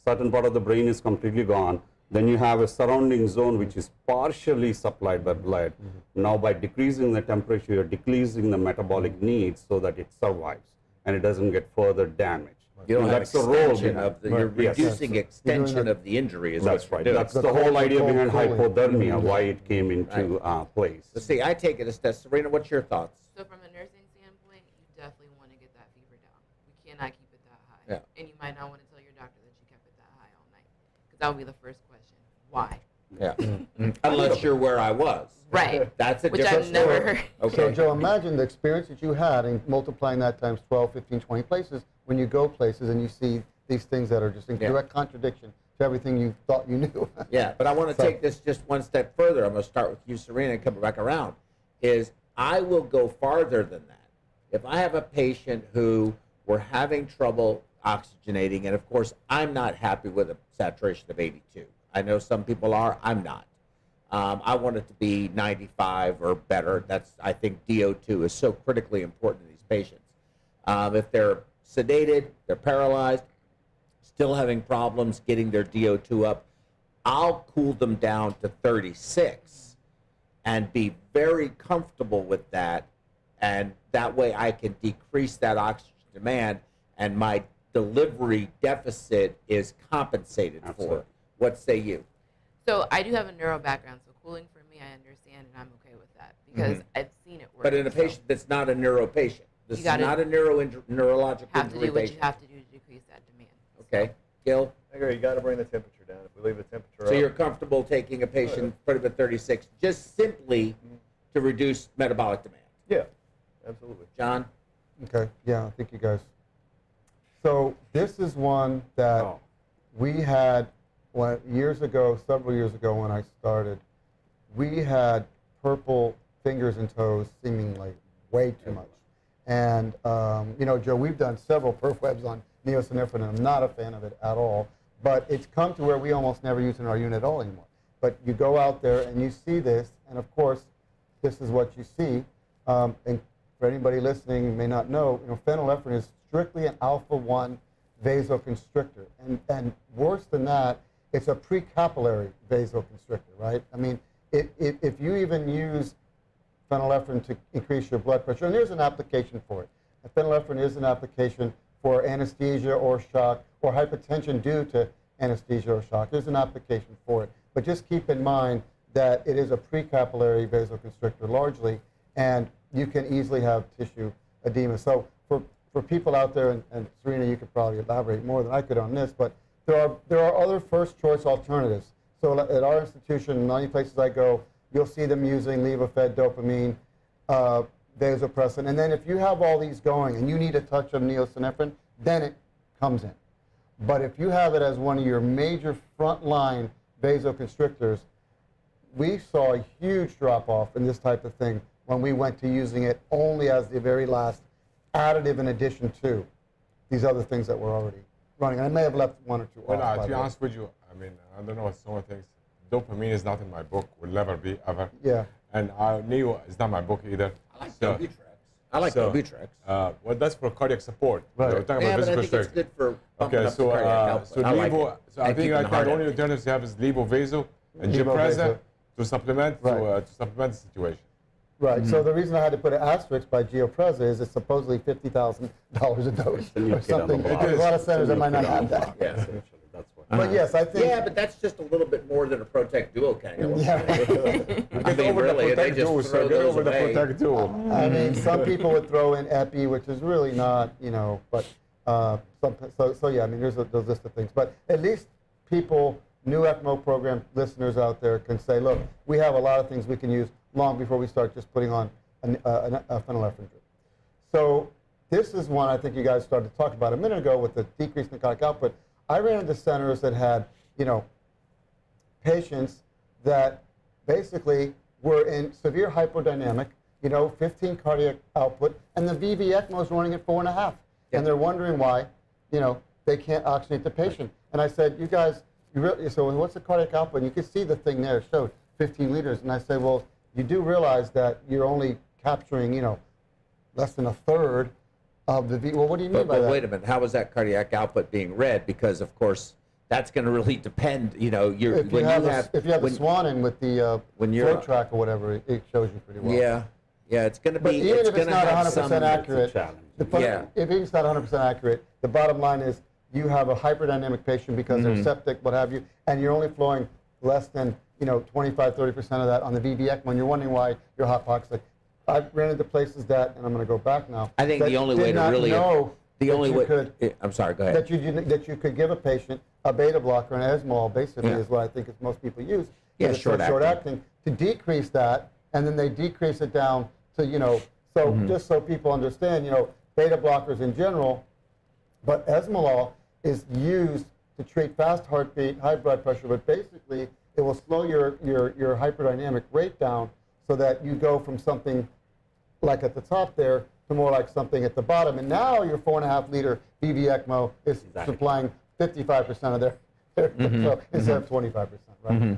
certain part of the brain is completely gone. Then you have a surrounding zone which is partially supplied by blood. Now by decreasing the temperature, you're decreasing the metabolic needs so that it survives and it doesn't get further damaged. You don't And have that's the role extension behind of the, it. you're Yes. reducing extension the- of the injury. Is That's what right. you're doing. That's the whole idea cold behind cooling. hypothermia, why it came into place. So see, I take it as that. Serena, what's your thoughts? So from a nursing standpoint, you definitely want to get that fever down. We cannot keep it that high. Yeah. And you might not want to tell your doctor that you kept it that high all night. Because that would be the first question. Why? Yeah. Unless you're where I was. Right. That's a Which different I've never story. heard. Okay. So Joe, imagine the experience that you had and multiplying that times 12, 15, 20 places when you go places and you see these things that are just in Yeah. direct contradiction to everything you thought you knew. Yeah, but I want to So- take this just one step further. I'm going to start with you, Serena, and come back around. Is I will go farther than that. If I have a patient who we're having trouble oxygenating, and of course I'm not happy with a saturation of 82. I know some people are. I'm not. I want it to be 95 or better. That's, I think DO2 is so critically important to these patients. If they're sedated, they're paralyzed, still having problems getting their DO2 up, I'll cool them down to 36 and be very comfortable with that. And that way I can decrease that oxygen demand and my delivery deficit is compensated Absolutely. for. What say you? So I do have a neuro background, so cooling for me, I understand, and I'm okay with that because I've seen it work. But in a So patient that's not a neuro patient, this You is gotta not a neurological have to injury do what patient. you have to do to decrease that demand. Okay, Gil? I agree. You got to bring the temperature down. If we leave the temperature So up, you're comfortable taking a patient, put him at 36, just simply to reduce metabolic demand. yeah, absolutely. John? Okay, yeah, I think you guys. So this is one that Oh. we had years ago, several years ago when I started, we had purple fingers and toes seemingly way too much. And, you know, Joe, we've done several perf webs on neosynephrine, and I'm not a fan of it at all. But it's come to where we almost never use it in our unit at all anymore. But you go out there and you see this, and of course, this is what you see. And for anybody listening who may not know, phenylephrine is strictly an alpha-1 vasoconstrictor. And worse than that, it's a precapillary vasoconstrictor, right? I mean, if you even use phenylephrine to increase your blood pressure, and there's an application for it. Phenylephrine is an application for anesthesia or shock or hypertension due to anesthesia or shock. There's an application for it. But just keep in mind that it is a precapillary vasoconstrictor largely, and you can easily have tissue edema. So for people out there, and Serina, you could probably elaborate more than I could on this, but there are other first choice alternatives. So at our institution, many places I go, you'll see them using levophed, dopamine, vasopressin, and then if you have all these going and you need a touch of neosynephrine, then it comes in. But if you have it as one of your major frontline vasoconstrictors, we saw a huge drop-off in this type of thing when we went to using it only as the very last additive in addition to these other things that were already running. I may have left one or two Well, off. to be honest with you, I mean, I don't know what someone thinks. Dopamine is not in my book, will never be, ever. Yeah. And Neo is not my book either. I like Wellbutrex. Well, that's for cardiac support. Right. We're talking Yeah, about but I physical think it's strength. good for bumping Okay, up the cardiac output. so I like Levo, it. so I And think keeping right the now heart the only active. alternatives you have is Levo Vaso and Levo Gipreza Vaso. to supplement Right. to supplement the situation. Right. So the reason I had to put an asterisk by Giopreza is it's supposedly $50,000 a dose the new or kid on the something. block. There's a lot of It's the centers that new might not kid on have the that. block, Yeah. essentially, that's what. But yes, I think. Yeah, but that's just a little bit more than a Protect Duo cannula. Yeah. I mean, really, they just throw Get those over the away. Protect Duo. I mean, some people would throw in epi, which is really not, but so yeah, I mean, there's a list of things. But at least people, new ECMO program listeners out there can say, look, we have a lot of things we can use long before we start just putting on a phenylephrine drip. So this is one I think you guys started to talk about a minute ago with the decreased narcotic output. I ran into centers that had, patients that basically were in severe hypodynamic, 15 cardiac output, and the VV ECMO is running at 4.5. And they're wondering why, they can't oxygenate the patient. And I said, you guys, so what's the cardiac output? And you can see the thing there showed 15 liters. And I said, well, you do realize that you're only capturing, less than a third of the V. Well, what do you mean by But that? wait a minute, how is that cardiac output being read? Because of course, that's going to really depend. If you have the Swan in with the when flow you're- track or whatever, it shows you pretty well. Yeah, it's going to be. But even if it's gonna not have 100% some- accurate, challenge. if it's not 100% accurate, the bottom line is you have a hyperdynamic patient because they're septic, what have you, and you're only flowing less than 25, 30% of that on the VV ECMO, and you're wondering why you're hypoxic. I've ran into places that, and I'm going to go back now. I think that the only did way to not really know the that only you way. could, I'm sorry. Go ahead. that you could give a patient a beta blocker, an esmol, basically, Yeah. is what I think is most people use. Yeah, because it's so short acting to decrease that, and then they decrease it down to so just so people understand, beta blockers in general, but esmolol is used to treat fast heartbeat, high blood pressure, but basically it will slow your hyperdynamic rate down so that you go from something like at the top there to more like something at the bottom. And now your 4.5 liter VV ECMO is supplying 55% of their so instead of 25%, right?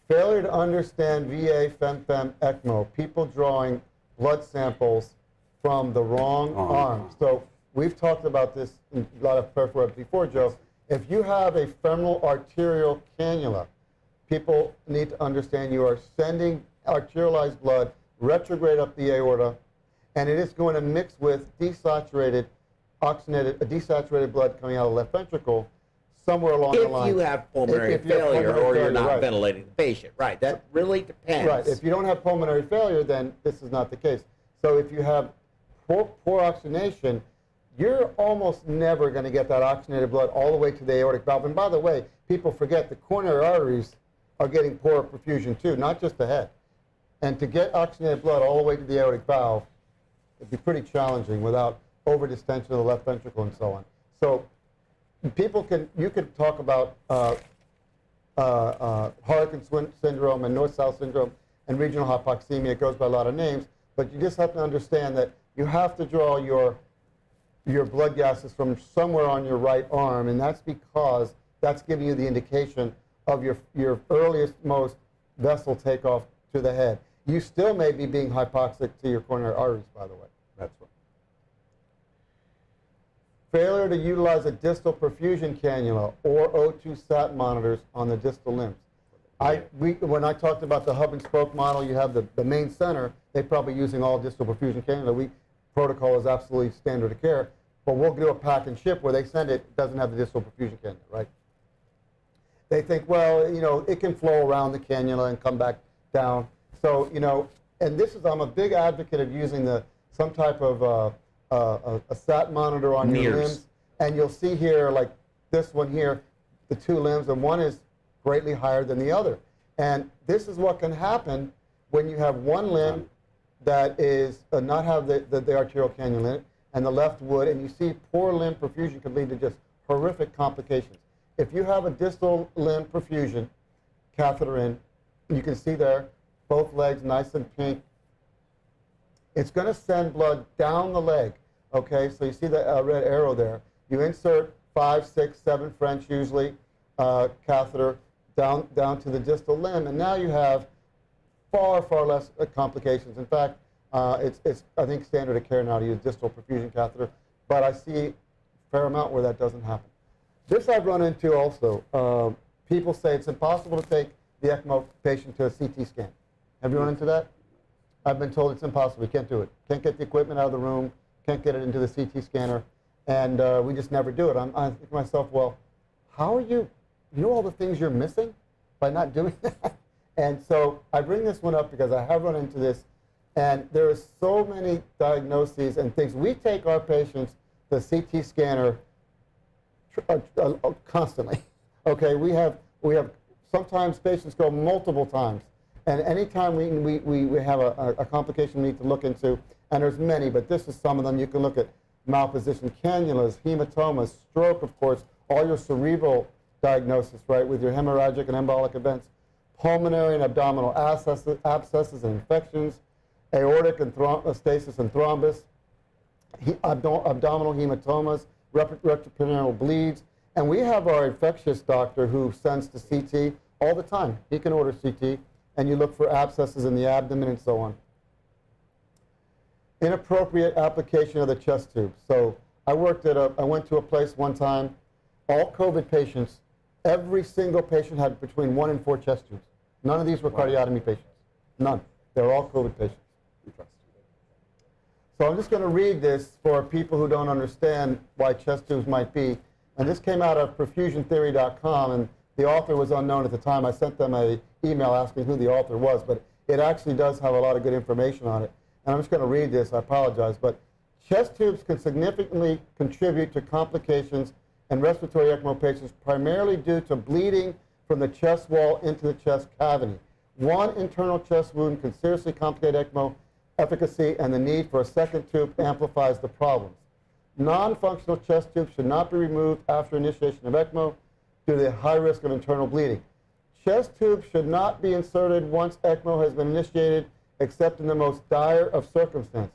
Failure to understand VA, FEMFEM, ECMO, people drawing blood samples from the wrong arm. So we've talked about this in a lot of peripheral before, Joe. If you have a femoral arterial cannula, people need to understand you are sending arterialized blood retrograde up the aorta, and it is going to mix with desaturated blood coming out of the left ventricle somewhere along the line. If you have pulmonary If you have failure pulmonary or you're failure, not right. ventilating the patient, right? That really depends. Right. If you don't have pulmonary failure, then this is not the case. So if you have poor oxygenation, you're almost never going to get that oxygenated blood all the way to the aortic valve. And by the way, people forget the coronary arteries are getting poor perfusion too, not just the head. And to get oxygenated blood all the way to the aortic valve would be pretty challenging without overdistension of the left ventricle and so on. So you could talk about Harlequin syndrome and north-south syndrome and regional hypoxemia. It goes by a lot of names, but you just have to understand that you have to draw your blood gases from somewhere on your right arm, and that's because that's giving you the indication of your earliest, most vessel takeoff to the head. you still may be being hypoxic to your coronary arteries, by the way. That's right. Failure to utilize a distal perfusion cannula or O2 sat monitors on the distal limbs. When I talked about the hub and spoke model, you have the main center, they're probably using all distal perfusion cannula. Protocol is absolutely standard of care, but we'll do a pack and ship where they send it doesn't have the distal perfusion cannula, right? They think, well, it can flow around the cannula and come back down. So, and I'm a big advocate of using some type of a sat monitor on your limbs, and you'll see here, like this one here, the two limbs, and one is greatly higher than the other. And this is what can happen when you have one limb that is not have the arterial cannula in it, and the left would, and you see poor limb perfusion can lead to just horrific complications. If you have a distal limb perfusion catheter in, you can see there, both legs nice and pink, it's going to send blood down the leg. Okay, so you see the red arrow there. You insert 5, 6, 7 French usually catheter down to the distal limb, and now you have far less complications. In fact, it's I think standard of care now to use distal perfusion catheter, but I see a fair amount where that doesn't happen. This I've run into also. People say it's impossible to take the ECMO patient to a CT scan. Have you run into that? I've been told it's impossible. We can't do it. Can't get the equipment out of the room. Can't get it into the CT scanner, and we just never do it. I think to myself, well, how are you know all the things you're missing by not doing that? And so I bring this one up because I have run into this, and there are so many diagnoses and things. We take our patients to the CT scanner constantly. Okay, we have sometimes patients go multiple times, and anytime we have a complication we need to look into. And there's many, but this is some of them. You can look at malpositioned cannulas, hematomas, stroke, of course, all your cerebral diagnosis, right, with your hemorrhagic and embolic events, pulmonary and abdominal abscesses and infections, aortic and stasis and thrombus, abdominal hematomas, retroperitoneal bleeds. And we have our infectious doctor who sends to CT all the time. He can order CT, and you look for abscesses in the abdomen and so on. Inappropriate application of the chest tube. So I went to a place one time, all COVID patients, every single patient had between 1 and 4 chest tubes. None of these were cardiotomy patients. None. They were all COVID patients. So I'm just going to read this for people who don't understand why chest tubes might be. And this came out of perfusiontheory.com, and the author was unknown at the time. I sent them an email asking who the author was, but it actually does have a lot of good information on it. And I'm just going to read this, I apologize, but chest tubes can significantly contribute to complications in respiratory ECMO patients, primarily due to bleeding from the chest wall into the chest cavity. One internal chest wound can seriously complicate ECMO efficacy, and the need for a second tube amplifies the problems. Non-functional chest tubes should not be removed after initiation of ECMO due to the high risk of internal bleeding. Chest tubes should not be inserted once ECMO has been initiated, except in the most dire of circumstances.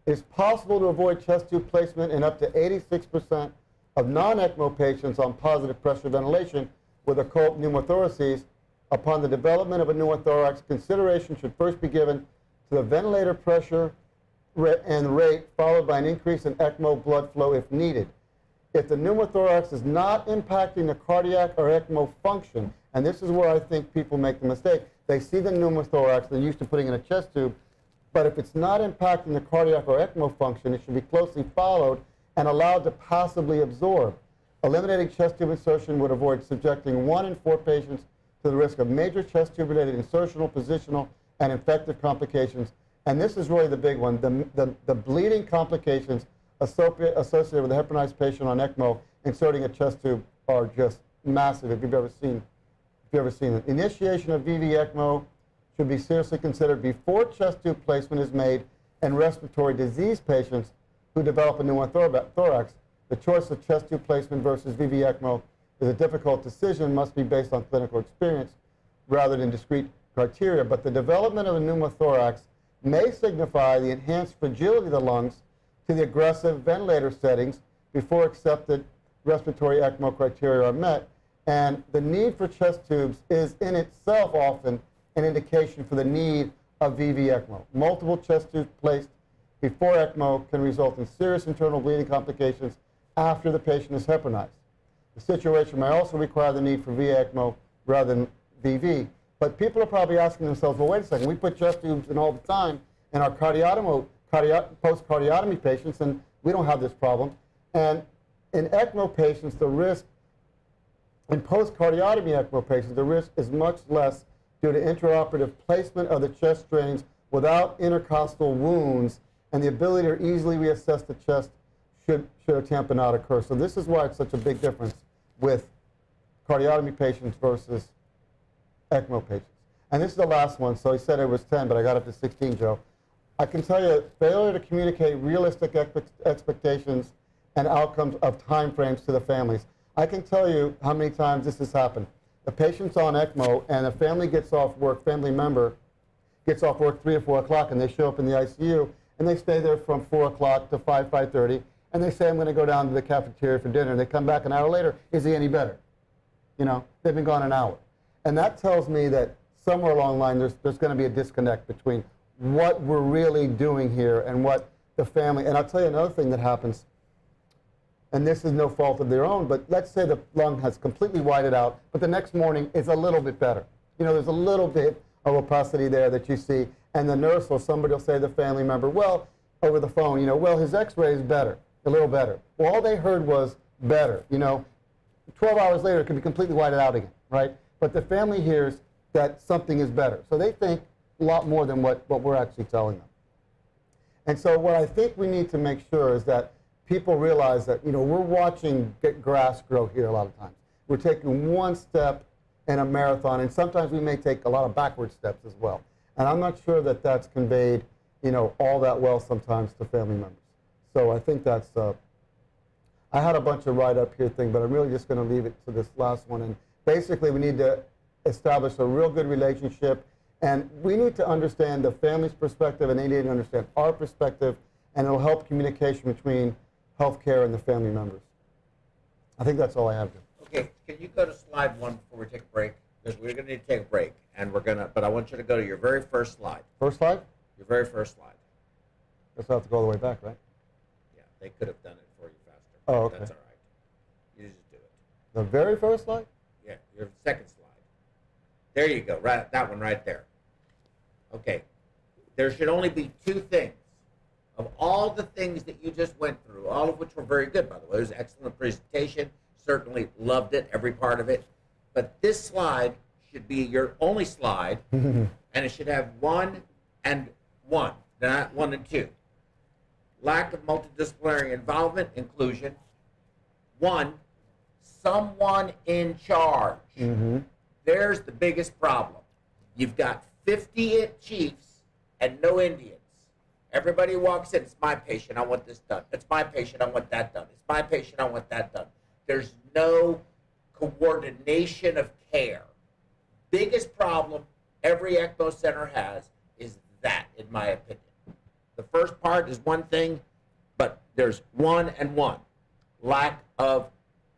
It is possible to avoid chest tube placement in up to 86% of non-ECMO patients on positive pressure ventilation with occult pneumothoraces. Upon the development of a pneumothorax, consideration should first be given to the ventilator pressure and rate, followed by an increase in ECMO blood flow if needed. If the pneumothorax is not impacting the cardiac or ECMO function, and this is where I think people make the mistake, they see the pneumothorax, they're used to putting in a chest tube, but if it's not impacting the cardiac or ECMO function, it should be closely followed and allowed to passively absorb. Eliminating chest tube insertion would avoid subjecting 1 in 4 patients to the risk of major chest tube-related insertional, positional, and infective complications. And this is really the big one. The bleeding complications associated with a heparinized patient on ECMO inserting a chest tube are just massive, if you've ever seen it. Initiation of VV ECMO should be seriously considered before chest tube placement is made in respiratory disease patients who develop a pneumothorax. The choice of chest tube placement versus VV ECMO is a difficult decision, must be based on clinical experience rather than discrete criteria. But the development of a pneumothorax may signify the enhanced fragility of the lungs to the aggressive ventilator settings before accepted respiratory ECMO criteria are met. And the need for chest tubes is in itself often an indication for the need of VV ECMO. Multiple chest tubes placed before ECMO can result in serious internal bleeding complications after the patient is heparinized. The situation may also require the need for VA ECMO rather than VV. But people are probably asking themselves, well, wait a second, we put chest tubes in all the time in our post-cardiotomy patients, and we don't have this problem. And in ECMO patients, the risk, in post-cardiotomy ECMO patients, the risk is much less due to intraoperative placement of the chest drains without intercostal wounds and the ability to easily reassess the chest should a tamponade occur. So this is why it's such a big difference with cardiotomy patients versus ECMO patients. And this is the last one. So he said it was 10, but I got up to 16, Joe. I can tell you, failure to communicate realistic expectations and outcomes of time frames to the families. I can tell you how many times this has happened. The patient's on ECMO and a family gets off work, family member gets off work 3 or 4 o'clock, and they show up in the ICU and they stay there from 4 o'clock to 5:30, and they say, I'm going to go down to the cafeteria for dinner. And they come back an hour later. Is he any better? You know, they've been gone an hour. And that tells me that somewhere along the line there's going to be a disconnect between what we're really doing here and what the family, and I'll tell you another thing that happens, and this is no fault of their own, but let's say the lung has completely whited out, but the next morning it's a little bit better. You know, there's a little bit of opacity there that you see, and the nurse or somebody will say to the family member, well, over the phone, you know, well, his x-ray is better, a little better. Well, all they heard was better. You know, 12 hours later it can be completely whited out again, right? But the family hears that something is better. So they think a lot more than what we're actually telling them. And so what I think we need to make sure is that people realize that, you know, we're watching grass grow here a lot of times. We're taking one step in a marathon, and sometimes we may take a lot of backward steps as well. And I'm not sure that that's conveyed, you know, all that well sometimes to family members. So I think that's, I had a bunch of write-up here thing, but I'm really just going to leave it to this last one. And basically, we need to establish a real good relationship, and we need to understand the family's perspective, and they need to understand our perspective, and it'll help communication between healthcare and the family members. I think that's all I have, Jim. Okay, can you go to slide 1 before we take a break? Because we're going to need to take a break, and but I want you to go to your very first slide. First slide? Your very first slide. Guess I'll have to go all the way back, right? Yeah, they could have done it for you faster. Oh, okay. That's all right. You just do it. The very first slide? Yeah, your second slide. There you go, right, that one right there. Okay, there should only be 2 things. Of all the things that you just went through, all of which were very good, by the way. It was an excellent presentation. Certainly loved it, every part of it. But this slide should be your only slide, and it should have 1 and 1, not 1 and 2. Lack of multidisciplinary involvement, inclusion. 1, someone in charge. Mm-hmm. There's the biggest problem. You've got 50 chiefs and no Indians. Everybody walks in, it's my patient, I want this done. It's my patient, I want that done. It's my patient, I want that done. There's no coordination of care. Biggest problem every ECMO center has is that, in my opinion. The first part is one thing, but there's 1 and 1. Lack of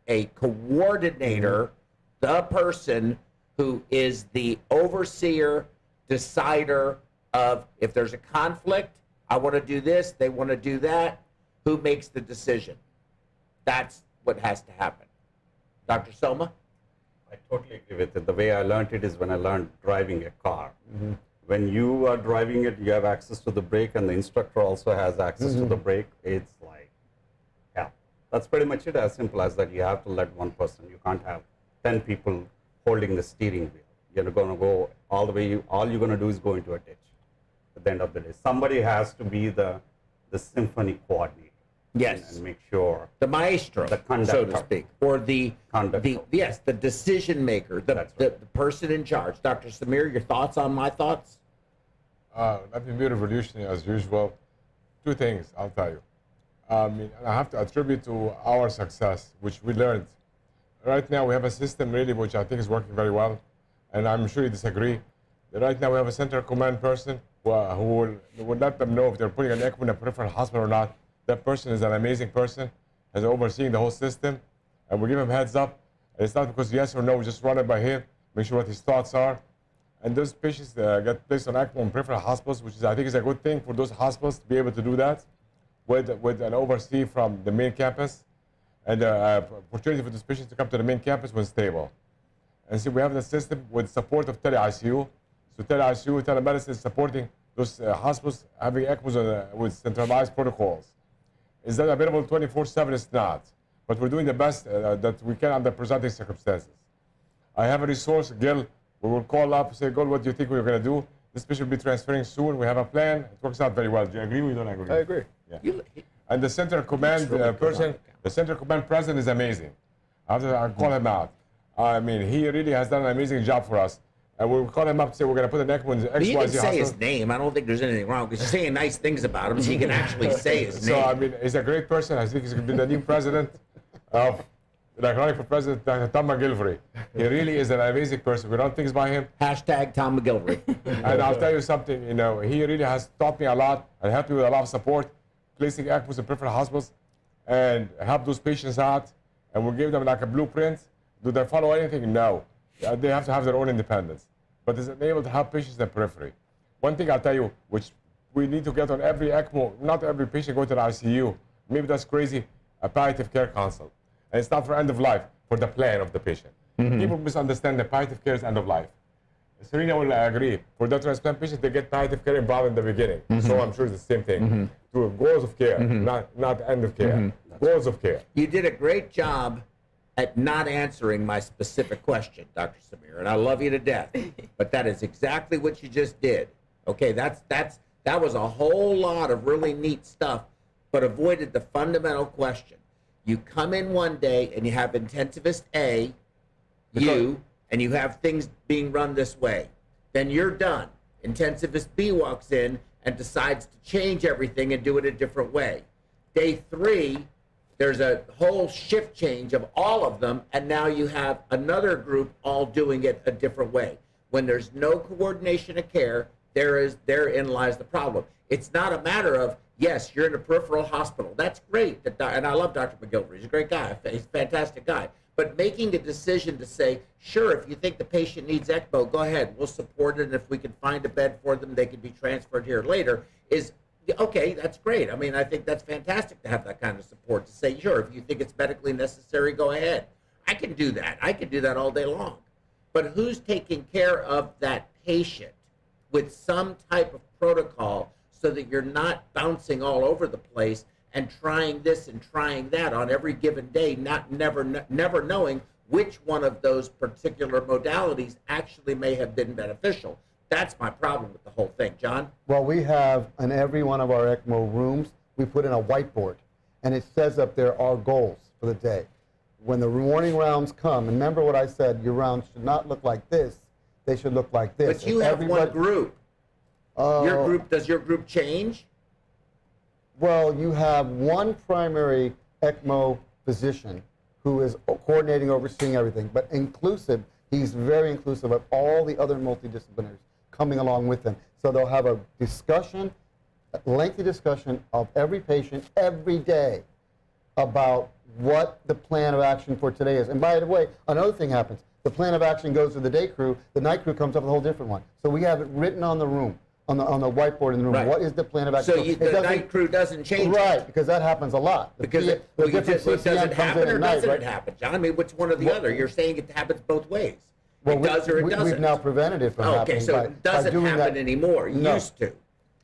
a coordinator, the person who is the overseer, decider of if there's a conflict, I want to do this, they want to do that, who makes the decision? That's what has to happen. Dr. Soma? I totally agree with it. The way I learned it is when I learned driving a car. Mm-hmm. When you are driving it, you have access to the brake, and the instructor also has access to the brake. It's like, yeah, that's pretty much it, as simple as that. You have to let one person. You can't have 10 people holding the steering wheel. You're going to go all the way, all you're going to do is go into a ditch at the end of the day. Somebody has to be the symphony coordinator. Yes. And make sure. The maestro, the conductor, so to speak. Or the decision maker, the person in charge. Dr. Samir, your thoughts on my thoughts? Nothing be revolutionary as usual. 2 things, I'll tell you. I have to attribute to our success, which we learned. Right now we have a system really which I think is working very well, and I'm sure you disagree. Right now we have a central command person who will let them know if they're putting an ECMO in a peripheral hospital or not. That person is an amazing person, has overseeing the whole system, and we give him heads up. And it's not because yes or no, we just run it by him, make sure what his thoughts are. and those patients get placed on ECMO in peripheral hospitals, which is, I think, is a good thing for those hospitals to be able to do that with an oversee from the main campus, and opportunity for those patients to come to the main campus when stable. And so we have the system with support of tele-ICU. So tele-ICU, telemedicine is supporting those hospitals having ECMOs with centralized protocols. Is that available 24/7? It's not. But we're doing the best that we can under presenting circumstances. I have a resource, Gil. We will call up, say, Gil, what do you think we're going to do? This patient will be transferring soon. We have a plan. It works out very well. Do you agree or you don't agree? I agree. Yeah. And the center command person, the center command president is amazing. I'll call him out. I mean, he really has done an amazing job for us. And we'll call him up and say, we're going to put an ECMO in the XYZ But you can say hospital. his name. I don't think there's anything wrong because you're saying nice things about him, so you can actually say his So, name. I mean, he's a great person. I think he's going to be the new president of, like running for president, Tom McGilvery. He really is an amazing person. We run things by him. Hashtag Tom McGilvery. And I'll tell you something, you know, he really has taught me a lot and helped me with a lot of support, placing ECMOs in peripheral hospitals and help those patients out. And we'll give them like a blueprint. Do they follow anything? No. They have to have their own independence. But is able to help patients in the periphery. One thing I'll tell you, which we need to get on every ECMO, not every patient go to the ICU. Maybe that's crazy, a palliative care consult. And it's not for end of life, for the plan of the patient. People misunderstand that palliative care is end of life. Serina will agree. For the transplant patients, they get palliative care involved in the beginning. So I'm sure it's the same thing. To goals of care, not end of care. Goals of care. You did a great job at not answering my specific question, Dr. Samir, and I love you to death. But that is exactly what you just did. Okay, that was a whole lot of really neat stuff, but avoided the fundamental question. You come in one day and you have intensivist A, and you have things being run this way. Then you're done. Intensivist B walks in and decides to change everything and do it a different way. Day 3, there's a whole shift change of all of them, and now you have another group all doing it a different way. When there's no coordination of care, therein lies the problem. It's not a matter of, yes, you're in a peripheral hospital. That's great, and I love Dr. McGilvery. He's a great guy. He's a fantastic guy. But making a decision to say, sure, if you think the patient needs ECMO, go ahead. We'll support it, and if we can find a bed for them, they can be transferred here later, is okay, that's great. I mean, I think that's fantastic to have that kind of support to say, sure, if you think it's medically necessary, go ahead. I can do that. I can do that all day long. But who's taking care of that patient with some type of protocol so that you're not bouncing all over the place and trying this and trying that on every given day, never knowing which one of those particular modalities actually may have been beneficial? That's my problem with the whole thing. John? Well, we have in every one of our ECMO rooms, we put in a whiteboard, and it says up there our goals for the day. When the morning rounds come, and remember what I said, your rounds should not look like this, they should look like this. But you have one group. Does your group change? Well, you have one primary ECMO physician who is coordinating, overseeing everything, but inclusive. He's very inclusive of all the other multidisciplinaries coming along with them. So they'll have a discussion, a lengthy discussion of every patient every day about what the plan of action for today is. And by the way, another thing happens. The plan of action goes to the day crew. The night crew comes up with a whole different one. So we have it written on the room, on the whiteboard in the room. Right. What is the plan of action? So the night crew doesn't change Right, it. because that happens a lot. Because does it happen or doesn't it happen, John? I mean, which one or the other? You're saying it happens both ways. Well, it does or it doesn't. We've now prevented it from happening. Okay, so it doesn't happen anymore. It used to.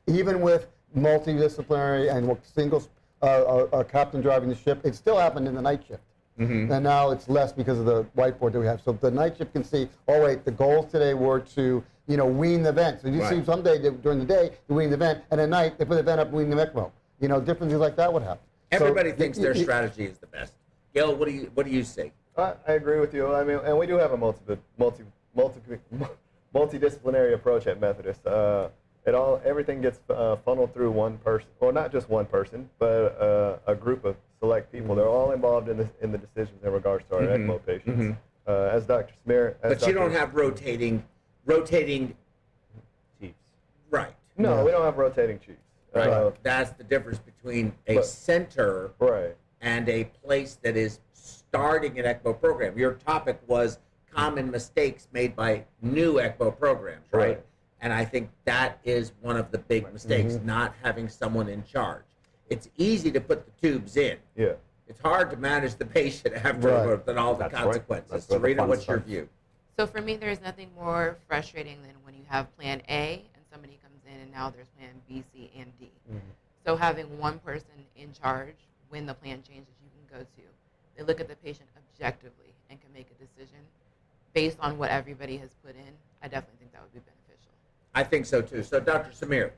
Even with multidisciplinary and single captain driving the ship, it still happened in the night shift. And now it's less because of the whiteboard that we have. So the night shift can see, oh wait, the goals today were to, wean the vent. So you see someday during the day, you wean the vent, and at night, they put the vent up, wean the ECMO. Different things like that would happen. Everybody thinks their strategy is the best. Gil, what do you see? I agree with you. I mean, and we do have a multidisciplinary approach at Methodist. Everything gets funneled through one person, or not just one person, but a group of select people. They're all involved in the decisions in regards to our ECMO patients. As Dr. Samir, but you don't have rotating chiefs. Right. No, we don't have rotating chiefs. Right. That's the difference between a center and a place that is starting an ECMO program. Your topic was common mistakes made by new ECMO programs, right? Right. And I think that is one of the big mistakes, not having someone in charge. It's easy to put the tubes in. Yeah. It's hard to manage the patient afterwards and all the That's right. consequences. That's where the Serina, fun what's your starts. view? So for me, there's nothing more frustrating than when you have plan A and somebody comes in and now there's plan B, C, and D. So having one person in charge when the plan changes you can go to, they look at the patient objectively and can make a decision based on what everybody has put in. I definitely think that would be beneficial. I think so too. So Dr. Samir.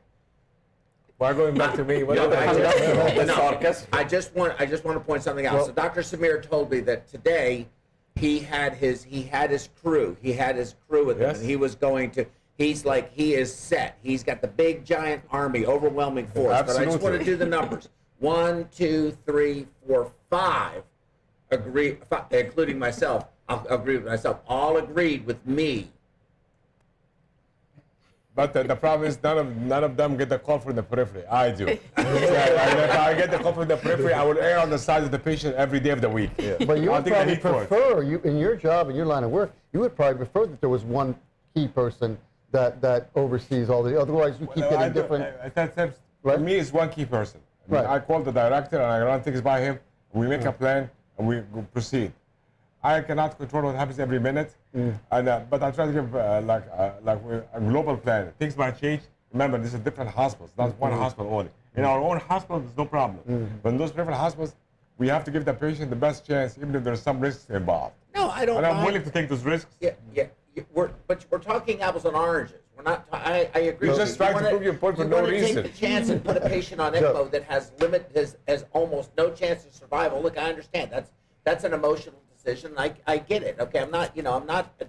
Why going back to me? What No, did I do? I just want to point something out. So Dr. Samir told me that today he had his crew. He had his crew with him, Yes. and he was going to. He's like, he is set. He's got the big giant army, overwhelming force. But I just want to Absolutely. do the numbers. 1, 2, 3, 4, 5 agree, including myself. I'll agree with myself. All agreed with me. But the problem is none of them get the call from the periphery. I do. And if I get the call from the periphery, I will err on the side of the patient every day of the week. But you I'll would take the probably heat for it. prefer, in your job, in your line of work, you would probably prefer that there was one key person that oversees all the, otherwise you keep getting different. For Right. me, it's one key person. I mean, Right. I call the director and I run things by him. We make a plan and we proceed. I cannot control what happens every minute, but I try to give a global plan. Things might change. Remember, this is different hospitals, not one hospital only. In our own hospital, there's no problem. But in those different hospitals, we have to give the patient the best chance, even if there's some risks involved. No, I don't. And I'm mind. willing to take those risks. Yeah. But we're talking apples and oranges. We're not. I agree. You're with just you. trying to prove your point for no reason. Take the chance and put a patient on ECMO that has almost no chance of survival. Look, I understand. That's an emotional decision. I get it. Okay, I'm not.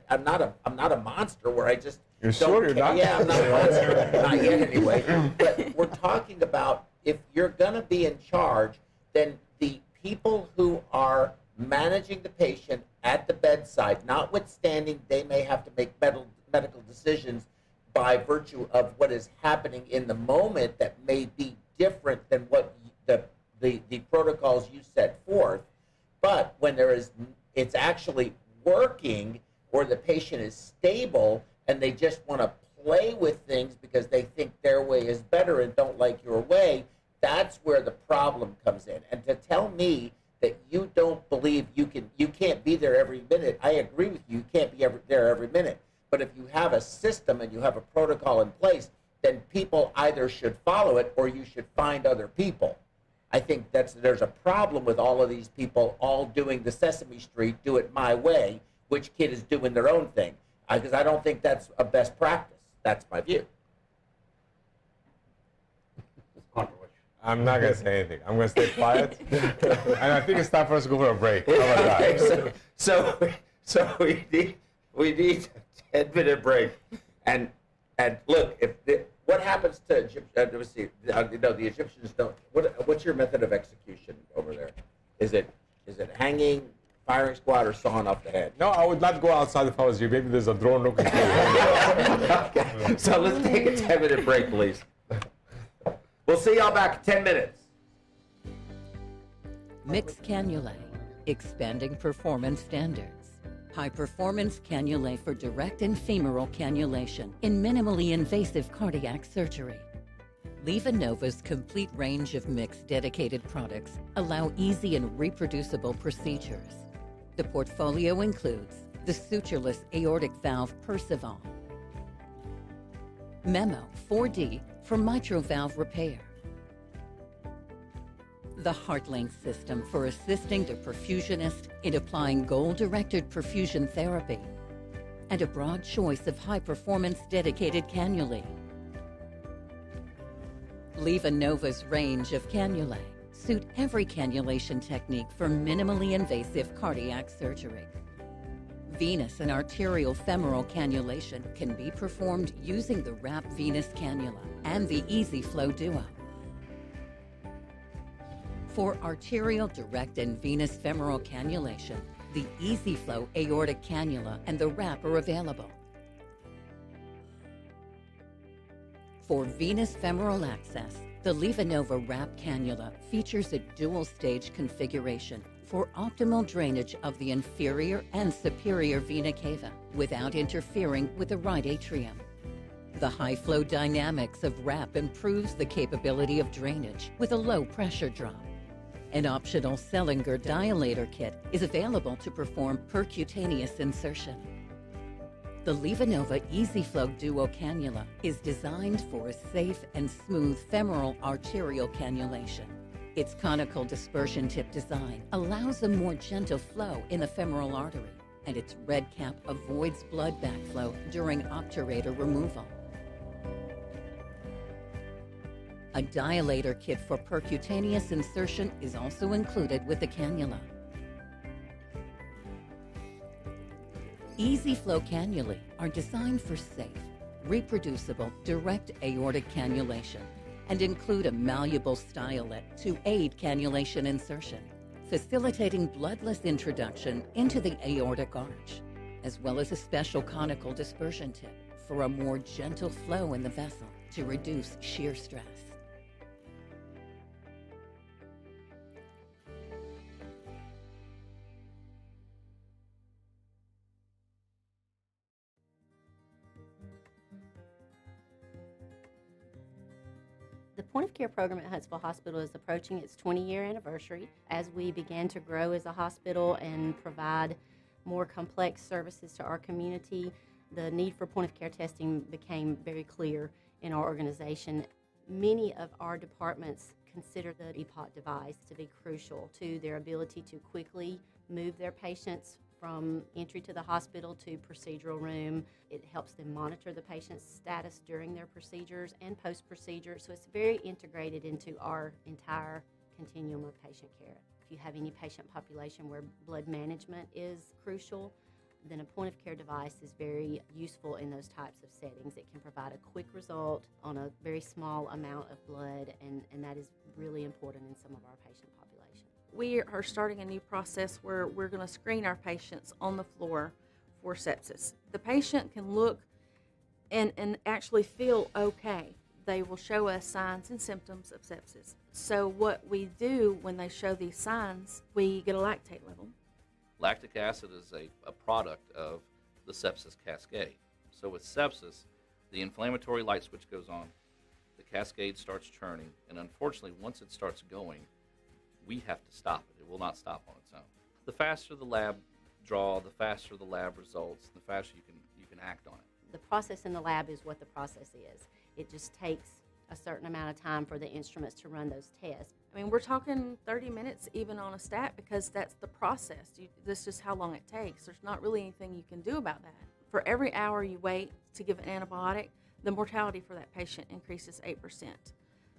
I'm not a monster where I just. You're don't sure you're care. not? Yeah, I'm not a monster. Not yet, anyway. But we're talking about if you're gonna be in charge, then the people who are managing the patient at the bedside, notwithstanding they may have to make medical decisions by virtue of what is happening in the moment that may be different than what the protocols you set forth. But when it's actually working or the patient is stable and they just want to play with things because they think their way is better and don't like your way, that's where the problem comes in. And to tell me that you don't believe you can't be there every minute, I agree with you. You can't be there every minute. But if you have a system and you have a protocol in place, then people either should follow it or you should find other people. I think there's a problem with all of these people all doing the Sesame Street, do it my way, which kid is doing their own thing. Because I don't think that's a best practice. That's my view. I'm not going to say anything. I'm going to stay quiet. And I think it's time for us to go for a break. How about that? Okay, so we need a 10-minute break. And look, what happens to Egyptians? Let's see. The Egyptians don't. What's your method of execution over there? Is it hanging, firing squad, or sawing off the head? No, I would not go outside if I was you. Maybe there's a drone looking for you. Okay. So let's take a 10-minute break, please. We'll see y'all back in 10 minutes. Mixed cannulae, expanding performance standards. High performance cannulae for direct and femoral cannulation in minimally invasive cardiac surgery. LivaNova's complete range of mixed dedicated products allow easy and reproducible procedures. The portfolio includes the sutureless aortic valve Perceval, Memo 4D for mitral valve repair, the HeartLink system for assisting the perfusionist in applying goal-directed perfusion therapy, and a broad choice of high-performance dedicated cannulae. LivaNova's range of cannulae suit every cannulation technique for minimally invasive cardiac surgery. Venous and arterial femoral cannulation can be performed using the WRAP venous cannula and the EasyFlow Duo. For arterial direct and venous femoral cannulation, the EasyFlow aortic cannula and the WRAP are available. For venous femoral access, the LivaNova WRAP cannula features a dual-stage configuration for optimal drainage of the inferior and superior vena cava without interfering with the right atrium. The high flow dynamics of WRAP improves the capability of drainage with a low pressure drop. An optional Sellinger dilator kit is available to perform percutaneous insertion. The LivaNova EasyFlow Duo Cannula is designed for a safe and smooth femoral arterial cannulation. Its conical dispersion tip design allows a more gentle flow in the femoral artery, and its red cap avoids blood backflow during obturator removal. A dilator kit for percutaneous insertion is also included with the cannula. EasyFlow cannulae are designed for safe, reproducible, direct aortic cannulation and include a malleable stylet to aid cannulation insertion, facilitating bloodless introduction into the aortic arch, as well as a special conical dispersion tip for a more gentle flow in the vessel to reduce shear stress. The point of care program at Huntsville Hospital is approaching its 20-year anniversary. As we began to grow as a hospital and provide more complex services to our community, the need for point of care testing became very clear in our organization. Many of our departments consider the EPOC device to be crucial to their ability to quickly move their patients from entry to the hospital to procedural room. It helps them monitor the patient's status during their procedures and post-procedure, so it's very integrated into our entire continuum of patient care. If you have any patient population where blood management is crucial, then a point of care device is very useful in those types of settings. It can provide a quick result on a very small amount of blood, and that is really important in some of our patient populations. We are starting a new process where we're going to screen our patients on the floor for sepsis. The patient can look and actually feel okay. They will show us signs and symptoms of sepsis. So what we do when they show these signs, we get a lactate level. Lactic acid is a product of the sepsis cascade. So with sepsis, the inflammatory light switch goes on, the cascade starts churning, and unfortunately, once it starts going, we have to stop it. It will not stop on its own. The faster the lab draw, the faster the lab results, the faster you can act on it. The process in the lab is what the process is. It just takes a certain amount of time for the instruments to run those tests. I mean, we're talking 30 minutes even on a stat because that's the process. That's just how long it takes. There's not really anything you can do about that. For every hour you wait to give an antibiotic, the mortality for that patient increases 8%.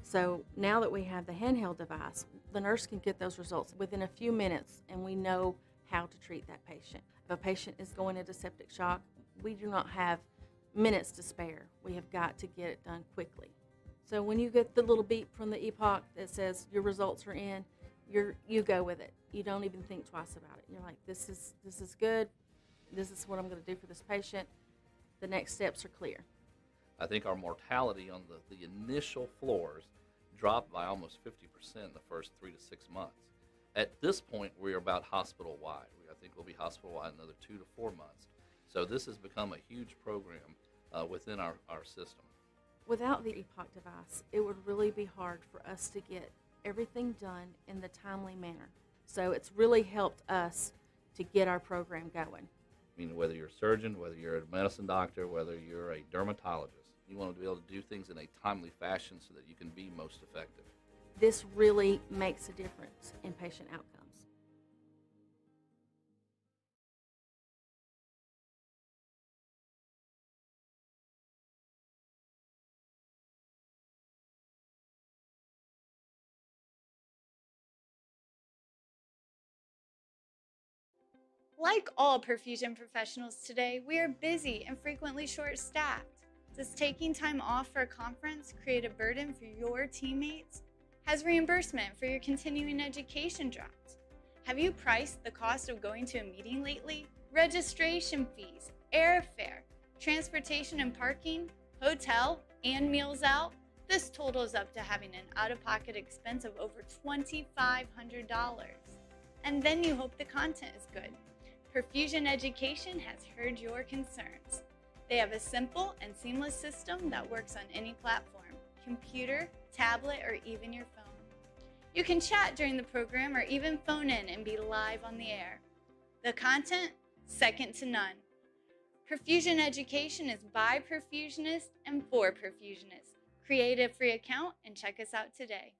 So now that we have the handheld device, the nurse can get those results within a few minutes, and we know how to treat that patient. If a patient is going into septic shock, we do not have minutes to spare. We have got to get it done quickly. So when you get the little beep from the EPOC that says your results are in, you go with it. You don't even think twice about it. You're like, this is good. This is what I'm going to do for this patient. The next steps are clear. I think our mortality on the initial floors dropped by almost 50% in the first 3 to 6 months. At this point, we're about hospital-wide. I think we'll be hospital-wide another 2 to 4 months. So this has become a huge program within our system. Without the EPOC device, it would really be hard for us to get everything done in the timely manner. So it's really helped us to get our program going. I mean, whether you're a surgeon, whether you're a medicine doctor, whether you're a dermatologist, you want to be able to do things in a timely fashion so that you can be most effective. This really makes a difference in patient outcomes. Like all perfusion professionals today, we are busy and frequently short-staffed. Does taking time off for a conference create a burden for your teammates? Has reimbursement for your continuing education dropped? Have you priced the cost of going to a meeting lately? Registration fees, airfare, transportation and parking, hotel, and meals out? This totals up to having an out-of-pocket expense of over $2,500. and then you hope the content is good. Perfusion Education has heard your concerns. They have a simple and seamless system that works on any platform, computer, tablet, or even your phone. You can chat during the program or even phone in and be live on the air. The content, second to none. Perfusion Education is by perfusionists and for perfusionists. Create a free account and check us out today.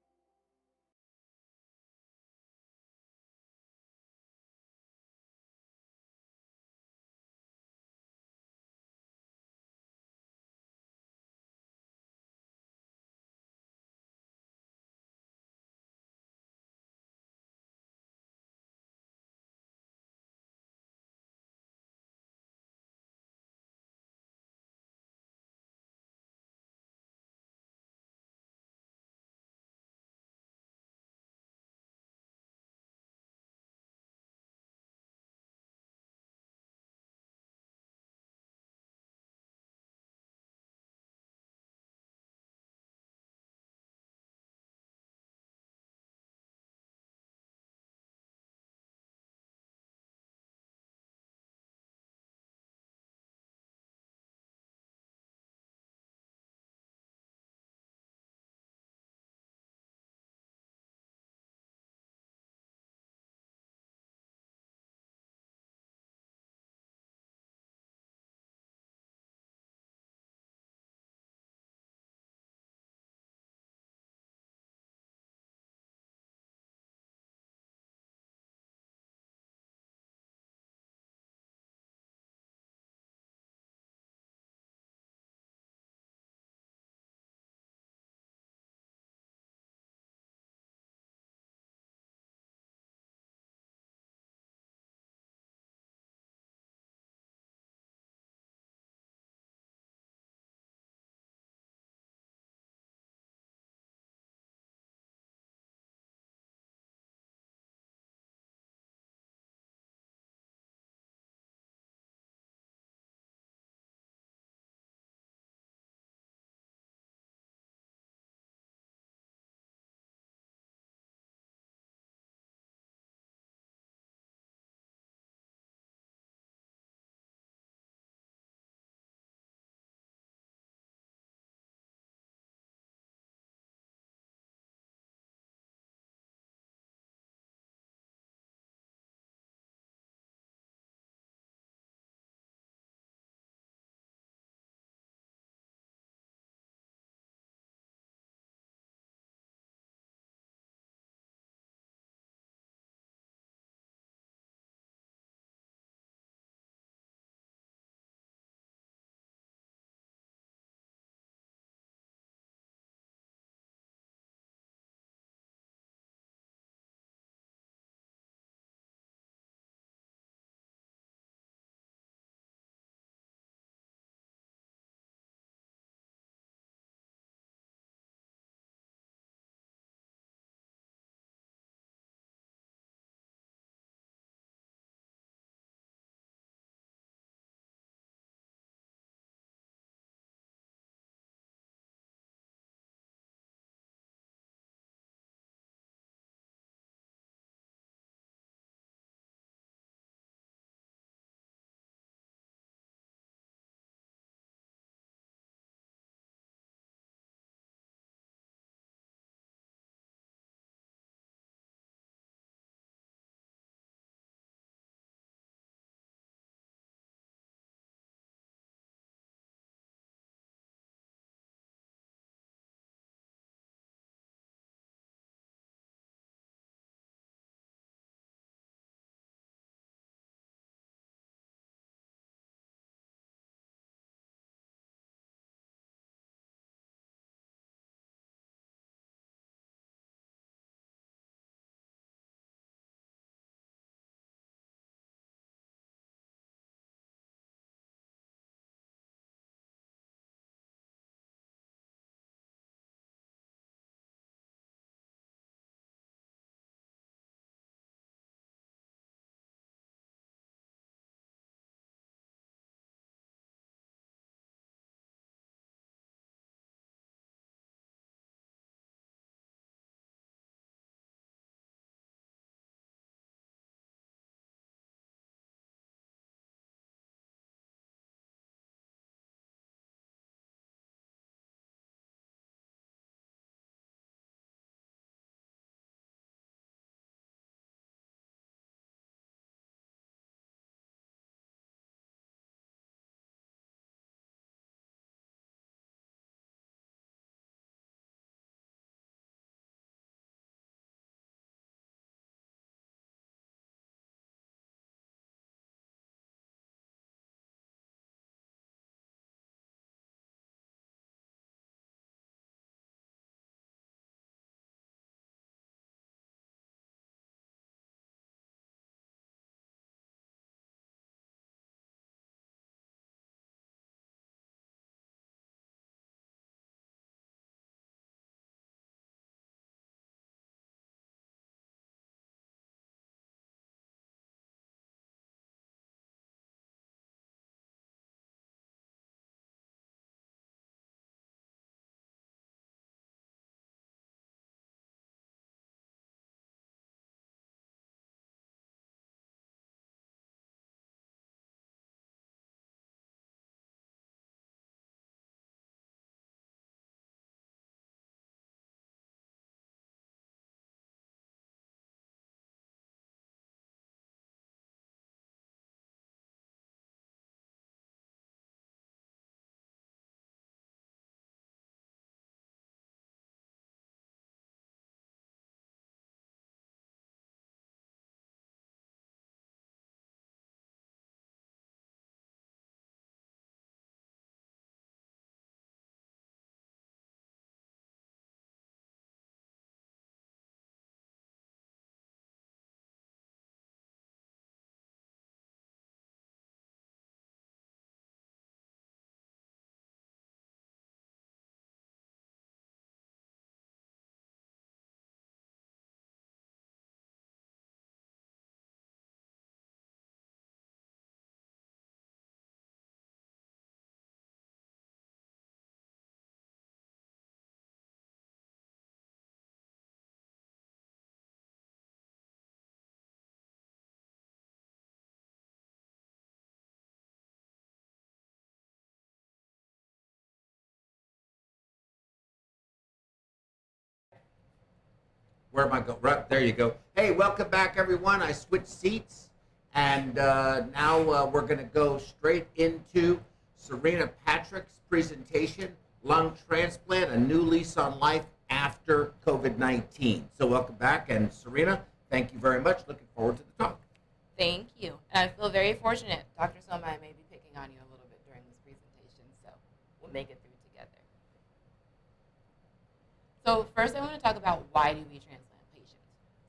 Where am I going? Right, there you go. Hey, welcome back, everyone. I switched seats, and now we're going to go straight into Serina Patrick's presentation, Lung Transplant, A New Lease on Life After COVID-19. So welcome back, and Serina, thank you very much. Looking forward to the talk. Thank you. And I feel very fortunate. Dr. Soma, I may be picking on you a little bit during this presentation, so we'll make it through together. So first I want to talk about why do we transplant patients.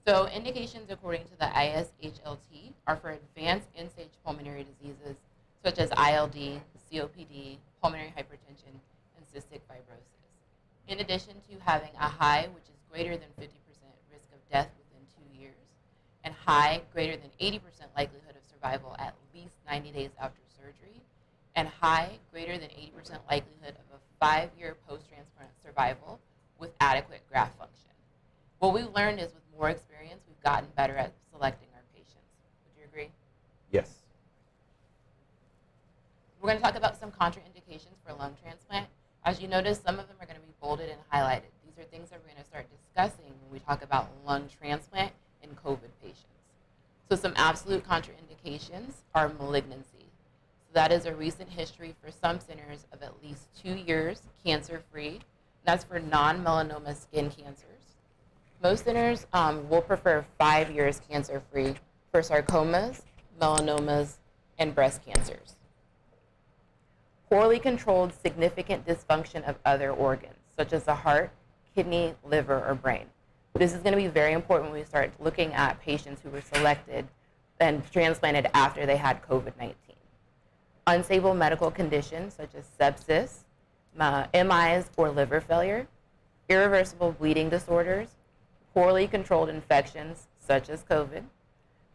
So indications according to the ISHLT are for advanced end-stage pulmonary diseases such as ILD, COPD, pulmonary hypertension, and cystic fibrosis. In addition to having a high, which is greater than 50% risk of death within 2 years, and high, greater than 80% likelihood of survival at least 90 days after surgery, and high, greater than 80% likelihood of a 5-year post-transplant survival with adequate graft function. What we've learned is with more experience, we've gotten better at selecting our patients. Would you agree? Yes. We're going to talk about some contraindications for lung transplant. As you notice, some of them are going to be bolded and highlighted. These are things that we're going to start discussing when we talk about lung transplant in COVID patients. So some absolute contraindications are malignancy. So that is a recent history for some centers of at least 2 years cancer-free. That's for non-melanoma skin cancers. Most centers will prefer 5 years cancer-free for sarcomas, melanomas, and breast cancers. Poorly controlled significant dysfunction of other organs, such as the heart, kidney, liver, or brain. This is going to be very important when we start looking at patients who were selected and transplanted after they had COVID-19. Unstable medical conditions, such as sepsis, MIs, or liver failure, irreversible bleeding disorders, poorly controlled infections, such as COVID,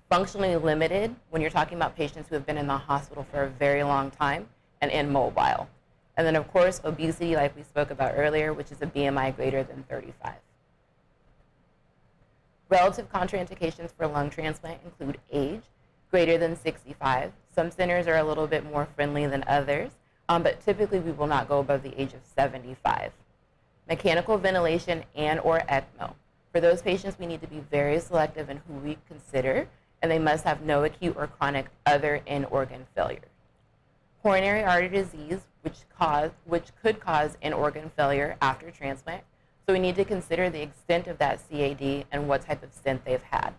functionally limited when you're talking about patients who have been in the hospital for a very long time, and immobile. And then, of course, obesity, like we spoke about earlier, which is a BMI greater than 35. Relative contraindications for lung transplant include age, greater than 65. Some centers are a little bit more friendly than others, but typically we will not go above the age of 75. Mechanical ventilation and or ECMO. For those patients, we need to be very selective in who we consider, and they must have no acute or chronic other in-organ failure. Coronary artery disease, which could cause in-organ failure after transplant, so we need to consider the extent of that CAD and what type of stent they've had.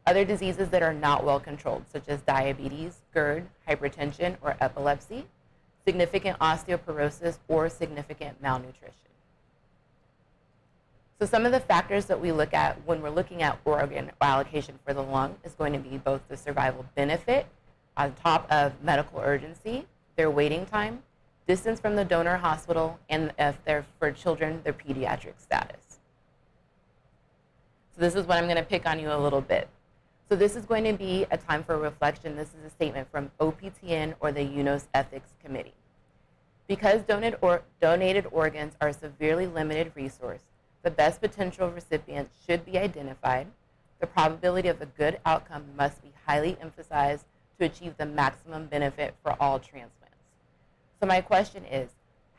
Other diseases that are not well controlled, such as diabetes, GERD, hypertension, or epilepsy, significant osteoporosis, or significant malnutrition. So some of the factors that we look at when we're looking at organ allocation for the lung is going to be both the survival benefit on top of medical urgency, their waiting time, distance from the donor hospital, and if they're for children, their pediatric status. So this is what I'm going to pick on you a little bit. So this is going to be a time for reflection. This is a statement from OPTN or the UNOS Ethics Committee. Because donated organs are a severely limited resource, the best potential recipients should be identified. The probability of a good outcome must be highly emphasized to achieve the maximum benefit for all transplants. So my question is,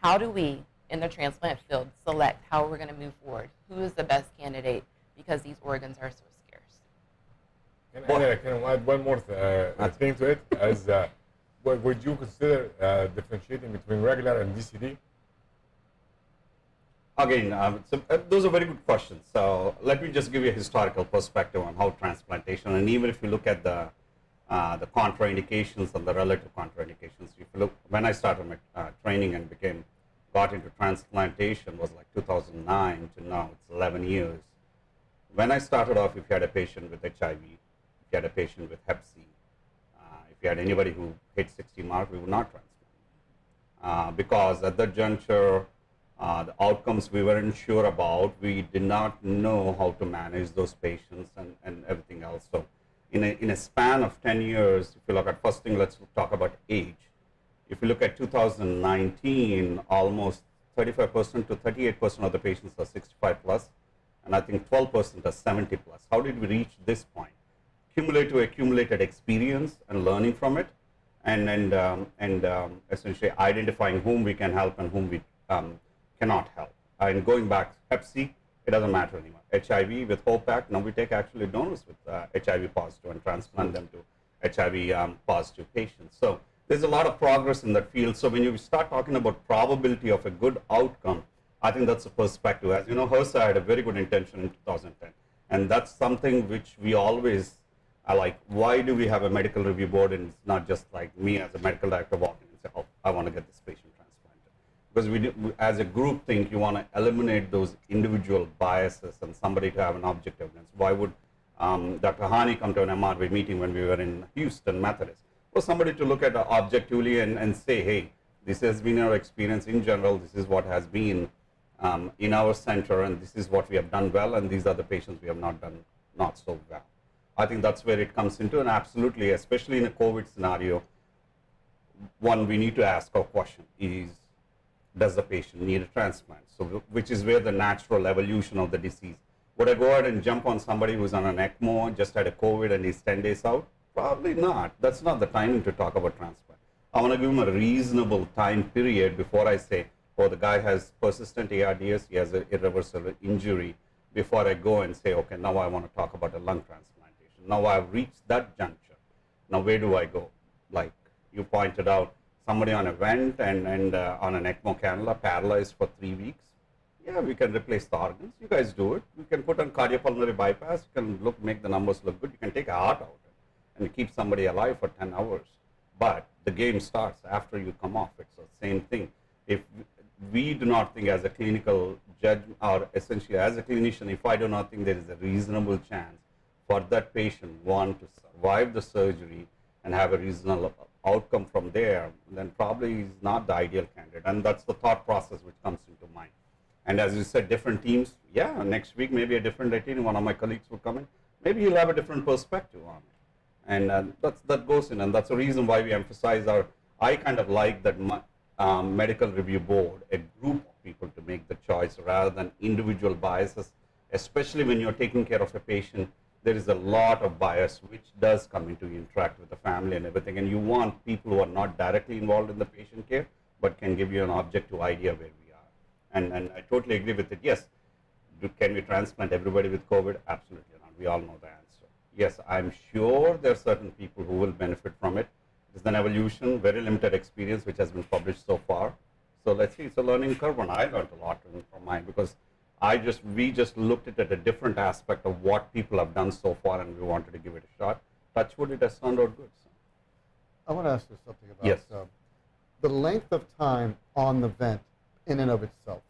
how do we, in the transplant field, select how we're going to move forward? Who is the best candidate because these organs are so scarce? Can I add one more thing to it? As would you consider differentiating between regular and DCD? Again, those are very good questions. So let me just give you a historical perspective on how transplantation, and even if you look at the contraindications and the relative contraindications. If you look, when I started my training and got into transplantation was like 2009 to now, it's 11 years. When I started off, if you had a patient with HIV, if you had a patient with Hep C, if you had anybody who hit 60 mark, we would not transplant. Because at that juncture, the outcomes we weren't sure about, we did not know how to manage those patients and everything else. So in a span of 10 years, if you look at, first thing, let's talk about age. If you look at 2019, almost 35% to 38% of the patients are 65 plus, and I think 12% are 70 plus. How did we reach this point? Accumulated experience and learning from it, and essentially identifying whom we can help and whom we cannot help. And going back, Hep C, it doesn't matter anymore. HIV with Hope Act, now we take actually donors with HIV positive and transplant them to HIV positive patients. So there's a lot of progress in that field. So when you start talking about probability of a good outcome, I think that's a perspective. As you know, HRSA had a very good intention in 2010. And that's something which we always are like, why do we have a medical review board? And it's not just like me as a medical director walking and say, oh, I want to get this patient transplanted. Because as a group think, you want to eliminate those individual biases and somebody to have an objective evidence. Why would Dr. Hany come to an MRV meeting when we were in Houston Methodist? For somebody to look at it objectively and say, hey, this has been our experience in general, this is what has been in our center, and this is what we have done well, and these are the patients we have not done not so well. I think that's where it comes into, and absolutely, especially in a COVID scenario, one, we need to ask our question is, does the patient need a transplant? So, which is where the natural evolution of the disease. Would I go ahead and jump on somebody who's on an ECMO, just had a COVID and he's 10 days out? Probably not. That's not the timing to talk about transplant. I want to give him a reasonable time period before I say, oh, the guy has persistent ARDS, he has an irreversible injury, before I go and say, okay, now I want to talk about a lung transplantation. Now I've reached that juncture. Now where do I go? Like you pointed out, somebody on a vent and on an ECMO cannula, paralyzed for 3 weeks. Yeah, we can replace the organs. You guys do it. You can put on cardiopulmonary bypass. You can make the numbers look good. You can take a heart out and keep somebody alive for 10 hours. But the game starts after you come off it. So same thing. If we do not think as a clinical judge, or essentially as a clinician, if I do not think there is a reasonable chance for that patient, one, to survive the surgery and have a reasonable outcome from there, then probably is not the ideal candidate. And that's the thought process which comes into mind. And as you said, different teams, yeah, next week maybe a different team, one of my colleagues will come in, maybe he'll have a different perspective on it. And that goes in, and that's the reason why we emphasize I kind of like that medical review board, a group of people to make the choice rather than individual biases, especially when you're taking care of a patient. There is a lot of bias which does come into interact with the family and everything, and you want people who are not directly involved in the patient care, but can give you an objective idea where we are. And I totally agree with it. Yes, can we transplant everybody with COVID? Absolutely not. We all know the answer. Yes, I'm sure there are certain people who will benefit from it. It's an evolution, very limited experience, which has been published so far. So let's see, it's a learning curve, and I learned a lot from mine because we just looked at a different aspect of what people have done so far, and we wanted to give it a shot. Touch wood, it has turned out good. So. I want to ask you something about yes. The length of time on the vent in and of itself.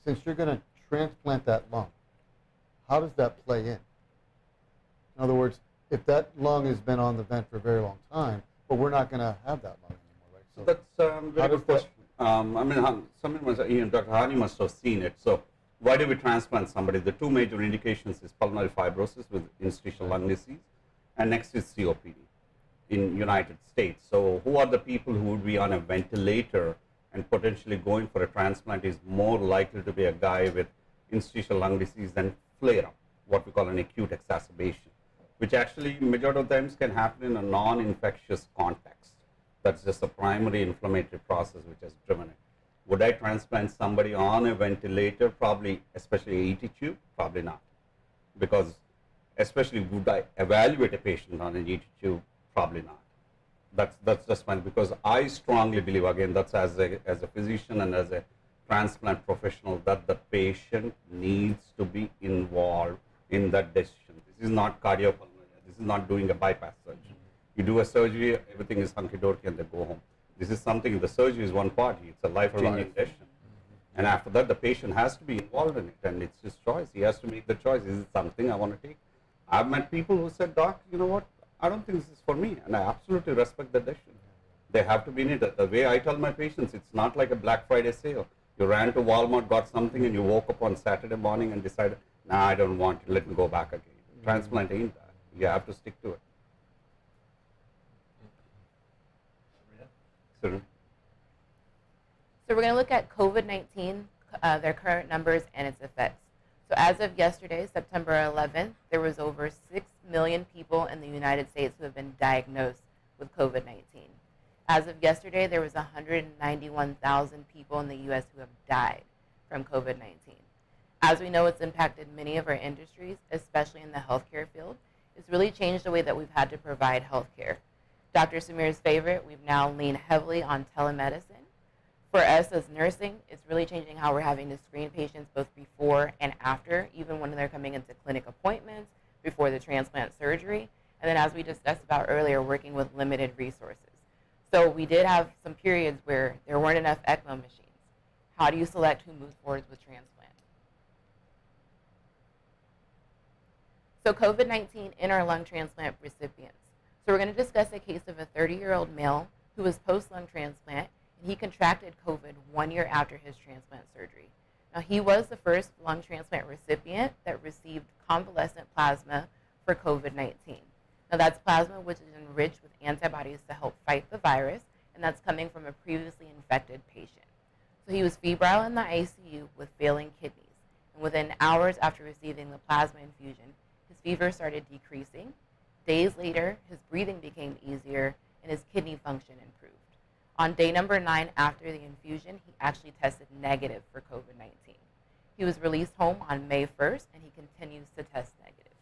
Since you're going to transplant that lung, how does that play in? In other words, if that lung has been on the vent for a very long time, but we're not going to have that lung anymore, right? So that's a very good question. I mean, somebody must, Dr. Hany must have seen it. So why do we transplant somebody? The two major indications is pulmonary fibrosis with interstitial lung disease, and next is COPD in United States. So who are the people who would be on a ventilator and potentially going for a transplant is more likely to be a guy with interstitial lung disease than flare-up, what we call an acute exacerbation, which actually majority of times can happen in a non-infectious context. That's just a primary inflammatory process which has driven it. Would I transplant somebody on a ventilator? Probably, especially AT tube? Probably not. Because especially would I evaluate a patient on an AT tube? Probably not. That's just fine, because I strongly believe, again, that's as a physician and as a transplant professional, that the patient needs to be involved in that decision. This is not cardiopulmonary. This is not doing a bypass surgery. You do a surgery, everything is hunky-dory, and they go home. This is something, the surgery is one part. It's a life-changing decision. And after that, the patient has to be involved in it, and it's his choice. He has to make the choice. Is it something I want to take? I've met people who said, Doc, you know what? I don't think this is for me, and I absolutely respect the decision. They have to be in it. The way I tell my patients, it's not like a Black Friday sale. You ran to Walmart, got something, and you woke up on Saturday morning and decided, nah, I don't want it. Let me go back again. Transplant ain't that. You have to stick to it. So we're going to look at COVID-19, their current numbers and its effects. So as of yesterday, September 11th, there was over 6 million people in the United States who have been diagnosed with COVID-19. As of yesterday, there was 191,000 people in the U.S. who have died from COVID-19. As we know, it's impacted many of our industries, especially in the healthcare field. It's really changed the way that we've had to provide healthcare. Dr. Samir's favorite, we've now leaned heavily on telemedicine. For us as nursing, it's really changing how we're having to screen patients both before and after, even when they're coming into clinic appointments, before the transplant surgery, and then as we discussed about earlier, working with limited resources. So we did have some periods where there weren't enough ECMO machines. How do you select who moves forward with transplant? So COVID-19 in our lung transplant recipients. So we're going to discuss a case of a 30-year-old male who was post-lung transplant, and he contracted COVID 1 year after his transplant surgery. Now, he was the first lung transplant recipient that received convalescent plasma for COVID-19. Now, that's plasma which is enriched with antibodies to help fight the virus, and that's coming from a previously infected patient. So he was febrile in the ICU with failing kidneys, and within hours after receiving the plasma infusion, his fever started decreasing. Days later, his breathing became easier, and his kidney function improved. On day number 9 after the infusion, he actually tested negative for COVID-19. He was released home on May 1st, and he continues to test negative.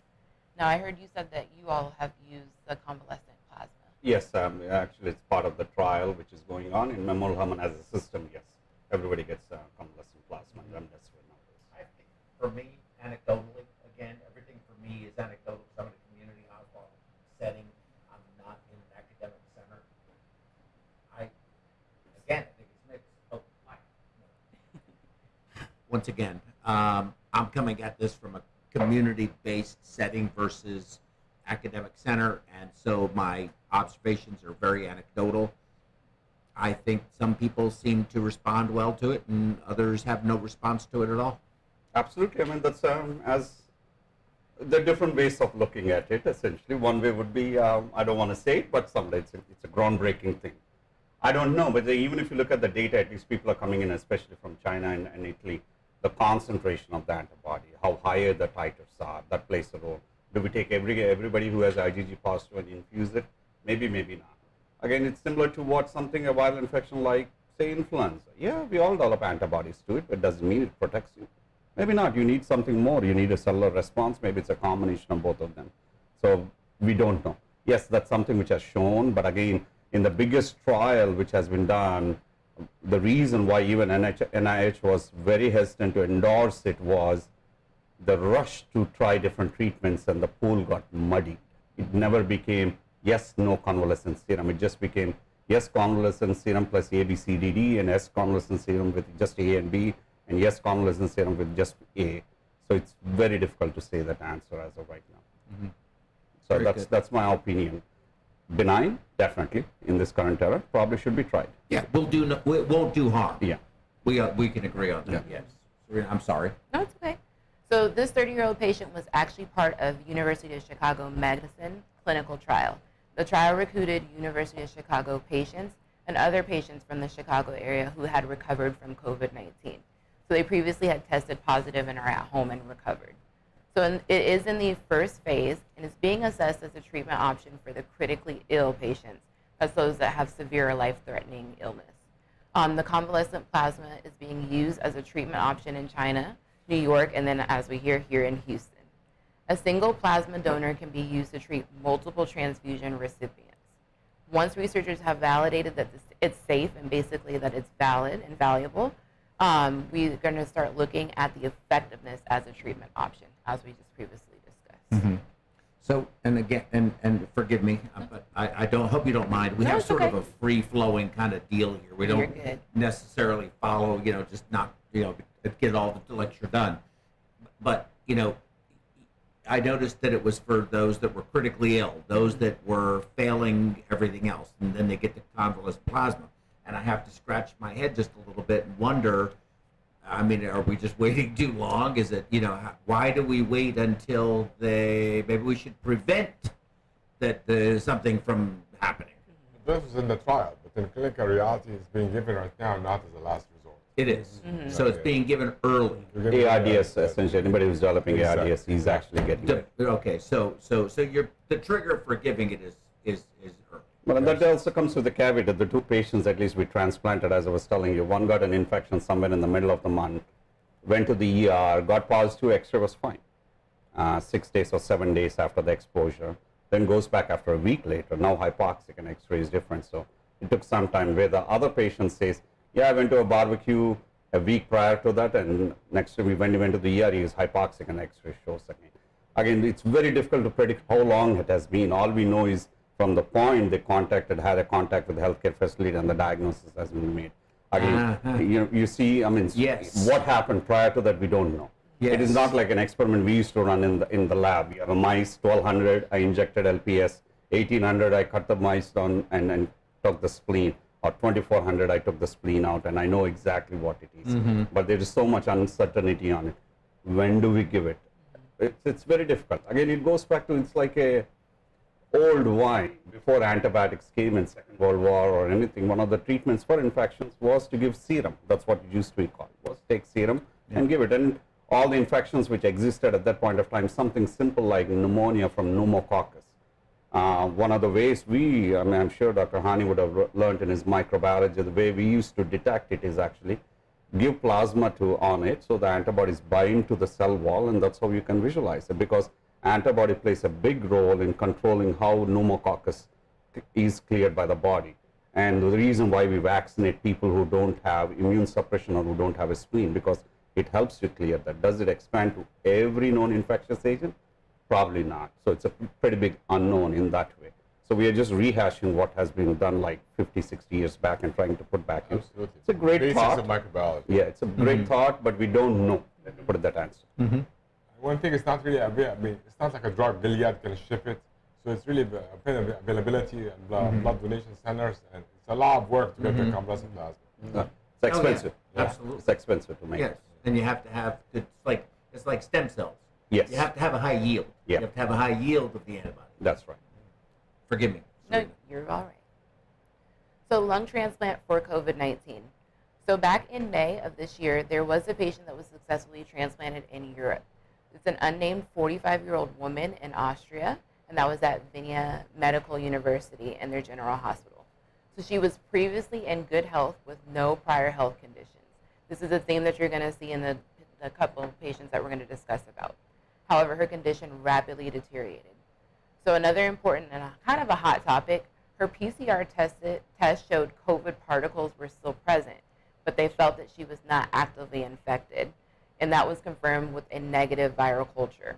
Now, I heard you said that you all have used the convalescent plasma. Yes, actually, it's part of the trial which is going on in Memorial Hermann as a system. Yes, everybody gets convalescent plasma. I think for me, anecdotally, again, everything for me is anecdotal because I'm in a community hospital setting. I'm not in an academic center. I think it's mixed. Oh, once again, I'm coming at this from a community-based setting versus academic center, and so my observations are very anecdotal. I think some people seem to respond well to it, and others have no response to it at all. Absolutely. I mean, that's as the different ways of looking at it. Essentially, one way would be I don't want to say it, but someday it's a groundbreaking thing. I don't know, but even if you look at the data, at least people are coming in, especially from China and Italy. The concentration of the antibody, how higher the titers are, that plays a role. Do we take everybody who has IgG positive and infuse it? Maybe, maybe not. Again, it's similar to what something, a viral infection like, say, influenza. Yeah, we all develop antibodies to it, but doesn't mean it protects you. Maybe not. You need something more. You need a cellular response. Maybe it's a combination of both of them. So we don't know. Yes, that's something which has shown, but again, in the biggest trial which has been done, the reason why even NIH was very hesitant to endorse it was the rush to try different treatments, and the pool got muddy. It never became yes, no convalescent serum. It just became yes, convalescent serum plus A, B, C, D, D, and yes, convalescent serum with just A and B, and yes, convalescent serum with just A. So it's very difficult to say that answer as of right now. Mm-hmm. So that's my opinion. Benign, definitely, in this current era, probably should be tried. Yeah, it won't do harm. Yeah. We can agree on that, yes. I'm sorry. No, it's okay. So this 30-year-old patient was actually part of University of Chicago Medicine clinical trial. The trial recruited University of Chicago patients and other patients from the Chicago area who had recovered from COVID-19. So they previously had tested positive and are at home and recovered. So it is in the first phase, and it's being assessed as a treatment option for the critically ill patients, as those that have severe life-threatening illness. The convalescent plasma is being used as a treatment option in China, New York, and then as we hear here in Houston. A single plasma donor can be used to treat multiple transfusion recipients. Once researchers have validated that it's safe and basically that it's valid and valuable, we're going to start looking at the effectiveness as a treatment option, as we just previously discussed. Mm-hmm. So, and again, and forgive me, but I don't hope you don't mind. We have sort of a free-flowing kind of deal here. We don't necessarily follow, just not, get all the lecture done. But, I noticed that it was for those that were critically ill, those that were failing everything else, and then they get the convalescent plasma. And I have to scratch my head just a little bit and wonder, are we just waiting too long? Is it, why do we wait until maybe we should prevent something from happening? This was in the trial, but in clinical reality, it's being given right now, not as a last resort. It is. Mm-hmm. So it's being given early. ARDS, essentially, anybody who's developing ARDS, he's actually getting it. Okay, so the trigger for giving it is early. But that also comes with the caveat that the two patients, at least we transplanted, as I was telling you, one got an infection somewhere in the middle of the month. went to the ER, got positive, X-ray was fine. 6 days or 7 days after the exposure, then goes back after a week later. Now hypoxic and X-ray is different. So it took some time where the other patient says, yeah, I went to a barbecue a week prior to that, and next time when he went to the ER, he is hypoxic and X-ray shows again. Again, it's very difficult to predict how long it has been. All we know is from the point they had a contact with the healthcare facility and the diagnosis has been made. Again, you see, I mean, what happened prior to that, we don't know. It is not like an experiment we used to run in the lab. We have a mice, 1200, I injected LPS, 1800, I cut the mice down and took the spleen, or 2400, I took the spleen out, and I know exactly what it is. But there is so much uncertainty on it. When do we give it? It's very difficult. Again, it goes back to, it's like a old wine. Before antibiotics came in Second World War or anything, one of the treatments for infections was to give serum. That's what it used to be called, was take serum and give it. And all the infections which existed at that point of time, something simple like pneumonia from pneumococcus. One of the ways I'm sure Dr. Hany would have learned in his microbiology, the way we used to detect it is actually give plasma on it, so the antibodies bind to the cell wall, and that's how you can visualize it, because antibody plays a big role in controlling how pneumococcus is cleared by the body. And the reason why we vaccinate people who don't have immune suppression or who don't have a spleen, because it helps you clear that. Does it expand to every known infectious agent? Probably not. So it's a pretty big unknown in that way. So we are just rehashing what has been done like 50, 60 years back and trying to put back in. Absolutely. It's a great thought. Of microbiology. Yeah, it's a great thought, but we don't know. Let me put it that answer. One thing, it's not really, it's not like a drug. Gilead can ship it. So it's really availability and blood donation centers, and it's a lot of work to get the convalescent plasma. It's expensive. Absolutely. It's expensive to make. Yes, and you have to have, it's like stem cells. Yes. You have to have a high yield. Yeah. You have to have a high yield of the antibody. That's right. Forgive me. No, you're all right. So lung transplant for COVID-19. So back in May of this year, there was a patient that was successfully transplanted in Europe. It's an unnamed 45-year-old woman in Austria, and that was at Vienna Medical University in their general hospital. So she was previously in good health with no prior health conditions. This is a theme that you're going to see in the couple of patients that we're going to discuss about. However, her condition rapidly deteriorated. So another important and kind of a hot topic, her PCR test showed COVID particles were still present, but they felt that she was not actively infected, and that was confirmed with a negative viral culture.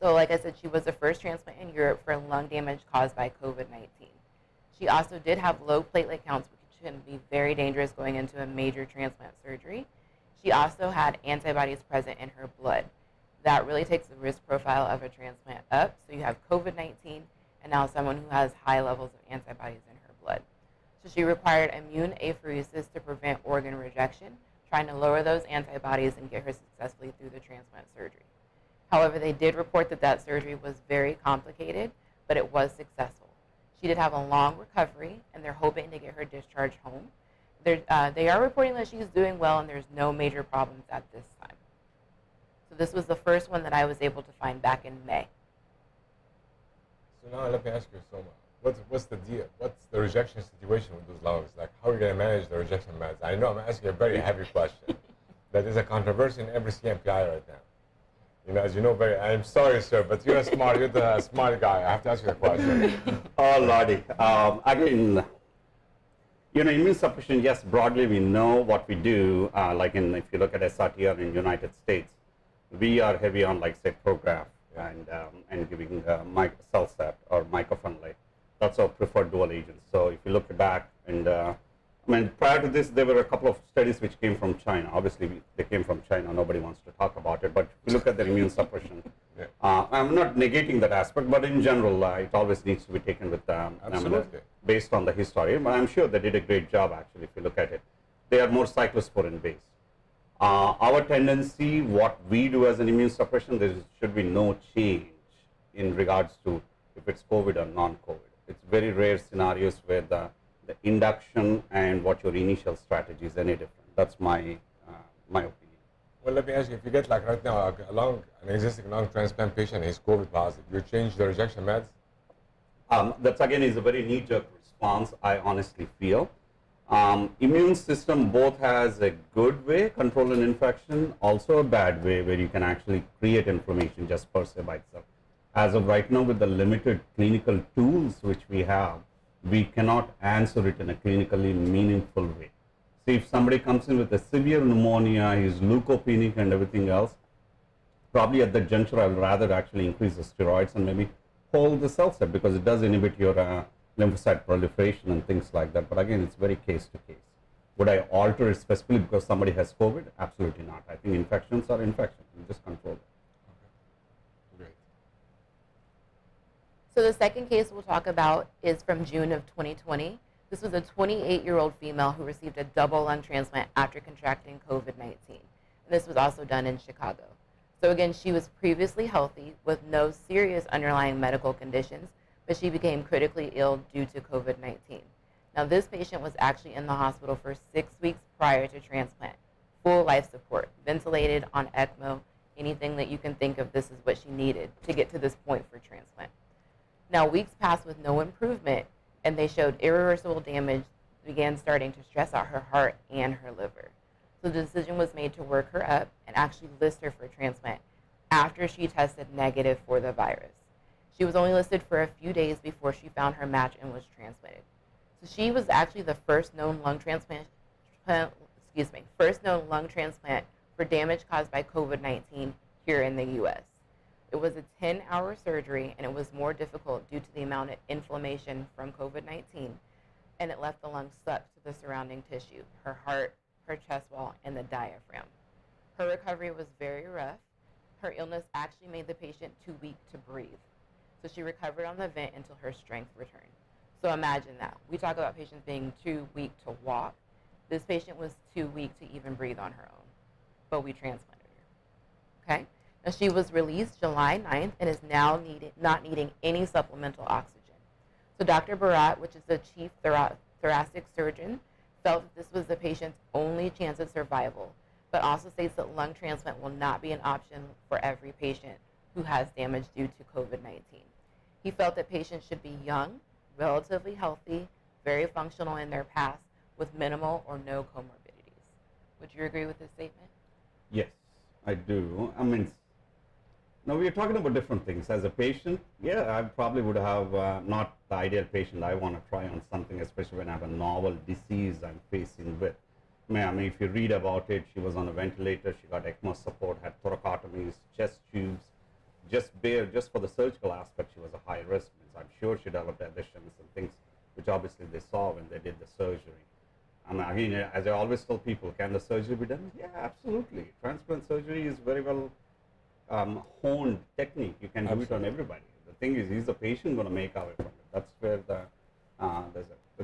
So like I said, she was the first transplant in Europe for lung damage caused by COVID-19. She also did have low platelet counts, which can be very dangerous going into a major transplant surgery. She also had antibodies present in her blood. That really takes the risk profile of a transplant up. So you have COVID-19 and now someone who has high levels of antibodies in her blood. So she required immune apheresis to prevent organ rejection, trying to lower those antibodies and get her successfully through the transplant surgery. However, they did report that that surgery was very complicated, but it was successful. She did have a long recovery, and they're hoping to get her discharged home. They are reporting that she's doing well, and there's no major problems at this time. So this was the first one that I was able to find back in May. So now let me ask you, Soma, what's the deal? What's the rejection situation with those lungs? Like, how are you going to manage the rejection meds? I know I'm asking a very heavy question. That is a controversy in every CMPI right now. You know, as you know, I'm sorry, sir, but you're the smart guy. I have to ask you a question. Oh, Lordy. Again, immune suppression, yes, broadly we know what we do. If you look at SRTR in the United States, we are heavy on, say, Prograf and giving CellCept or mycophenolate. That's our preferred dual agent. So if you look back, and prior to this, there were a couple of studies which came from China. Obviously, they came from China. Nobody wants to talk about it. But if you look at their immune suppression, I'm not negating that aspect, but in general, it always needs to be taken with based on the history. But I'm sure they did a great job, actually, if you look at it. They are more cyclosporin based. Our tendency, what we do as an immune suppression, there should be no change in regards to if it's COVID or non-COVID. It's very rare scenarios where the induction and what your initial strategy is any different. That's my opinion. Well, let me ask you, if you get like right now an existing lung transplant patient is COVID positive, you change the rejection meds? That's again is a very knee-jerk response, I honestly feel. Immune system both has a good way, control an infection, also a bad way where you can actually create inflammation just per se by itself. As of right now, with the limited clinical tools which we have, we cannot answer it in a clinically meaningful way. See, if somebody comes in with a severe pneumonia, he's leukopenic and everything else, probably at that juncture, I would rather actually increase the steroids and maybe hold the cell set because it does inhibit your lymphocyte proliferation and things like that. But again, it's very case to case. Would I alter it specifically because somebody has COVID? Absolutely not. I think infections are infections. You just control it. Great. So the second case we'll talk about is from June of 2020. This was a 28-year-old female who received a double lung transplant after contracting COVID-19. This was also done in Chicago. So again, she was previously healthy with no serious underlying medical conditions, but she became critically ill due to COVID-19. Now, this patient was actually in the hospital for 6 weeks prior to transplant. Full life support, ventilated, on ECMO, anything that you can think of, this is what she needed to get to this point for transplant. Now, weeks passed with no improvement, and they showed irreversible damage, began starting to stress out her heart and her liver. So the decision was made to work her up and actually list her for transplant after she tested negative for the virus. She was only listed for a few days before she found her match and was transplanted. So she was actually the first known lung transplant for damage caused by COVID-19 here in the U.S. It was a 10-hour surgery, and it was more difficult due to the amount of inflammation from COVID-19, and it left the lung sucked to the surrounding tissue, her heart, her chest wall, and the diaphragm. Her recovery was very rough. Her illness actually made the patient too weak to breathe. So she recovered on the vent until her strength returned. So imagine that. We talk about patients being too weak to walk. This patient was too weak to even breathe on her own, but we transplanted her. Okay? Now, she was released July 9th and is now not needing any supplemental oxygen. So Dr. Bharat, which is the chief thoracic surgeon, felt that this was the patient's only chance of survival, but also states that lung transplant will not be an option for every patient who has damage due to COVID-19. He felt that patients should be young, relatively healthy, very functional in their past, with minimal or no comorbidities. Would you agree with this statement? Yes, I do. I mean, now we are talking about different things. As a patient, yeah, I probably would have not the ideal patient I want to try on something, especially when I have a novel disease I'm facing with. I mean, if you read about it, she was on a ventilator, she got ECMO support, had thoracotomies, chest tubes, just for the surgical aspect, she was a high risk. I'm sure she developed adhesions and things, which obviously they saw when they did the surgery. I mean, again, as I always tell people, can the surgery be done? Yeah, absolutely. Transplant surgery is very well honed technique. You can do it on everybody. The thing is the patient going to make out from it? That's where the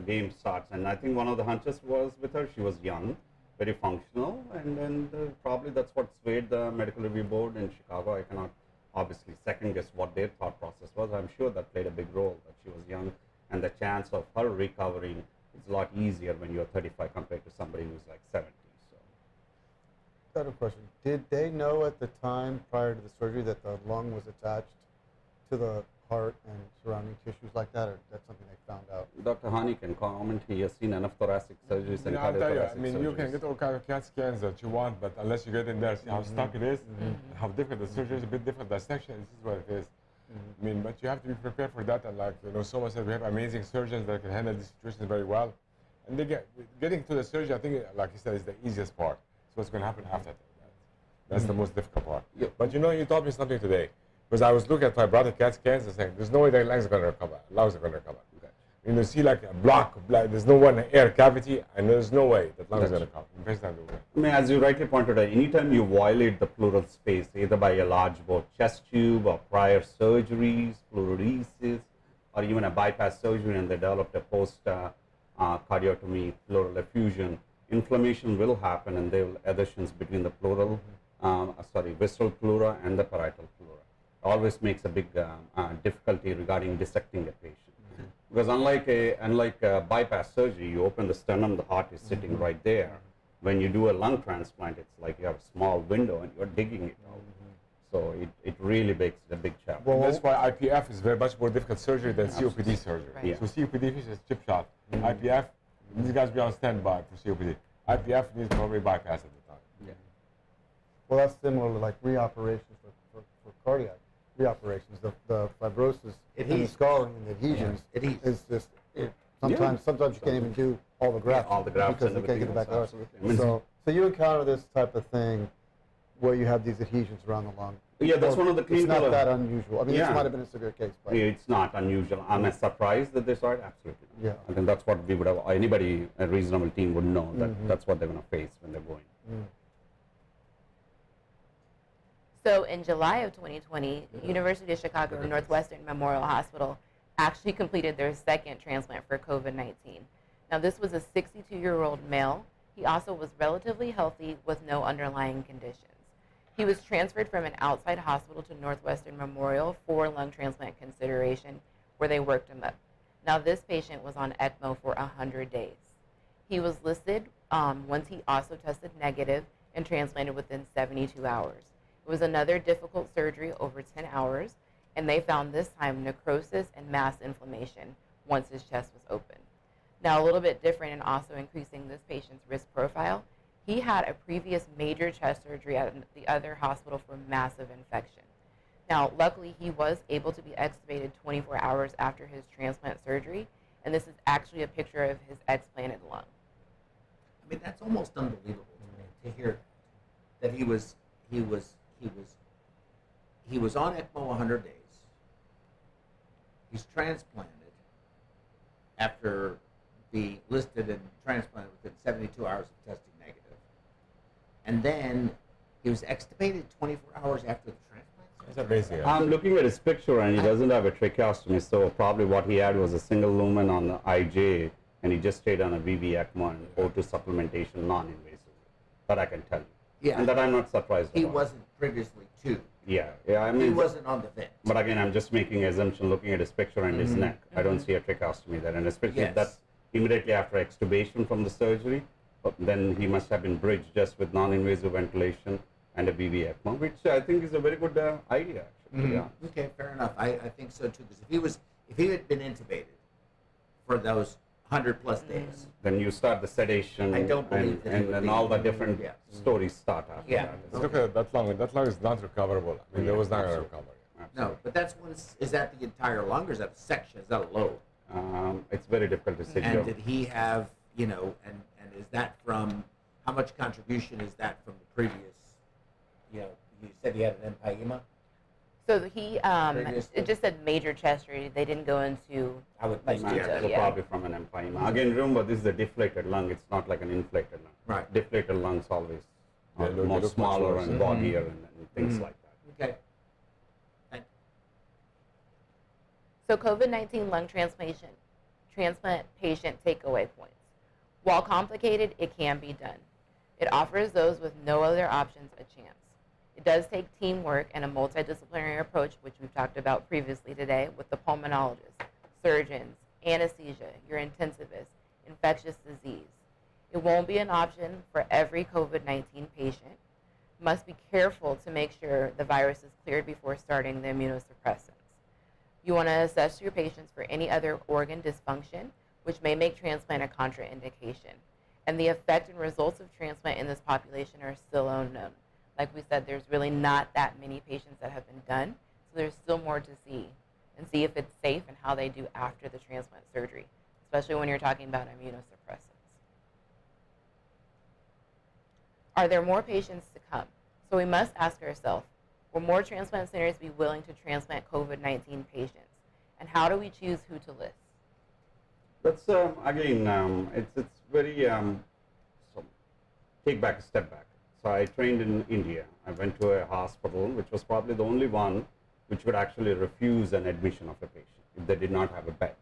game starts. And I think one of the hunches was with her. She was young, very functional, and then probably that's what swayed the medical review board in Chicago. I cannot obviously second guess what their thought process was. I'm sure that played a big role, that she was young, and the chance of her recovering is a lot easier when you're 35 compared to somebody who's like 70. I have a question. Did they know at the time prior to the surgery that the lung was attached to the heart and surrounding tissues like that, or that's something they found out? Dr. Hany can comment. He has seen enough thoracic surgeries and cardiothoracic surgeries. You can get all kinds of CAT scans that you want, but unless you get in there, see how stuck it is, how different the surgery is, a bit different dissection. This is what it is. I mean, but you have to be prepared for that. And like Soma said, we have amazing surgeons that can handle these situations very well. And getting to the surgery, I think, like he said, is the easiest part. So what's going to happen after that? That's the most difficult part. Yeah. But you told me something today. Because I was looking at fibrotic CAT scans and saying, there's no way the lungs are going to recover. Lungs are going to recover. Okay. You see like a block of blood, there's no one air cavity, and there's no way that lungs are going to recover. I mean, as you rightly pointed out, anytime you violate the pleural space, either by a large bore chest tube or prior surgeries, pleurodesis, or even a bypass surgery, and they developed a post-cardiotomy pleural effusion, inflammation will happen, and there will adhesions between the pleural, visceral pleura and the parietal pleura. Always makes a big difficulty regarding dissecting a patient. Because unlike a bypass surgery, you open the sternum, the heart is sitting right there. When you do a lung transplant, it's like you have a small window and you're digging it out. So it really makes a big challenge. Well, that's why IPF is very much more difficult surgery than COPD surgery. Right. Yeah. So COPD is a chip shot. IPF, These guys be on standby for COPD. IPF needs probably bypass at the time. Yeah. Well, that's similar to like reoperations for cardiac reoperations. The fibrosis and the scarring and the adhesions is just sometimes you can't even do all the grafts. All the grafts because and you can't get it back out. absolutely. So you encounter this type of thing where you have these adhesions around the lung. Yeah, that's one of the It's clinical. not that unusual. I mean, Yeah. this might have been a severe case, but It's not unusual. Am I surprised that they saw it? Absolutely. Yeah. I think that's what we would have. Anybody, a reasonable team would know that Mhm. that's what they're going to face when they're going. So in July of 2020, University of Chicago Northwestern Memorial Hospital actually completed their second transplant for COVID-19. Now this was a 62-year-old male. He also was relatively healthy with no underlying conditions. He was transferred from an outside hospital to Northwestern Memorial for lung transplant consideration, where they worked him up. Now this patient was on ECMO for 100 days. He was listed once he also tested negative and transplanted within 72 hours. It was another difficult surgery over 10 hours, and they found this time necrosis and mass inflammation once his chest was open. Now, a little bit different and also increasing this patient's risk profile, he had a previous major chest surgery at the other hospital for massive infection. Now, luckily, he was able to be extubated 24 hours after his transplant surgery, and this is actually a picture of his explanted lung. I mean, that's almost unbelievable to me to hear that he was on ECMO 100 days. He's transplanted after being listed and transplanted within 72 hours of testing negative. And then he was extubated 24 hours after the transplant. That's amazing. I'm looking at his picture and he doesn't have a tracheostomy, so probably what he had was a single lumen on the IJ, and he just stayed on a VV ECMO and O2 supplementation non-invasive. That I can tell you. Yeah. And that I'm not surprised He about. wasn't previously too. Yeah, I mean. He wasn't on the vent. But again, I'm just making an assumption looking at his picture and his neck. I don't see a tracheostomy there, and especially if that's immediately after extubation from the surgery, then he must have been bridged just with non-invasive ventilation and a VV ECMO, which I think is a very good idea, actually. Yeah. Okay, fair enough. I think so too. Because if he had been intubated for those 100+ days, Then you start the sedation, I don't believe that he and would then be- all the different Yeah. stories start after Yeah. that. Look at that lung. That lung is not recoverable. I mean, it was not going to recover. no. But that's once. Is that the entire lung, or is that a section? Is that a lobe? It's very difficult to say. And did he have, and is that from, how much contribution is that from the previous, you said he had an empyema? So he, Previously? it just said major chest surgery. They didn't go into I would much think, detail. So Yeah. probably from an empyema. Again, remember, this is a deflated lung. It's not like an inflated lung. Right. Deflated lungs always They are look- they more look much smaller worse. and boggier and things like that. Okay. Thank So COVID-19 lung transplant patient takeaway points. While complicated, it can be done. It offers those with no other options a chance. It does take teamwork and a multidisciplinary approach, which we've talked about previously today, with the pulmonologist, surgeons, anesthesia, your intensivist, infectious disease. It won't be an option for every COVID-19 patient. Must be careful to make sure the virus is cleared before starting the immunosuppressants. You want to assess your patients for any other organ dysfunction, which may make transplant a contraindication. And the effect and results of transplant in this population are still unknown. Like we said, there's really not that many patients that have been done, so there's still more to see and see if it's safe and how they do after the transplant surgery, especially when you're talking about immunosuppressants. Are there more patients to come? So we must ask ourselves, will more transplant centers be willing to transplant COVID-19 patients? And how do we choose who to list? That's again, it's very. So take back a step back. So I trained in India. I went to a hospital, which was probably the only one which would actually refuse an admission of a patient if they did not have a bed,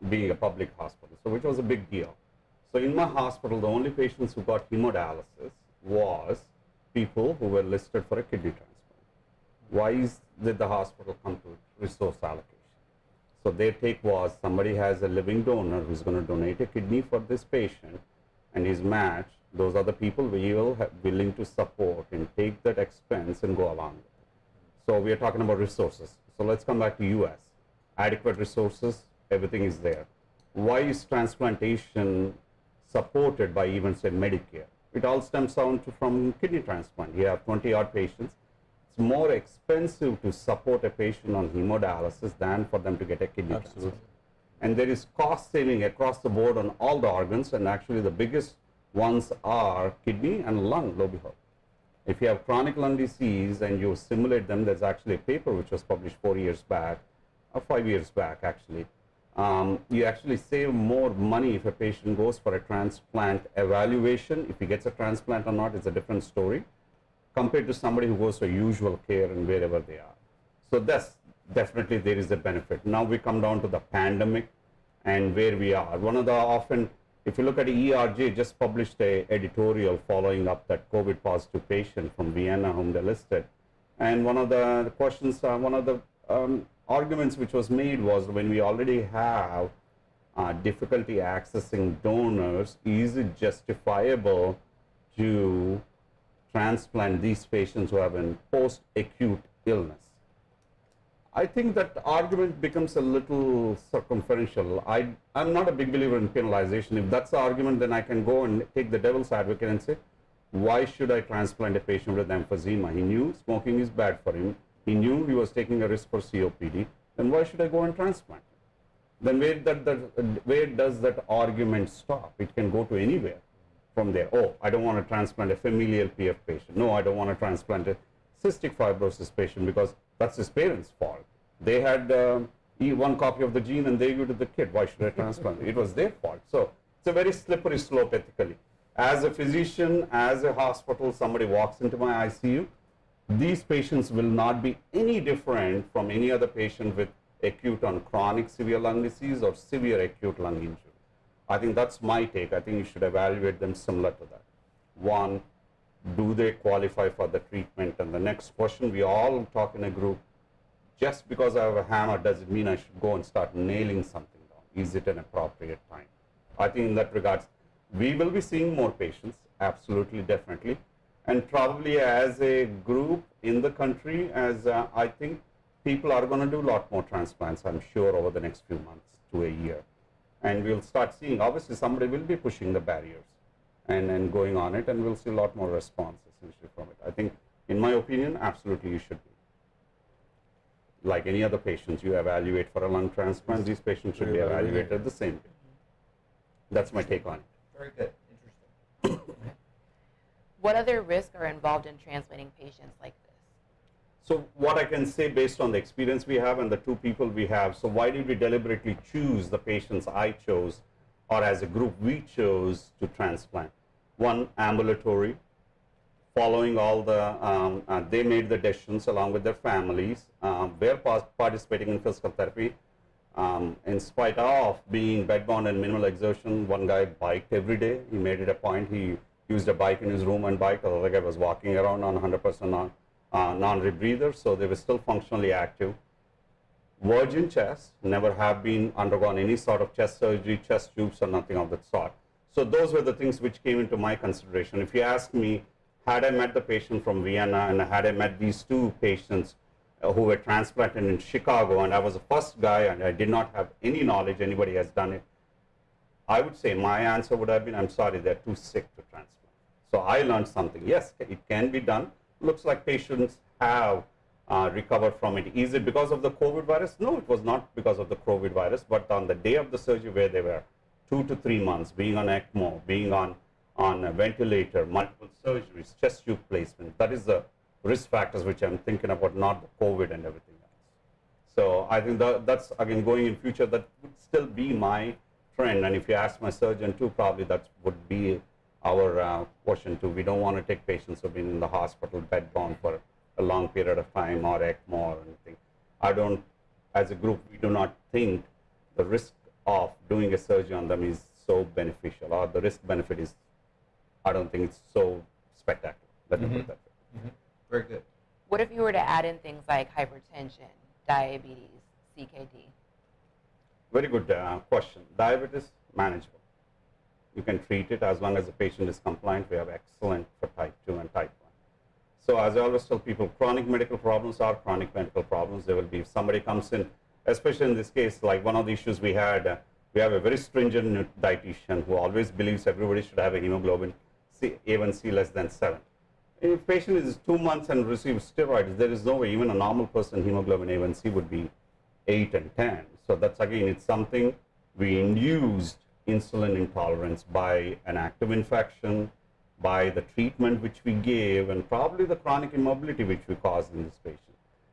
being a public hospital. So which was a big deal. So in my hospital, the only patients who got hemodialysis was people who were listed for a kidney transplant. Why did the hospital come to resource allocation? So their take was somebody has a living donor who's going to donate a kidney for this patient, and his match, those are the people we will have willing to support and take that expense and go along with it. So we are talking about resources. So let's come back to US. Adequate resources, everything is there. why is transplantation supported by even say Medicare? It all stems down from kidney transplant. You have 20 odd patients. It's more expensive to support a patient on hemodialysis than for them to get a kidney transplant. And there is cost saving across the board on all the organs, and actually the biggest ones are kidney and lung, lo and behold. If you have chronic lung disease and you simulate them, there's actually a paper which was published 4 years back, or 5 years back actually. You actually save more money if a patient goes for a transplant evaluation. If he gets a transplant or not, it's a different story, compared to somebody who goes for usual care and wherever they are. So that's definitely there is a benefit. Now we come down to the pandemic and where we are. One of the often, if you look at ERJ, just published a editorial following up that COVID positive patient from Vienna whom they listed. And one of the questions, one of the arguments which was made was, when we already have difficulty accessing donors, is it justifiable to transplant these patients who have a post-acute illness? I think that argument becomes a little circumferential. I'm not a big believer in penalization. If that's the argument, then I can go and take the devil's advocate and say, why should I transplant a patient with emphysema? He knew smoking is bad for him. He knew he was taking a risk for COPD. Then why should I go and transplant him? Then where does that argument stop? It can go to anywhere from there. Oh, I don't want to transplant a familial PF patient. No, I don't want to transplant a cystic fibrosis patient because that's his parents' fault. They had one copy of the gene and they gave it to the kid. Why should I transplant it? It was their fault. So it's a very slippery slope ethically. As a physician, as a hospital, somebody walks into my ICU, these patients will not be any different from any other patient with acute on chronic severe lung disease or severe acute lung injury. I think that's my take. I think you should evaluate them similar to that. One, do they qualify for the treatment? And the next question, we all talk in a group, just because I have a hammer, does it mean I should go and start nailing something down? Is it an appropriate time? I think in that regards, we will be seeing more patients, absolutely, definitely. And probably as a group in the country, as I think people are going to do a lot more transplants, I'm sure, over the next few months to a year. And we'll start seeing, obviously somebody will be pushing the barriers and going on it, and we'll see a lot more response essentially from it. I think, in my opinion, absolutely you should be. Like any other patients you evaluate for a lung transplant, these patients should be evaluated the same way. That's my take on it. Very good. Interesting. What other risks are involved in transplanting patients like this? So what I can say based on the experience we have and the two people we have, so why did we deliberately choose the patients I chose, or as a group we chose to transplant? One, ambulatory, following all the, they made the decisions along with their families. They're participating in physical therapy. In spite of being bedbound and minimal exertion, one guy biked every day. He made it a point. He used a bike in his room and biked. The other guy was walking around on 100% non-rebreather, so they were still functionally active. Virgin chest, never have been undergone any sort of chest surgery, chest tubes, or nothing of that sort. So those were the things which came into my consideration. If you ask me, had I met the patient from Vienna and had I met these two patients who were transplanted in Chicago, and I was the first guy and I did not have any knowledge anybody has done it, I would say my answer would have been, I'm sorry, they're too sick to transplant. So I learned something. Yes, it can be done. Looks like patients have recovered from it. Is it because of the COVID virus? No, it was not because of the COVID virus, but on the day of the surgery where they were 2 to 3 months, being on ECMO, being on a ventilator, multiple surgeries, chest tube placement, that is the risk factors which I'm thinking about, not the COVID and everything else. So I think that's, again, going in future, that would still be my trend. And if you ask my surgeon too, probably that would be our question too. We don't want to take patients who've been in the hospital bedbound for a long period of time, or ECMO or anything. I don't, as a group, we do not think the risk of doing a surgery on them is so beneficial, or the risk benefit is, I don't think it's so spectacular. Let me put it that way. Very good. What if you were to add in things like hypertension, diabetes, CKD? Very good question. Diabetes, manageable. You can treat it as long as the patient is compliant. We have excellent for type 2 and type 1. So as I always tell people, chronic medical problems are chronic medical problems. There will be, if somebody comes in, especially in this case, like one of the issues we had, We have a very stringent dietitian who always believes everybody should have a hemoglobin A1C less than 7. If a patient is 2 months and receives steroids, there is no way even a normal person hemoglobin A1C would be 8 and 10. So that's again, it's something we induced insulin intolerance by an active infection, by the treatment which we gave, and probably the chronic immobility which we caused in this patient.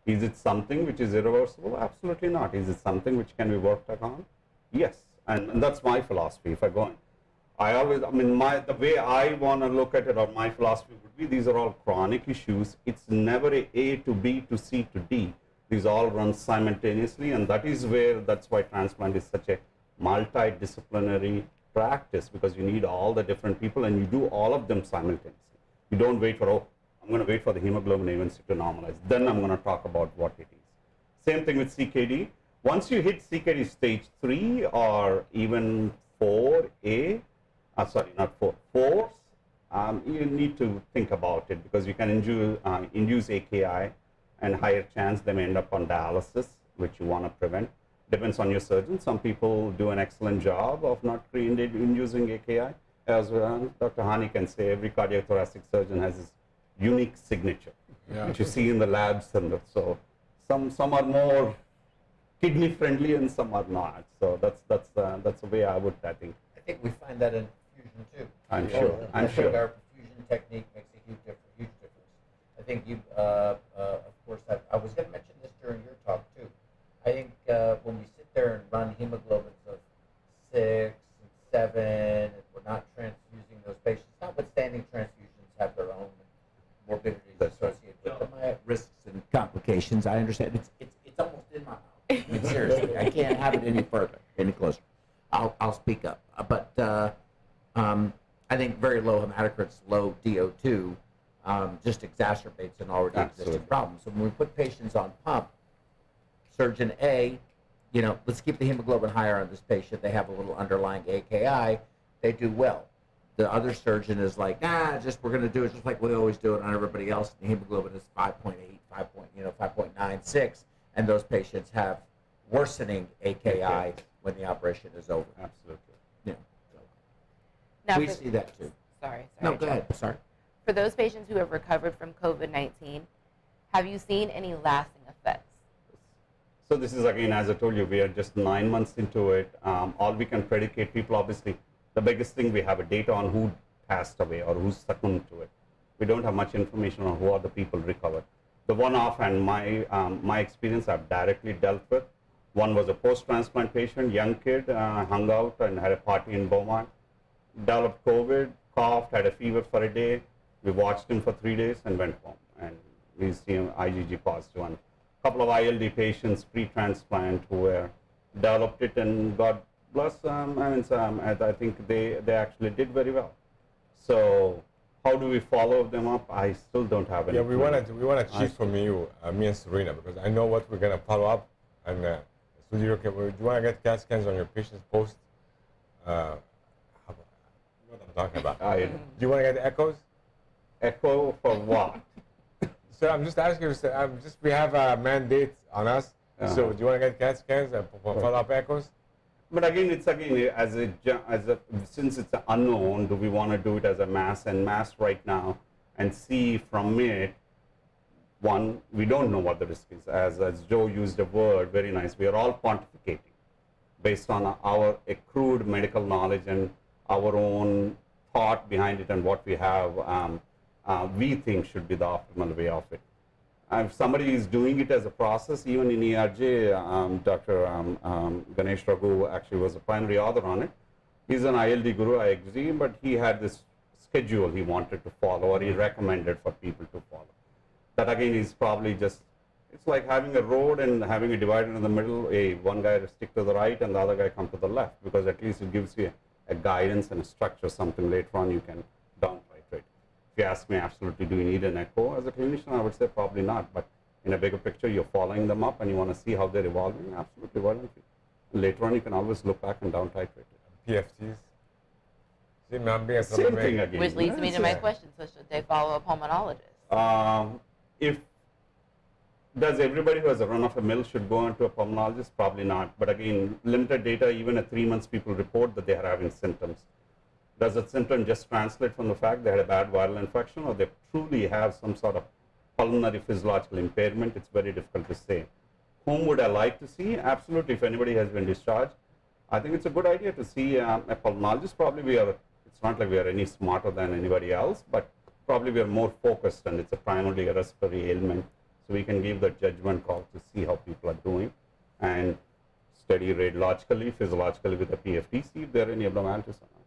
Is it something which is irreversible? Absolutely not. Is it something which can be worked upon? Yes, and that's my philosophy. If I go on, the way I want to look at it, or my philosophy would be, these are all chronic issues. It's never A to B to C to D. These all run simultaneously, and that's why transplant is such a multidisciplinary practice, because you need all the different people and you do all of them simultaneously. You don't wait for, I'm going to wait for the hemoglobin A1C to normalize. Then I'm going to talk about what it is. Same thing with CKD. Once you hit CKD stage 3 or even 4A, sorry, not 4, 4s, you need to think about it, because you can induce AKI, and higher chance they may end up on dialysis, which you want to prevent. Depends on your surgeon. Some people do an excellent job of not inducing AKI. As Dr. Hany can say, every cardiac thoracic surgeon has his unique signature, which you see in the labs. And so some are more kidney friendly and some are not. So that's the way I think. I think we find that in perfusion too. I'm sure. I think our perfusion technique makes a huge difference. I think you, of course, I was going to mention this during your talk too. I think when we sit there and run hemoglobins of 6 and 7, and we're not transfusing those patients, notwithstanding transfusions have their own morbidities associated with them, risks and complications. I understand. It's almost in my mouth. I mean, seriously, I can't have it any further, any closer. I'll speak up. But I think very low hematocrits, low DO2, just exacerbates an already existing problem. So when we put patients on pump, surgeon A, let's keep the hemoglobin higher on this patient. They have a little underlying AKI. They do well. The other surgeon is like, we're going to do it just like we always do it on everybody else. The hemoglobin is 5.8, 5.96, and those patients have worsening AKI when the operation is over. Absolutely. Yeah. Now We see that too. Sorry. No, go ahead. Sorry. For those patients who have recovered from COVID-19, have you seen any lasting effects? So this is, again, as I told you, we are just 9 months into it. All we can predicate people, obviously, the biggest thing we have a data on who passed away or who succumbed to it. We don't have much information on who are the people recovered. The one-off and my experience I've directly dealt with. One was a post-transplant patient, young kid, hung out and had a party in Beaumont, developed COVID, coughed, had a fever for a day. We watched him for 3 days and went home. And we see him IgG positive. And a couple of ILD patients pre-transplant who developed it, and God bless them. I think they actually did very well. So how do we follow them up? I still don't have any. Yeah, we want to cheat from you, me and Serina, because I know what we're going to follow up. And so do you want to get CAT scans on your patients post? What I'm talking about. Do you want to get echoes? Echo for what? So I'm just asking you. We have a mandate on us. So do you want to get CAT scans and follow-up echoes? But again, since it's unknown, do we want to do it as a mass right now and see from it? One, we don't know what the risk is. As Joe used a word, very nice. We are all pontificating based on our accrued medical knowledge and our own thought behind it and what we have. We think should be the optimal way of it. If somebody is doing it as a process, even in ERJ, Dr. Ganesh Raghu actually was a primary author on it. He's an ILD guru, I agree, but he had this schedule he wanted to follow, or he recommended for people to follow. That again is probably just, it's like having a road and having a divider in the middle. One guy to stick to the right and the other guy come to the left, because at least it gives you a guidance and a structure, something later on you can down titrate. If you ask me, absolutely, do you need an echo as a clinician? I would say probably not, but in a bigger picture, you're following them up and you want to see how they're evolving, absolutely, why don't you? Later on, you can always look back and down titrate it. PFTs? Same thing again. Which leads me to my question, so should they follow a pulmonologist? If Does everybody who has a run-of-the-mill should go into a pulmonologist? Probably not. But again, limited data, even at 3 months, people report that they are having symptoms. Does that symptom just translate from the fact they had a bad viral infection, or they truly have some sort of pulmonary physiological impairment? It's very difficult to say. Whom would I like to see? Absolutely, if anybody has been discharged, I think it's a good idea to see a pulmonologist. Probably it's not like we are any smarter than anybody else, but probably we are more focused, and it's primarily a respiratory ailment. So we can give that judgment call to see how people are doing and study radiologically, physiologically with a PFT, see if there are any abnormalities or not.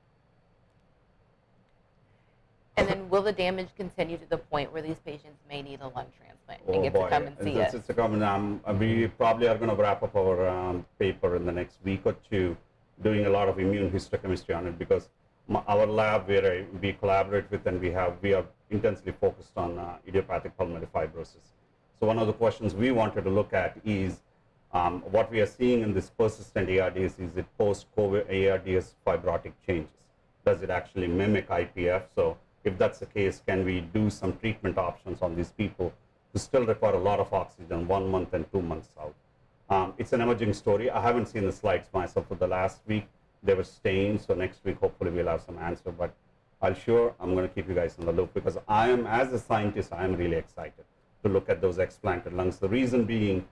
And then will the damage continue to the point where these patients may need a lung transplant and get to come and see us? It's a common, we probably are going to wrap up our paper in the next week or two, doing a lot of immune histochemistry on it, because our lab where we collaborate with, and we are intensely focused on idiopathic pulmonary fibrosis. So one of the questions we wanted to look at is what we are seeing in this persistent ARDS, is it post-COVID ARDS fibrotic changes? Does it actually mimic IPF? So if that's the case, can we do some treatment options on these people who still require a lot of oxygen 1 month and 2 months out? It's an emerging story. I haven't seen the slides myself for the last week. They were staying, so next week hopefully we'll have some answer. But I'm going to keep you guys in the loop, because as a scientist, I am really excited to look at those explanted lungs. The reason being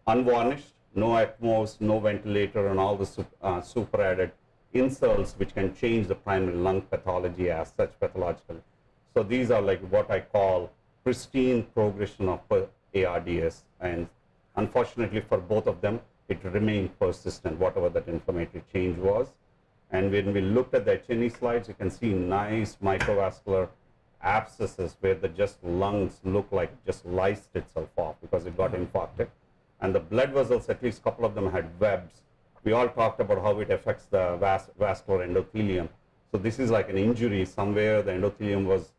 unvarnished, no ECMOs, no ventilator, and all the super added insults which can change the primary lung pathology as such pathologically. So these are like what I call pristine progression of ARDS, and unfortunately for both of them, it remained persistent, whatever that inflammatory change was. And when we looked at the H&E slides, you can see nice microvascular abscesses where the just lungs look like it just lysed itself off because it got infarcted. And the blood vessels, at least a couple of them had webs. We all talked about how it affects the vascular endothelium. So this is like an injury somewhere. The endothelium was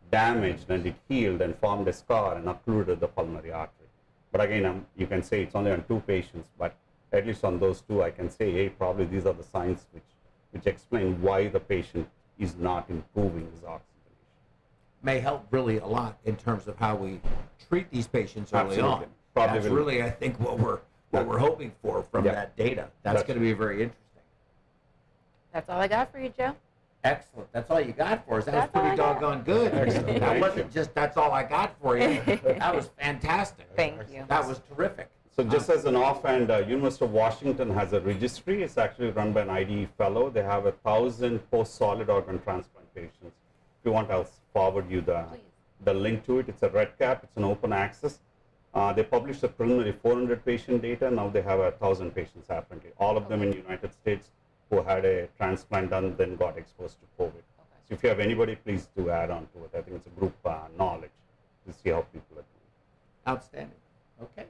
damaged and it healed and formed a scar and occluded the pulmonary artery. But again, you can say it's only on 2 patients, but at least on those 2, I can say, hey, probably these are the signs which explain why the patient is not improving his oxygenation. May help really a lot in terms of how we treat these patients early Absolutely. on. Probably That's will. really, I think, what we're hoping for from that data. That's going to be very interesting. That's all I got for you, Joe. Excellent. That's all you got for us. That That's was all pretty I got. doggone good. Excellent. That Thank wasn't just that's all I got for you. That was fantastic. Thank you. That was terrific. So just as an offhand, University of Washington has a registry. It's actually run by an IDE fellow. They have 1,000 post-solid organ transplant patients. If you want, I'll forward you the link to it. It's a red cap. It's an open access. They published a preliminary 400 patient data. Now they have 1,000 patients apparently. All of them in the United States who had a transplant done, then got exposed to COVID. So if you have anybody, please do add on to it. I think it's a group knowledge to see how people are doing. Outstanding. Okay.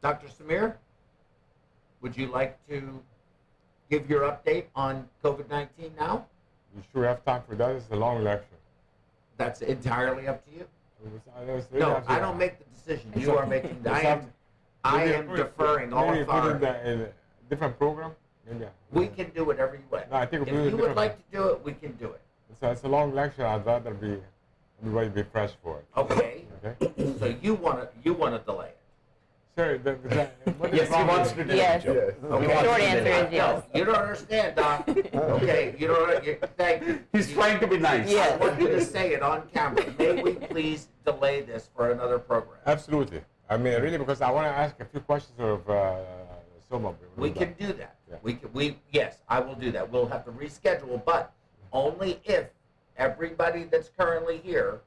Dr. Samir, would you like to give your update on COVID-19 now? You sure have time for that? It's a long lecture. That's entirely up to you. Really No, I don't make the decision. You are making. I am deferring all maybe authority. put it in a different program. Maybe. We can do whatever you want. No, I think if we you do would different- like to do it, we can do it. It's a long lecture. I'd rather everybody be fresh for it. Okay. Okay. So you want to delay it. Sir, what is Yes, he wrong wants with to it? do Yes. it. Yes. Okay. Short answer is yes. No, you don't understand, Doc. Okay, you don't. Thank you. He's trying to be nice. Yeah. I want you to say it on camera. May we please delay this for another program? Absolutely. I mean, really, because I want to ask a few questions of Soma. We can do that. Yeah. Yes, I will do that. We'll have to reschedule, but only if everybody that's currently here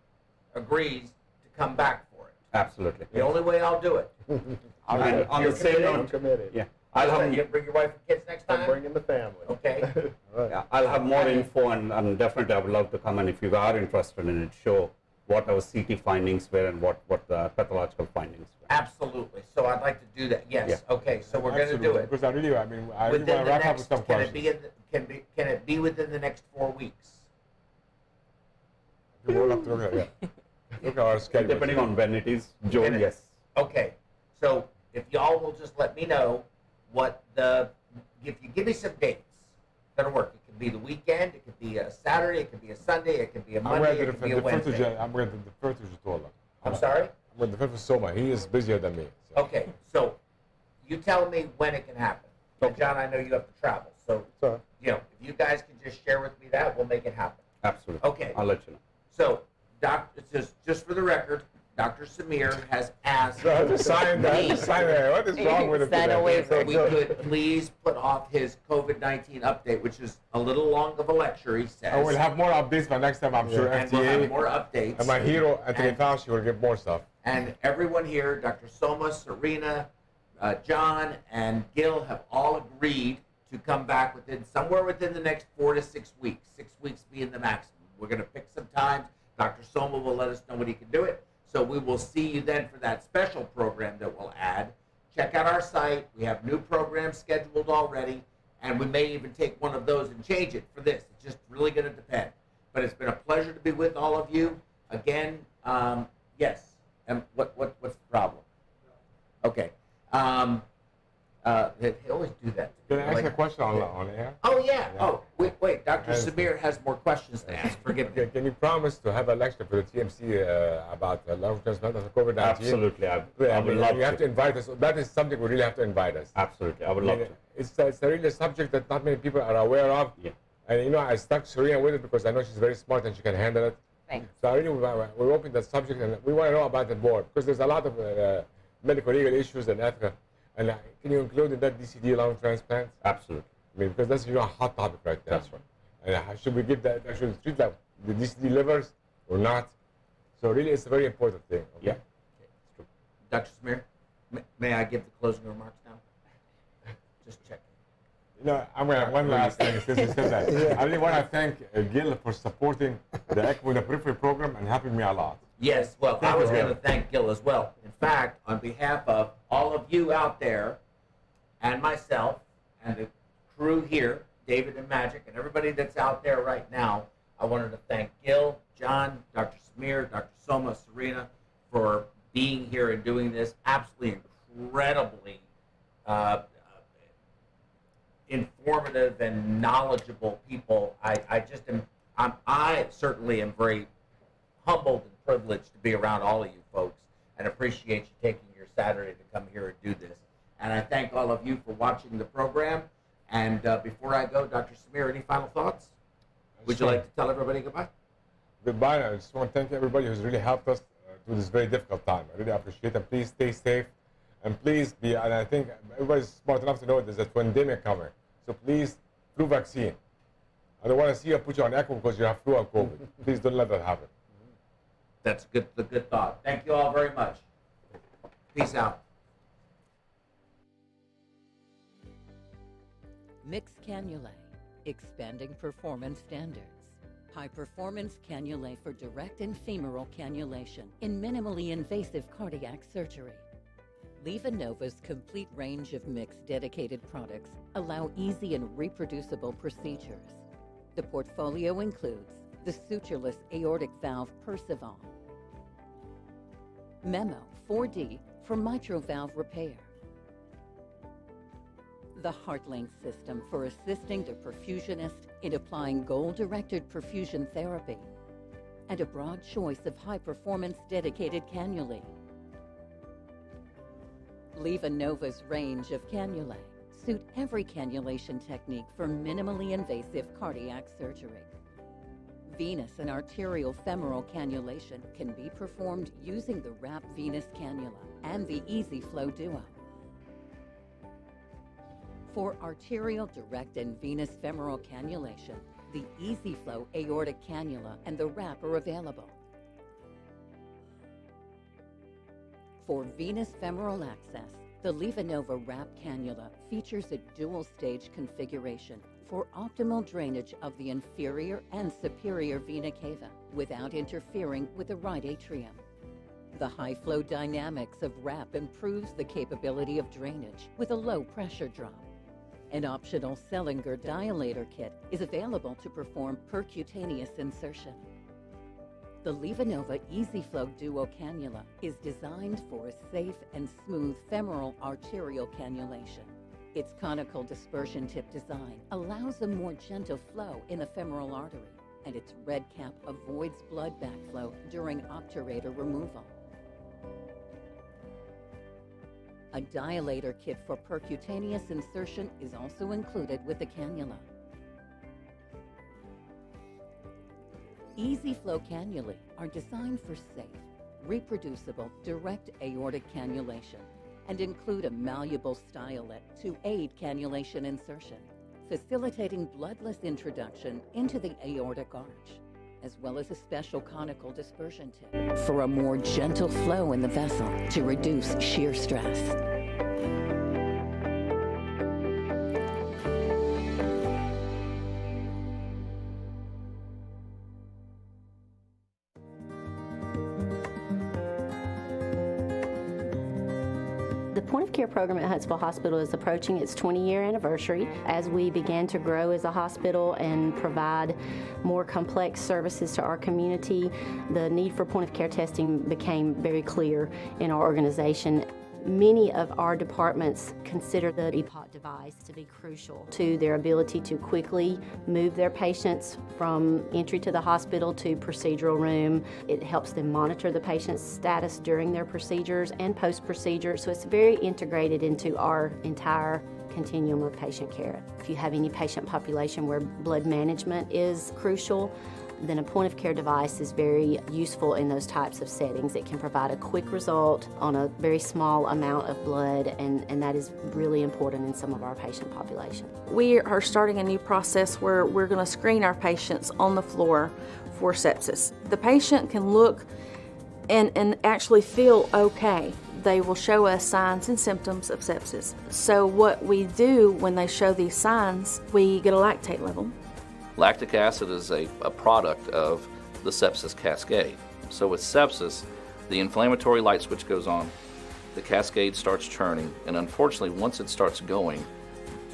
agrees to come back for it. Absolutely. The only way I'll do it. And on You're the same I'm note, committed. yeah, I'll have You bring your wife and kids next I'm time. bringing the family. Okay. All right. Yeah, I'll have more info, and definitely I would love to come, and if you are interested in it, show what our CT findings were and what the pathological findings were. Absolutely. So I'd like to do that. Yes. Yeah. Okay. So we're going to do Absolutely, it because I really want within to the wrap up next. with some Can it questions. be can it be within the next 4 weeks? We'll have to look at our schedule. Depending on when it is, Joe, Can it- yes. Okay. So if y'all will just let me know if you give me some dates that'll work. It could be the weekend. It could be a Saturday. It could be a Sunday. It could be a Monday. It could be a Wednesday. I'm going to defer to Jyothula. I'm sorry? I'm going to defer for Soma. He is busier than me. So. Okay, so you tell me when it can happen. And John, I know you have to travel, so Sorry. if you guys can just share with me that, we'll make it happen. Absolutely. Okay. I'll let you know. So, just for the record, Dr. Samir has asked I have to sign that. I have to sign that. What is wrong with it? Sign a today? waiver. if we could please put off his COVID-19 update, which is a little long of a lecture, he says. I will have more updates by next time, I'm sure. and we'll have FDA more updates. and my hero, Anthony And- Fauci, will give more stuff. And everyone here, Dr. Soma, Serina, John, and Gil have all agreed to come back somewhere within the next 4 to 6 weeks. 6 weeks being the maximum. We're going to pick some times. Dr. Soma will let us know when he can do it. So we will see you then for that special program that we'll add. Check out our site. We have new programs scheduled already, and we may even take one of those and change it for this. It's just really going to depend. But it's been a pleasure to be with all of you. Again, yes. And what's the problem? Okay. They always do that. Can I ask Like- a question on air? Oh, yeah. Yeah. Oh, wait. Dr. And- Samir has more questions to ask. Forgive me. Can you promise to have a lecture for the TMC about lung transplant of COVID-19? Absolutely. I I would mean, love you have to invite us. That is something we really have to invite us. Absolutely. I would I love mean, to. it's really a subject that not many people are aware of. Yeah. And I stuck Serena with it because I know she's very smart and she can handle it. Thanks. So I really, we're open that subject and we want to know about it more because there's a lot of medical legal issues and ethical. And can you include in that DCD lung transplants? Absolutely. I mean, because that's a hot topic right now. That's right. And should we give that? Should we treat that the DCD livers or not? So really, it's a very important thing. Okay? Yeah. It's true. Dr. Samir, may I give the closing remarks now? Just checking. I'm gonna one last thing since you said that. I really want to thank Gil for supporting the ECMO in the periphery program and helping me a lot. Yes, well, Thank I was you, going to Gil. thank Gil as well. In fact, on behalf of all of you out there and myself and the crew here, David and Magic, and everybody that's out there right now, I wanted to thank Gil, John, Dr. Samir, Dr. Soma, Serina for being here and doing this. Absolutely incredibly informative and knowledgeable people. I certainly am very humbled and privileged to be around all of you folks and appreciate you taking your Saturday to come here and do this. And I thank all of you for watching the program. And before I go, Dr. Samir, any final thoughts? Would you like to tell everybody goodbye? Goodbye. I just want to thank everybody who's really helped us through this very difficult time. I really appreciate it. Please stay safe. And please be, and I think everybody's smart enough to know there's a pandemic coming. So please, flu vaccine. I don't want to see you put you on ECMO because you have flu and COVID. Please don't let that happen. That's a good thought. Thank you all very much. Peace out. Mixed cannulae, expanding performance standards. High performance cannulae for direct and femoral cannulation in minimally invasive cardiac surgery. LivaNova's complete range of mixed dedicated products allow easy and reproducible procedures. The portfolio includes the sutureless aortic valve Perceval, Memo 4D for mitral valve repair, the HeartLink system for assisting the perfusionist in applying goal-directed perfusion therapy, and a broad choice of high-performance dedicated cannulae. LivaNova's range of cannulae suit every cannulation technique for minimally invasive cardiac surgery. Venous and arterial femoral cannulation can be performed using the WRAP venous cannula and the EasyFlow Duo. For arterial direct and venous femoral cannulation, the EasyFlow aortic cannula and the WRAP are available. For venous femoral access, the LivaNova WRAP cannula features a dual-stage configuration for optimal drainage of the inferior and superior vena cava without interfering with the right atrium. The high-flow dynamics of WRAP improves the capability of drainage with a low pressure drop. An optional Sellinger dilator kit is available to perform percutaneous insertion. The LivaNova EasyFlow Duo cannula is designed for a safe and smooth femoral arterial cannulation. Its conical dispersion tip design allows a more gentle flow in the femoral artery, and its red cap avoids blood backflow during obturator removal. A dilator kit for percutaneous insertion is also included with the cannula. EasyFlow cannulae are designed for safe, reproducible, direct aortic cannulation and include a malleable stylet to aid cannulation insertion, facilitating bloodless introduction into the aortic arch, as well as a special conical dispersion tip for a more gentle flow in the vessel to reduce shear stress. The point-of-care program at Huntsville Hospital is approaching its 20-year anniversary. As we began to grow as a hospital and provide more complex services to our community, the need for point-of-care testing became very clear in our organization. Many of our departments consider the EPOC device to be crucial to their ability to quickly move their patients from entry to the hospital to procedural room. It helps them monitor the patient's status during their procedures and post-procedure, so it's very integrated into our entire continuum of patient care. If you have any patient population where blood management is crucial, then a point-of-care device is very useful in those types of settings. It can provide a quick result on a very small amount of blood, and that is really important in some of our patient population. We are starting a new process where we're going to screen our patients on the floor for sepsis. The patient can look and actually feel okay. They will show us signs and symptoms of sepsis. So what we do when they show these signs, we get a lactate level. Lactic acid is a product of the sepsis cascade. So with sepsis, the inflammatory light switch goes on, the cascade starts churning, and unfortunately, once it starts going,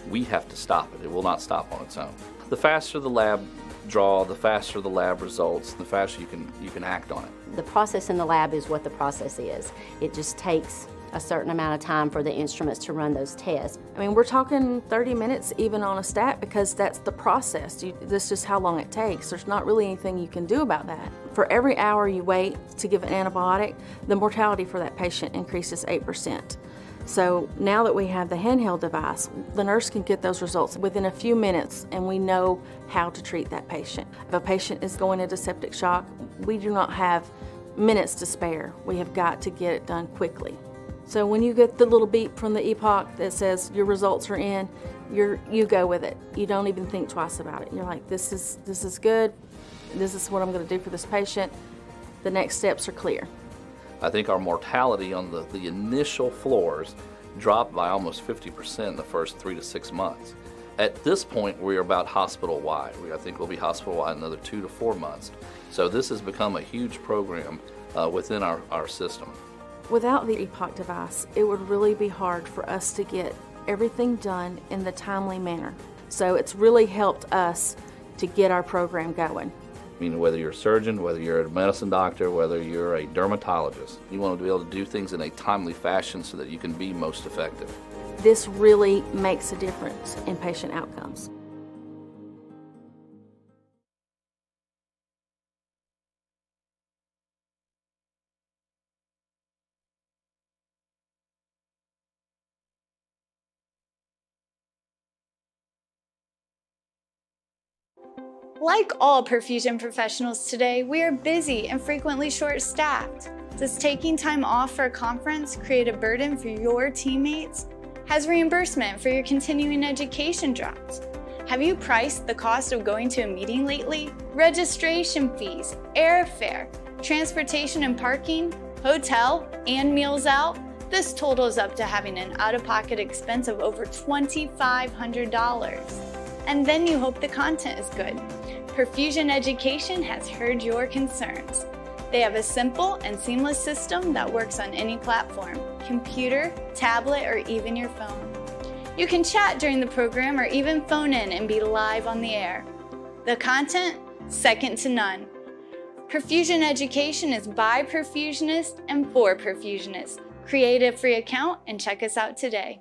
we have to stop it. It will not stop on its own. The faster the lab draw, the faster the lab results, the faster you can act on it. The process in the lab is what the process is. It just takes a certain amount of time for the instruments to run those tests. I mean, we're talking 30 minutes even on a stat because that's the process. This is just how long it takes. There's not really anything you can do about that. For every hour you wait to give an antibiotic, the mortality for that patient increases 8%. So now that we have the handheld device, the nurse can get those results within a few minutes, and we know how to treat that patient. If a patient is going into septic shock, we do not have minutes to spare. We have got to get it done quickly. So when you get the little beep from the EPOC that says your results are in, you go with it. You don't even think twice about it. You're like, this is good. This is what I'm going to do for this patient. The next steps are clear. I think our mortality on the initial floors dropped by almost 50% in the first 3 to 6 months. At this point, we're about hospital-wide. I think we'll be hospital-wide another 2 to 4 months. So this has become a huge program within our system. Without the EPOC device, it would really be hard for us to get everything done in the timely manner. So it's really helped us to get our program going. I mean, whether you're a surgeon, whether you're a medicine doctor, whether you're a dermatologist, you want to be able to do things in a timely fashion so that you can be most effective. This really makes a difference in patient outcomes. Like all perfusion professionals today, we are busy and frequently short-staffed. Does taking time off for a conference create a burden for your teammates? Has reimbursement for your continuing education dropped? Have you priced the cost of going to a meeting lately? Registration fees, airfare, transportation and parking, hotel, and meals out? This totals up to having an out-of-pocket expense of over $2,500. And then you hope the content is good. Perfusion Education has heard your concerns. They have a simple and seamless system that works on any platform, computer, tablet, or even your phone. You can chat during the program or even phone in and be live on the air. The content, second to none. Perfusion Education is by perfusionists and for perfusionists. Create a free account and check us out today.